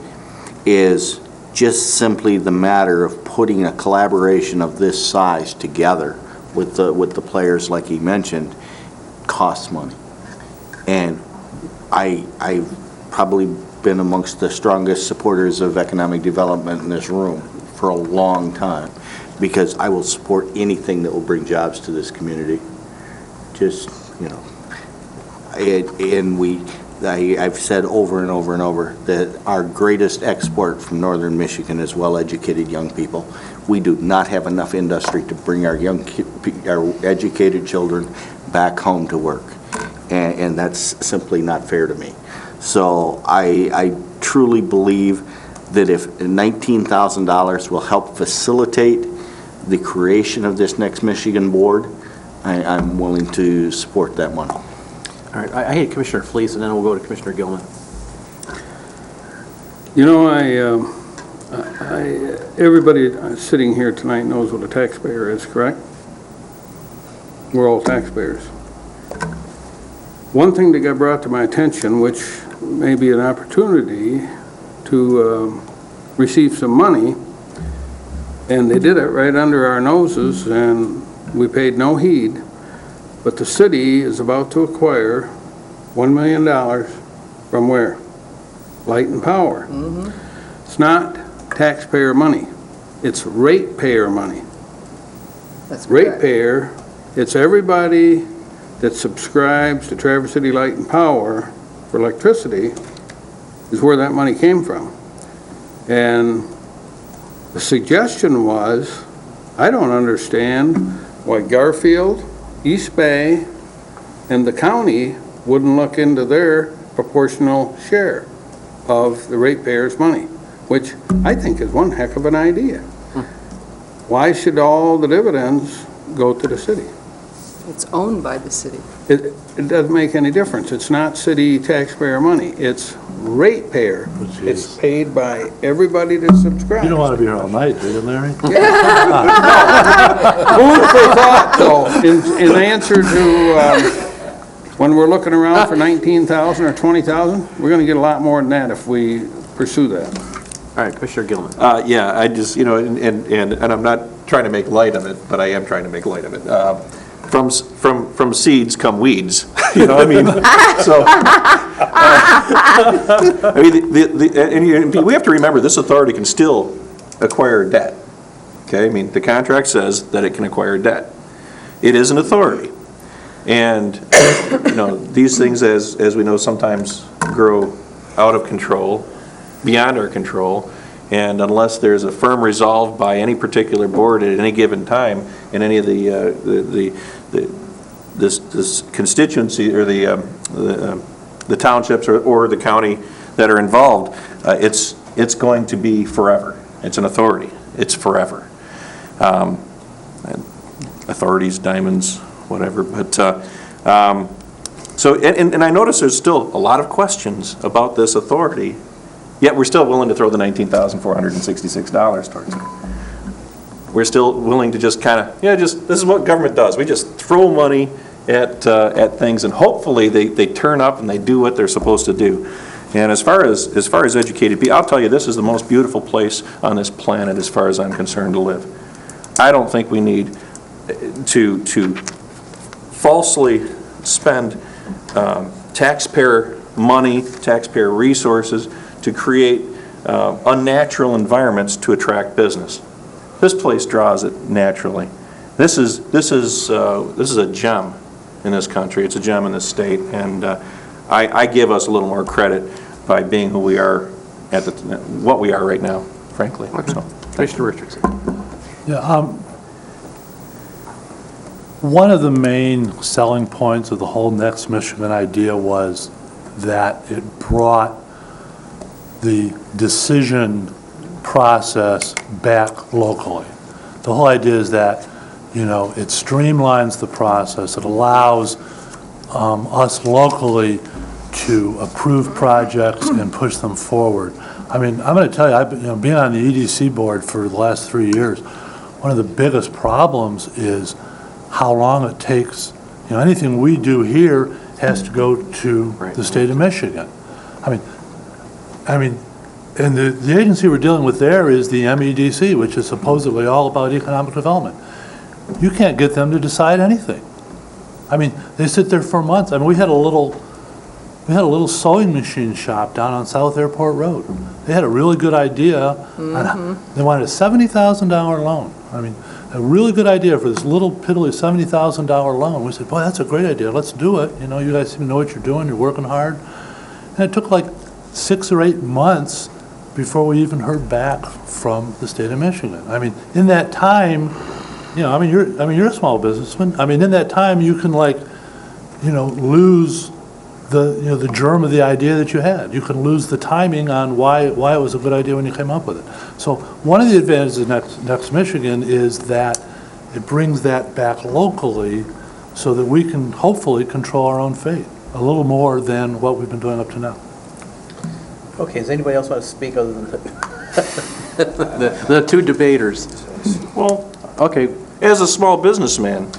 just simply the matter of putting a collaboration of this size together with the players, like he mentioned, costs money. And I've probably been amongst the strongest supporters of economic development in this room for a long time, because I will support anything that will bring jobs to this community. Just, I've said over and over and over that our greatest export from Northern Michigan is well-educated young people. We do not have enough industry to bring our our educated children back home to work, and that's simply not fair to me. So I truly believe that if $19,000 will help facilitate the creation of this Next Michigan board, I'm willing to support that money. All right, I hate Commissioner Fleece, and then we'll go to Commissioner Gilman. Everybody sitting here tonight knows what a taxpayer is, correct? We're all taxpayers. One thing that got brought to my attention, which may be an opportunity to receive some money, and they did it right under our noses, and we paid no heed, but the city is about to acquire $1 million from where? Light and Power. It's not taxpayer money. It's ratepayer money. That's correct. Ratepayer, it's everybody that subscribes to Traverse City Light and Power for electricity is where that money came from. And the suggestion was, I don't understand why Garfield, East Bay, and the county wouldn't look into their proportional share of the ratepayers' money, which I think is one heck of an idea. Why should all the dividends go to the city? It's owned by the city. It doesn't make any difference. It's not city taxpayer money. It's ratepayer. It's paid by everybody that subscribes. You don't want to be here all night, do you, Larry? Food for thought, though, in answer to, when we're looking around for 19,000 or 20,000, we're going to get a lot more than that if we pursue that. All right, Commissioner Gilman. Yeah, I just, and I'm not trying to make light of it, but I am trying to make light of it. From seeds come weeds, you know what I mean? So, I mean, we have to remember, this authority can still acquire debt, okay? I mean, the contract says that it can acquire debt. It is an authority. And, these things, as we know, sometimes grow out of control, beyond our control, and unless there's a firm resolve by any particular board at any given time in any of this constituency or the townships or the county that are involved, it's going to be forever. It's an authority. It's forever. Authorities, diamonds, whatever. But so I notice there's still a lot of questions about this authority. Yet we're still willing to throw the $19,466 towards it. We're still willing to just kind of, this is what government does. We just throw money at things, and hopefully they turn up and they do what they're supposed to do. And as far as educated people, I'll tell you, this is the most beautiful place on this planet as far as I'm concerned to live. I don't think we need to falsely spend taxpayer money, taxpayer resources to create unnatural environments to attract business. This place draws it naturally. This is a gem in this country. It's a gem in this state, and I give us a little more credit by being who we are what we are right now, frankly. Okay. So, Commissioner Richardson. Yeah, one of the main selling points of the whole Next Michigan idea was that it brought the decision process back locally. The whole idea is that, it streamlines the process. It allows us locally to approve projects and push them forward. I mean, I'm going to tell you, I've been, being on the EDC board for the last 3 years, one of the biggest problems is how long it takes. Anything we do here has to go to the state of Michigan. I mean, and the agency we're dealing with there is the MEDC, which is supposedly all about economic development. You can't get them to decide anything. I mean, they sit there for months. I mean, we had a little sewing machine shop down on South Airport Road. They had a really good idea. They wanted a $70,000 loan. I mean, a really good idea for this little piddly $70,000 loan. We said, boy, that's a great idea. Let's do it. You guys seem to know what you're doing. You're working hard. And it took like 6 or 8 months before we even heard back from the state of Michigan. I mean, in that time, you're a small businessman. I mean, in that time, you can lose the germ of the idea that you had. You can lose the timing on why it was a good idea when you came up with it. So one of the advantages of Next Michigan is that it brings that back locally so that we can hopefully control our own fate a little more than what we've been doing up to now. Okay, does anybody else want to speak other than the two debaters? Well, okay. As a small businessman,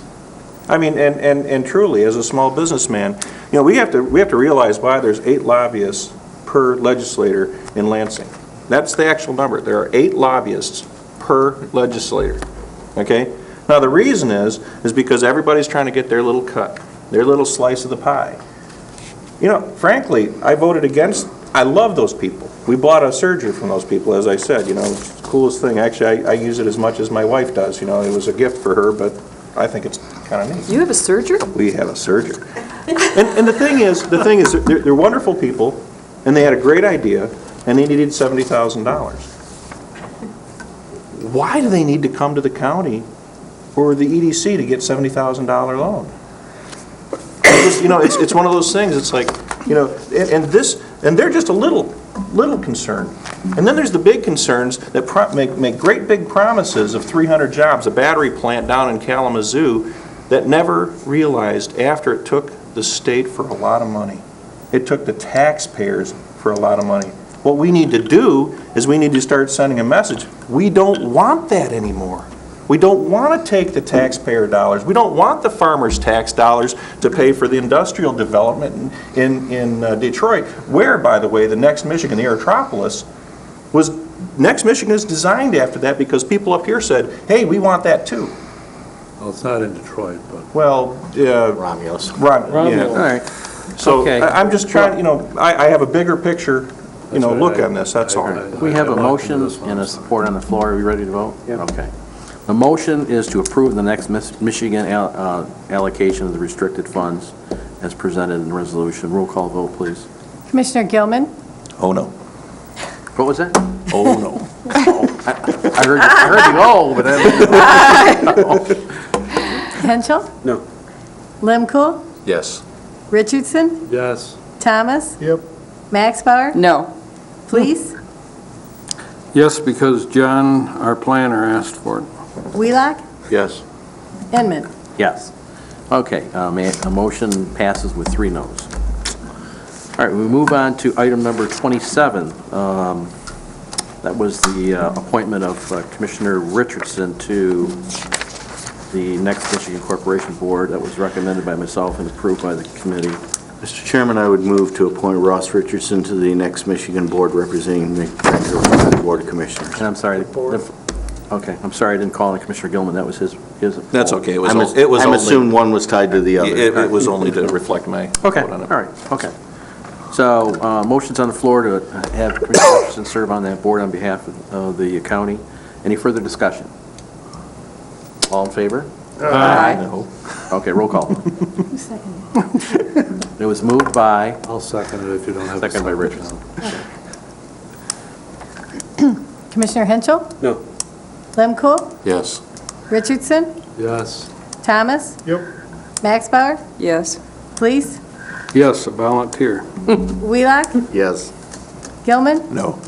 I mean, and truly, as a small businessman, we have to realize why there's 8 lobbyists per legislator in Lansing. That's the actual number. There are 8 lobbyists per legislator. Okay? Now the reason is because everybody's trying to get their little cut, their little slice of the pie. Frankly, I voted against. I love those people. We bought a Serger from those people, as I said. It's the coolest thing. Actually, I use it as much as my wife does. It was a gift for her, but I think it's kind of neat. You have a Serger? We have a Serger. And the thing is, they're wonderful people, and they had a great idea, and they needed $70,000. Why do they need to come to the county or the EDC to get $70,000 loan? It's one of those things, it's like, and they're just a little concern. And then there's the big concerns that make great big promises of 300 jobs, a battery plant down in Kalamazoo that never realized after it took the state for a lot of money. It took the taxpayers for a lot of money. What we need to do is we need to start sending a message. We don't want that anymore. We don't want to take the taxpayer dollars. We don't want the farmers' tax dollars to pay for the industrial development in Detroit, where, by the way, the Next Michigan, the Aerotropolis, Next Michigan is designed after that because people up here said, hey, we want that too. Well, it's not in Detroit, but... Well, Romulus. Yeah, all right. So Okay. I'm just trying, I have a bigger picture, look on this, that's all. We have a motion and a support on the floor. Are we ready to vote? Okay. The motion is to approve the Next Michigan allocation of the restricted funds as presented in the resolution. Roll call vote, please. Commissioner Gilman, Oh, no. What was that? Oh, no. I heard the oh, but Henschel, No. Lemkool, Yes. Richardson, Yes. Thomas, Yep. Max Bauer, No. Fleece, Yes, because John, our planner, asked for it. Wheelock, Yes. Inman. yes. Okay, a motion passes with 3 noes. All right, we move on to item number 27. That was the appointment of Commissioner Richardson to the Next Michigan Corporation Board. That was recommended by myself and approved by the committee. Mr. Chairman, I would move to appoint Ross Richardson to the Next Michigan Board representing the Board of Commissioners. And I'm sorry, okay, I'm sorry I didn't call on Commissioner Gilman. That was his. That's okay. I'm assuming one was tied to the other. It was only to reflect my Okay, vote all on it. right, okay. So, motion's on the floor to have Commissioner Richardson serve on that board on behalf of the county. Any further discussion? All in favor? Aye. No. Okay, roll call. Who seconded? It was moved by, I'll second it if you don't have a second by Richardson. Commissioner Henschel, No. Lemkool, Yes. Richardson, Yes. Thomas, Yep. Max Bauer, Yes. Fleece, Yes, a volunteer. Wheelock, Yes. Gilman, No.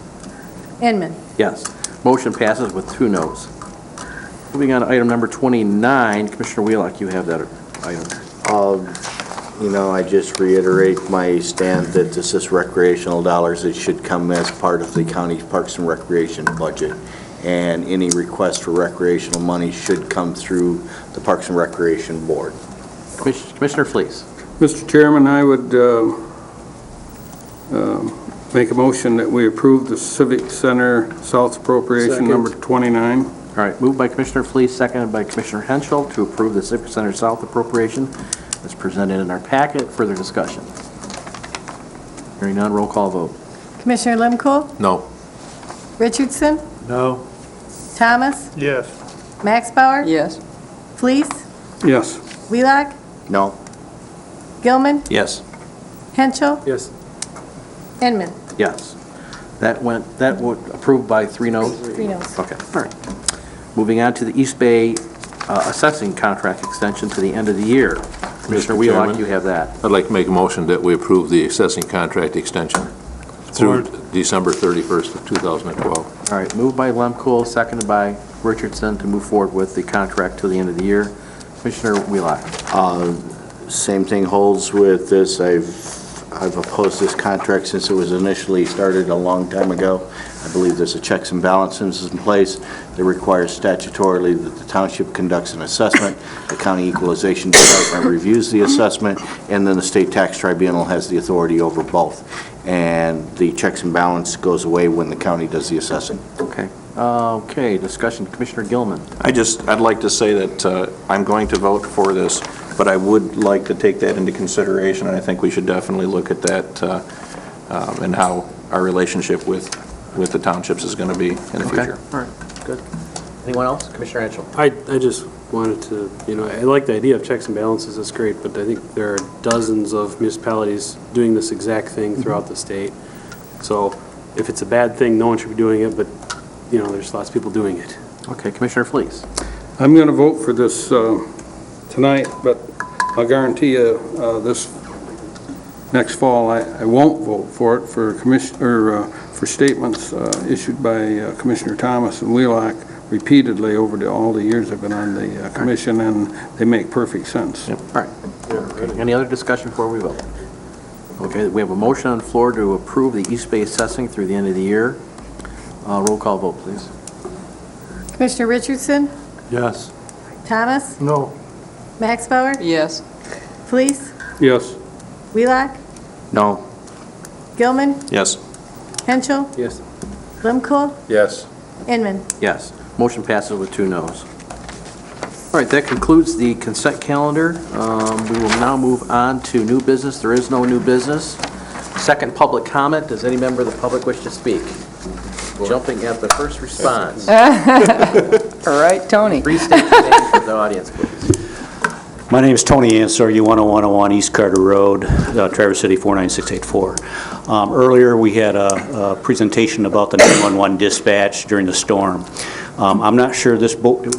Inman. Yes. Motion passes with 2 noes. Moving on to item number 29, Commissioner Wheelock, you have that item. I just reiterate my stand that this is recreational dollars. It should come as part of the county's Parks and Recreation budget. And any request for recreational money should come through the Parks and Recreation Board. Commissioner Fleece. Mr. Chairman, I would make a motion that we approve the Civic Center South Appropriation Second. number 29. All right, moved by Commissioner Fleece, seconded by Commissioner Henschel to approve the Civic Center South appropriation as presented in our packet. Further discussion? Hearing none, roll call vote. Commissioner Lemkool, No. Richardson, No. Thomas, Yes. Max Bauer, Yes. Fleece, Yes. Wheelock, No? Gilman, Yes. Henschel, Yes. Inman. Yes. That was approved by 3 noes? 3 noes. Okay, all right. Moving on to the East Bay assessing contract extension to the end of the year. Commissioner Mr. Wheelock, Chairman? you have that. I'd like to make a motion that we approve the assessing contract extension through December 31st of 2012. All right, moved by Lemkool, seconded by Richardson to move forward with the contract till the end of the year. Commissioner Wheelock. Same thing holds with this. I've opposed this contract since it was initially started a long time ago. I believe there's a checks and balances in place that requires statutorily that the township conducts an assessment, the county equalization department reviews the assessment, and then the state tax tribunal has the authority over both. And the checks and balance goes away when the county does the assessing. Okay. Okay, discussion. Commissioner Gilman. I'd like to say that I'm going to vote for this, but I would like to take that into consideration, and I think we should definitely look at that and how our relationship with the townships is going to be in the future. All right, good. Anyone else? Commissioner Henschel. I just wanted to, I like the idea of checks and balances, that's great, but I think there are dozens of municipalities doing this exact thing throughout the state. So if it's a bad thing, no one should be doing it, but, there's lots of people doing it. Okay, Commissioner Fleece. I'm going to vote for this tonight, but I'll guarantee you this next fall, I won't vote for it for statements issued by Commissioner Thomas and Wheelock repeatedly over all the years I've been on the commission, and they make perfect sense. Yep. All right. Any other discussion before we vote? Okay, we have a motion on the floor to approve the East Bay assessing through the end of the year. Roll call vote, please. Commissioner Richardson? Yes. Thomas? No. Maxbauer? Yes. Fleece? Yes. Wheelock? No. Gilman? Yes. Henschel? Yes. Limkol? Yes. Inman? Yes. Motion passes with 2 noes. All right, that concludes the consent calendar. We will now move on to new business. There is no new business. Second public comment. Does any member of the public wish to speak? Jumping at the first response. All right, Tony. Restate your name for the audience, please. My name is Tony Ansar, U10101 East Carter Road, Traverse City 49684. Earlier, we had a presentation about the 911 dispatch during the storm. I'm not sure if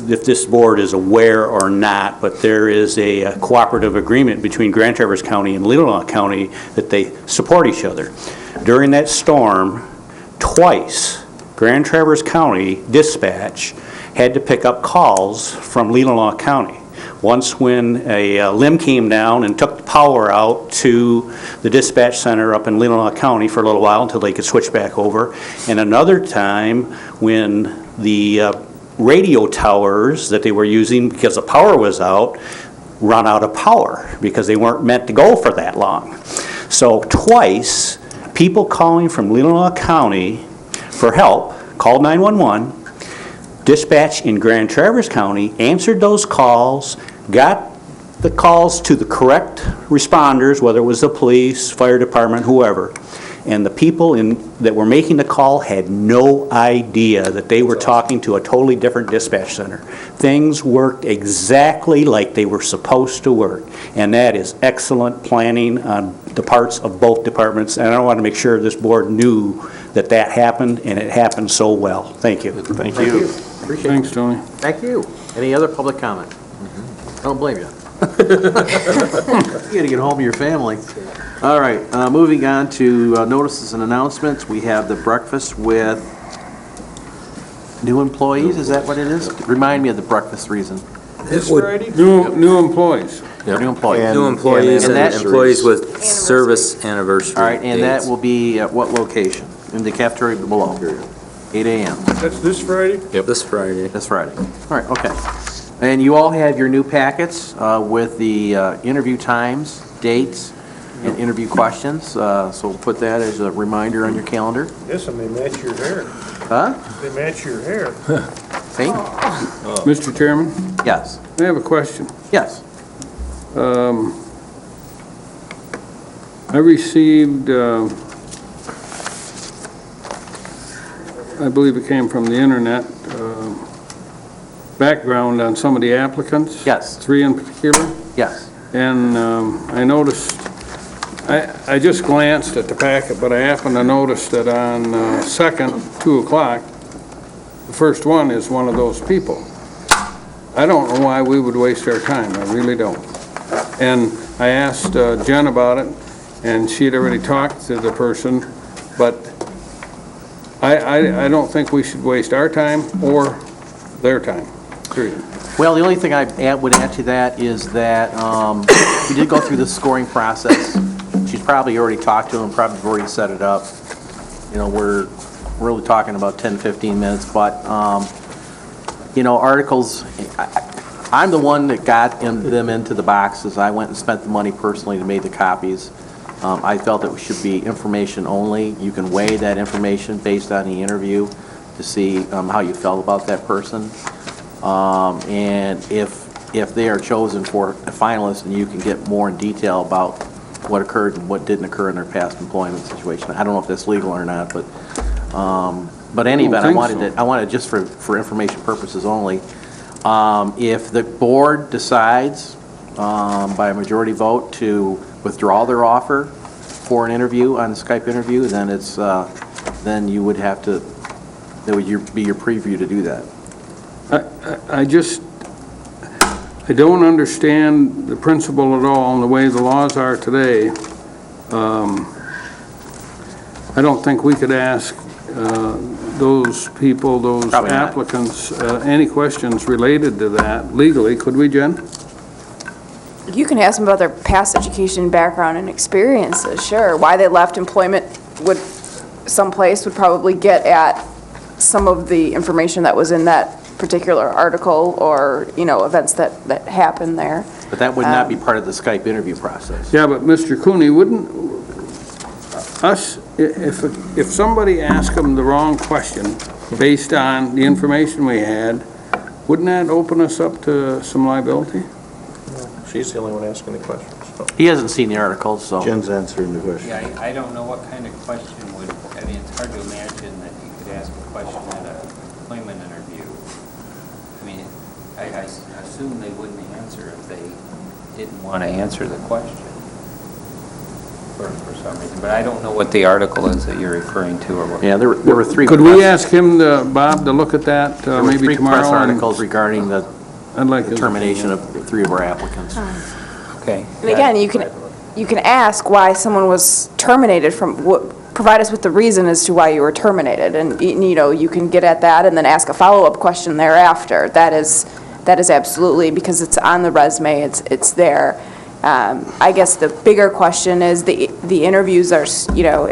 this board is aware or not, but there is a cooperative agreement between Grand Traverse County and Leelanau County that they support each other. During that storm, twice, Grand Traverse County dispatch had to pick up calls from Leelanau County. Once when a limb came down and took the power out to the dispatch center up in Leelanau County for a little while until they could switch back over. And another time when the radio towers that they were using because the power was out run out of power because they weren't meant to go for that long. So twice, people calling from Leelanau County for help called 911. Dispatch in Grand Traverse County answered those calls, got the calls to the correct responders, whether it was the police, fire department, whoever, and the people that were making the call had no idea that they were talking to a totally different dispatch center. Things worked exactly like they were supposed to work, and that is excellent planning on the parts of both departments, and I want to make sure this board knew that that happened, and it happened so well. Thank you. Thank you. Appreciate it. Thanks, Tony. Thank you. Any other public comment? I don't blame you. You got to get home to your family. All right, moving on to notices and announcements. We have the breakfast with new employees. Is that what it is? Remind me of the breakfast reason. This Friday? New employees. New employees. New employees And and that- employees with service anniversary All right, and that dates. will be at what location? In the cafeteria below? 8 a.m. That's this Friday? Yep. This Friday. This Friday. All right, okay. And you all have your new packets with the interview times, dates, and interview questions. So we'll put that as a reminder on your calendar. Yes, and they match your hair. Huh? They match your hair. See? Mr. Chairman, Yes. I have a question. Yes. I received, I believe it came from the internet, background on some of the applicants. Yes. 3 in particular. Yes. And I noticed, I just glanced at the packet, but I happened to notice that on second, 2 o'clock, the first one is one of those people. I don't know why we would waste our time, I really don't. And I asked Jen about it, and she had already talked to the person, but I don't think we should waste our time or their time, period. Well, the only thing I would add to that is that we did go through the scoring process. She's probably already talked to him, probably already set it up. You know, we're really talking about 10, 15 minutes, but, you know, articles, I'm the one that got them into the boxes. I went and spent the money personally to make the copies. I felt it should be information only. You can weigh that information based on the interview to see how you felt about that person. And if they are chosen for a finalist, then you can get more in detail about what occurred and what didn't occur in their past employment situation. I don't know if that's legal or not, but in any event, I wanted just for information purposes only. If the board decides by a majority vote to withdraw their offer for an interview, on the Skype interview, then it's, then you would have to, that would be your preview to do that. I don't understand the principle at all and the way the laws are today. I don't think we could ask those people, those Probably not. applicants, any questions related to that legally. Could we, Jen? You can ask them about their past education, background, and experiences, sure. Why they left employment would, someplace would probably get at some of the information that was in that particular article or, you know, events that happened there. But that would not be part of the Skype interview process. Yeah, but Mr. Cooney, wouldn't us, if somebody asked them the wrong question based on the information we had, wouldn't that open us up to some liability? She's the only one asking the questions. so. He hasn't seen the articles, so. Jen's answering the question. Yeah, I don't know what kind of question would, I mean, it's hard to imagine that you could ask a question at an employment interview. I mean, I assume they wouldn't answer if they didn't want to answer the question for some reason, but I don't know what the article is that you're referring to or what. Yeah, there were three. Could we ask him, Bob, to look at that There were maybe three tomorrow? press and- articles regarding the I'd like his termination of three of our applicants. Okay. And again, you can ask why someone was terminated from, provide us with the reason as to why you were terminated. And, you know, you can get at that and then ask a follow-up question thereafter. That is absolutely, because it's on the resume, it's there. I guess the bigger question is the interviews are, you know,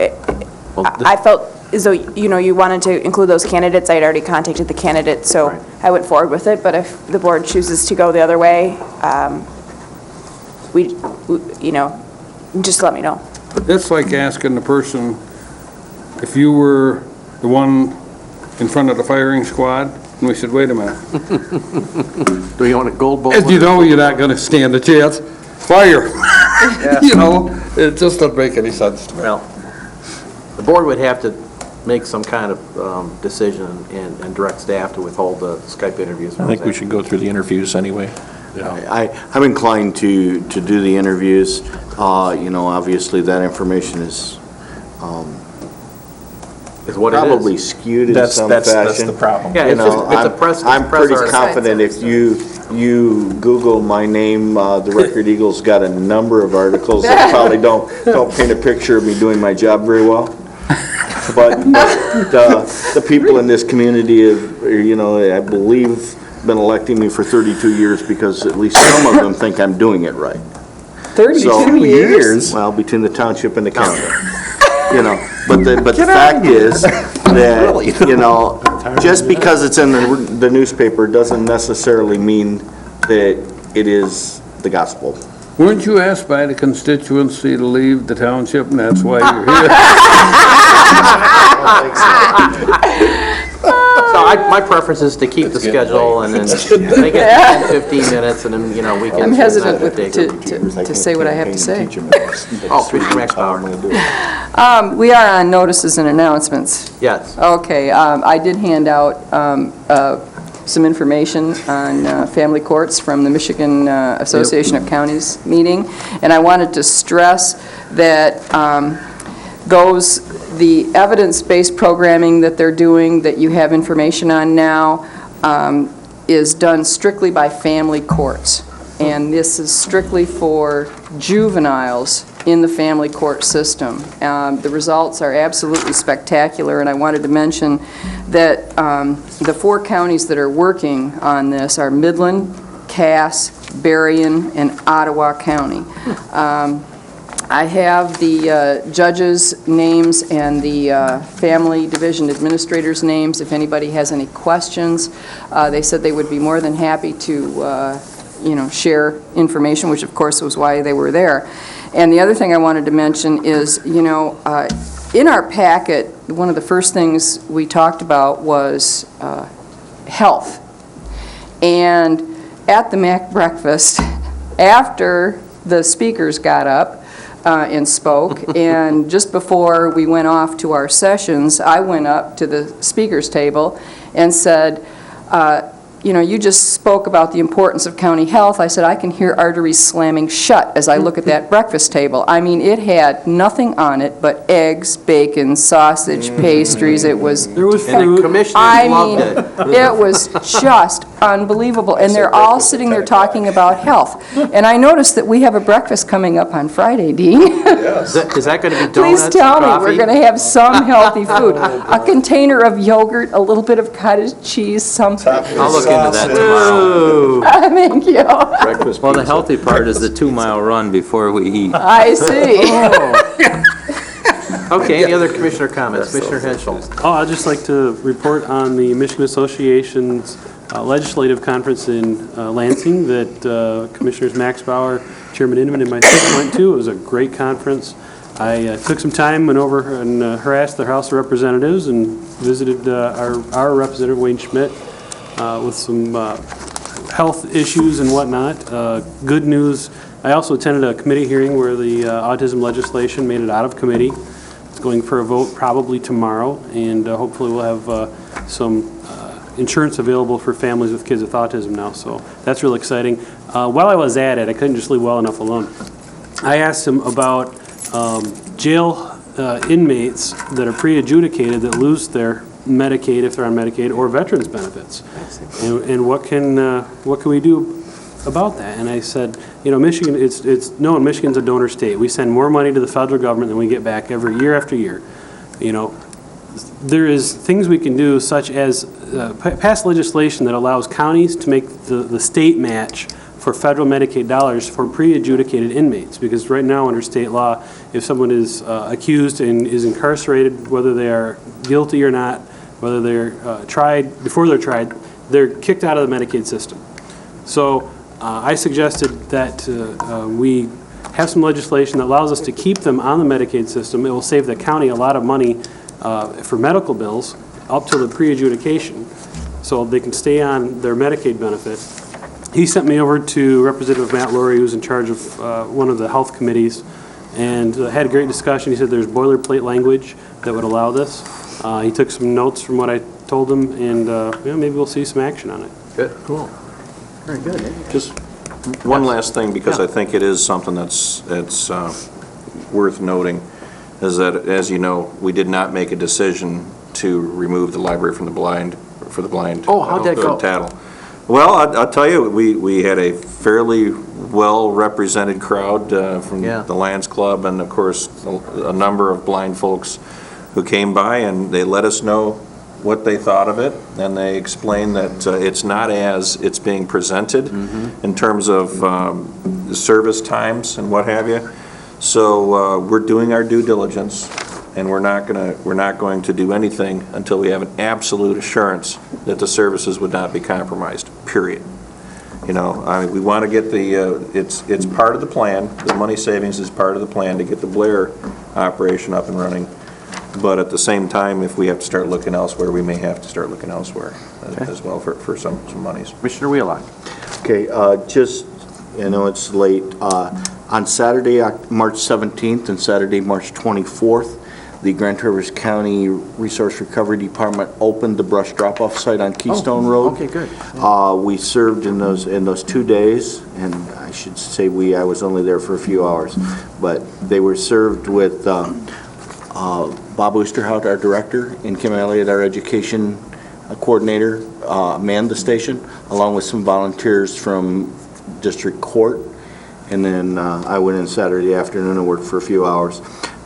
I felt as though, you know, you wanted to include those candidates. I had already contacted the candidate, so Right. I went forward with it. But if the board chooses to go the other way, we, you know, just let me know. That's like asking the person, if you were the one in front of the firing squad, and we said, wait a minute. Do you want a gold bowl? As you know, you're not gonna stand a chance, fire. You know, it just doesn't make any sense to me. Well, the board would have to make some kind of decision and direct staff to withhold the Skype interviews. I think we should go through the interviews anyway. I'm inclined to do the interviews. You know, obviously, that information is what it is. probably skewed in some fashion. That's the problem. Yeah, You it's just, know, it's a press I'm press pretty article. confident if you Google my name, the Record Eagle's got a number of articles that probably don't paint a picture of me doing my job very well. But the people in this community have, you know, I believe, been electing me for 32 years because at least some of them think I'm doing it right. 32 years? Well, between the township and the county. You know, but the fact is that, you know, just because it's in the newspaper doesn't necessarily mean that it is the gospel. Weren't you asked by the constituency to leave the township, and that's why you're here? So my preference is to keep the schedule and then make it 10, 15 minutes and then, you know, we can. I'm hesitant to say what I have to say. Oh, Mr. Max Power. We are on notices and announcements. Yes. Okay, I did hand out some information on family courts from the Michigan Association of Counties meeting, and I wanted to stress that the evidence-based programming that they're doing, that you have information on now, is done strictly by family courts. And this is strictly for juveniles in the family court system. The results are absolutely spectacular, and I wanted to mention that the 4 counties that are working on this are Midland, Cass, Berrien, and Ottawa County. I have the judges' names and the family division administrators' names. If anybody has any questions, they said they would be more than happy to you know, share information, which of course was why they were there. And the other thing I wanted to mention is, you know, in our packet, one of the first things we talked about was health. And at the MAC breakfast, after the speakers got up and spoke, and just before we went off to our sessions, I went up to the speakers table and said, you just spoke about the importance of county health. I said, I can hear arteries slamming shut as I look at that breakfast table. I mean, it had nothing on it but eggs, bacon, sausage, pastries. It was... There was And the fruit. commissioners I loved mean, it. it was just unbelievable, and they're all sitting there talking about health. And I noticed that we have a breakfast coming up on Friday, Dean. Is that going to be Please donuts, tell me, coffee? we're going to have some healthy food. A container of yogurt, a little bit of cottage cheese, something. I'll look into that tomorrow. Thank you. Well, the healthy part is the 2-mile run before we eat. I see. Okay, any other commissioner comments? Commissioner Henschel? Oh, I'd just like to report on the Michigan Association's legislative conference in Lansing that Commissioners Max Bauer, Chairman Inman, and myself went to. It was a great conference. I took some time, went over and harassed the House of Representatives and visited our Representative Wayne Schmidt with some health issues and whatnot. Good news, I also attended a committee hearing where the autism legislation made it out of committee. It's going for a vote probably tomorrow, and hopefully we'll have some insurance available for families with kids with autism now, so that's real exciting. While I was at it, I couldn't just leave well enough alone. I asked him about jail inmates that are pre-adjudicated that lose their Medicaid, if they're on Medicaid, or veterans benefits, and what can we do about that? And I said, Michigan, it's known Michigan's a donor state. We send more money to the federal government than we get back every year after year. There is things we can do, such as pass legislation that allows counties to make the state match for federal Medicaid dollars for pre-adjudicated inmates, because right now under state law, if someone is accused and is incarcerated, whether they are guilty or not, whether they're tried, before they're tried, they're kicked out of the Medicaid system. So I suggested that we have some legislation that allows us to keep them on the Medicaid system. It will save the county a lot of money for medical bills up to the pre-adjudication, so they can stay on their Medicaid benefit. He sent me over to Representative Matt Laurie, who's in charge of one of the health committees, and had a great discussion. He said there's boilerplate language that would allow this. He took some notes from what I told him, and maybe we'll see some action on it. Good, cool. Very good. Just one last thing, because I think it is something that's worth noting, is that, as you know, we did not make a decision to remove the library from the blind, for the blind. Oh, how'd that go? Tattle. Well, I'll tell you, we had a fairly well-represented crowd from the Lions Club, and of course, a number of blind folks who came by, and they let us know what they thought of it, and they explained that it's not as it's being presented in terms of the service times and what have you. So we're doing our due diligence, and we're not going to do anything until we have an absolute assurance that the services would not be compromised, period. We want to get it's part of the plan. The money savings is part of the plan to get the Blair operation up and running. But at the same time, if we have to start looking elsewhere, we may have to start looking elsewhere as well for some monies. Commissioner Wheelock. Okay, I know it's late. On Saturday, March 17th, and Saturday, March 24th, the Grand Traverse County Resource Recovery Department opened the brush drop-off site on Keystone Road. Okay, good. We served in those 2 days, and I should say I was only there for a few hours, but they were served with Bob Oosterhout, our director, and Kim Elliott, our education coordinator, manned the station, along with some volunteers from district court. And then I went in Saturday afternoon and worked for a few hours.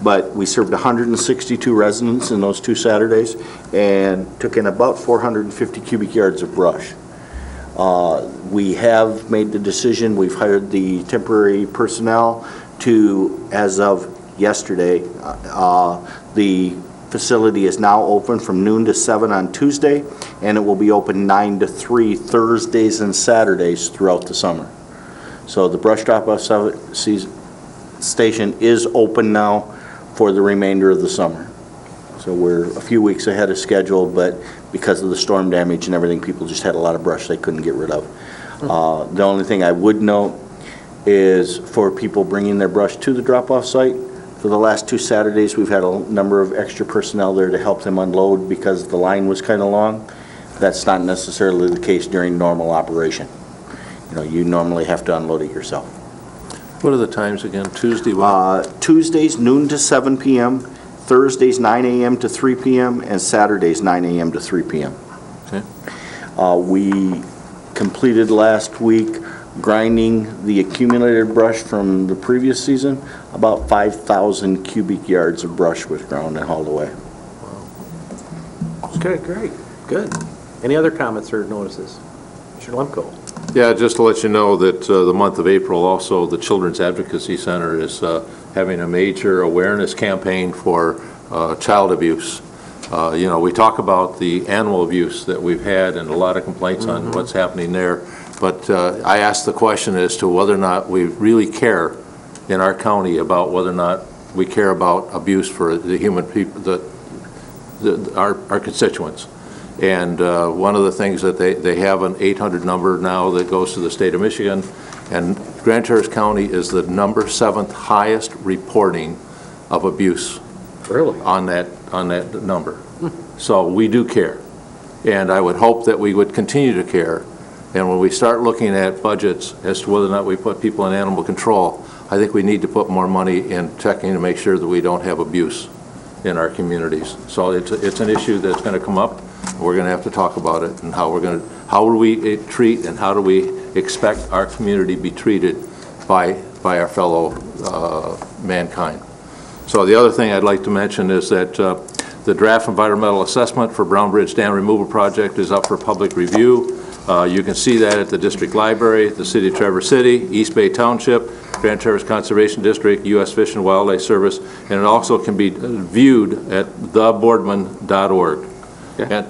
But we served 162 residents in those 2 Saturdays and took in about 450 cubic yards of brush. We have made the decision, we've hired the temporary personnel to, as of yesterday, the facility is now open from noon to 7 on Tuesday, and it will be open 9 to 3 Thursdays and Saturdays throughout the summer. So the brush drop-off station is open now for the remainder of the summer. So we're a few weeks ahead of schedule, but because of the storm damage and everything, people just had a lot of brush they couldn't get rid of. The only thing I would note is for people bringing their brush to the drop-off site, for the last 2 Saturdays, we've had a number of extra personnel there to help them unload because the line was kind of long. That's not necessarily the case during normal operation. You know, you normally have to unload it yourself. What are the times again? Tuesday? Tuesdays, noon to 7 p.m., Thursdays, 9 a.m. to 3 p.m., and Saturdays, 9 a.m. to 3 p.m. Okay. We completed last week grinding the accumulated brush from the previous season. About 5,000 cubic yards of brush was ground and hauled away. Okay, great, good. Any other comments or notices? Mr. Lemko? Yeah, just to let you know that the month of April, also, the Children's Advocacy Center is having a major awareness campaign for child abuse. You know, we talk about the animal abuse that we've had and a lot of complaints on what's happening there, but I asked the question as to whether or not we really care in our county about whether or not we care about abuse for the human people, our constituents. And one of the things that they have an 800 number now that goes to the state of Michigan, and Grand Terrace County is the number 7th highest reporting of abuse. Really? On that number. So we do care. And I would hope that we would continue to care. And when we start looking at budgets as to whether or not we put people in animal control, I think we need to put more money in checking to make sure that we don't have abuse in our communities. So it's an issue that's going to come up. We're going to have to talk about it and how do we treat and how do we expect our community to be treated by our fellow mankind. So the other thing I'd like to mention is that the draft environmental assessment for Brown Bridge Dam Removal Project is up for public review. You can see that at the District Library, the City of Traverse City, East Bay Township, Grand Terrace Conservation District, U.S. Fish and Wildlife Service, and it also can be viewed at theboardman.org. And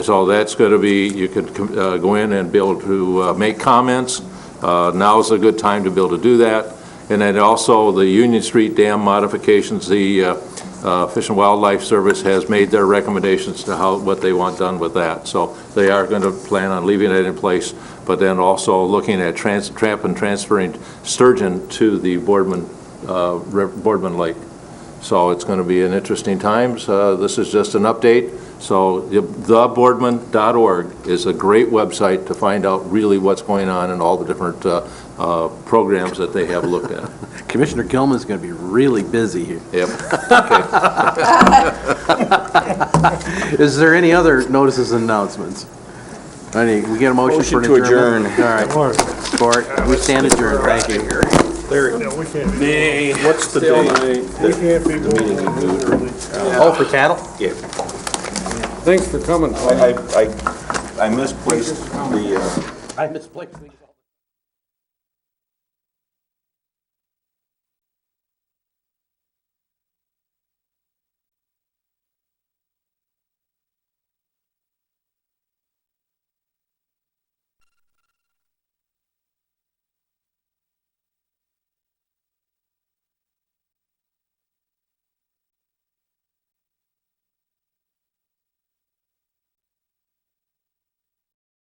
so that's going to be, you can go in and be able to make comments. Now is a good time to be able to do that. And then also the Union Street Dam modifications, the Fish and Wildlife Service has made their recommendations to what they want done with that. So they are going to plan on leaving it in place, but then also looking at transferring sturgeon to the Boardman Lake. So it's going to be an interesting times. This is just an update. So theboardman.org is a great website to find out really what's going on and all the different programs that they have looked at. Commissioner Gilman's going to be really busy here. Yep. Is there any other notices and announcements? We get a motion for an adjournment? All right. Support. We stand adjourned. Thank you. What's the date? Oh, for cattle? Yeah. Thanks for coming. I misplaced the... I misplaced.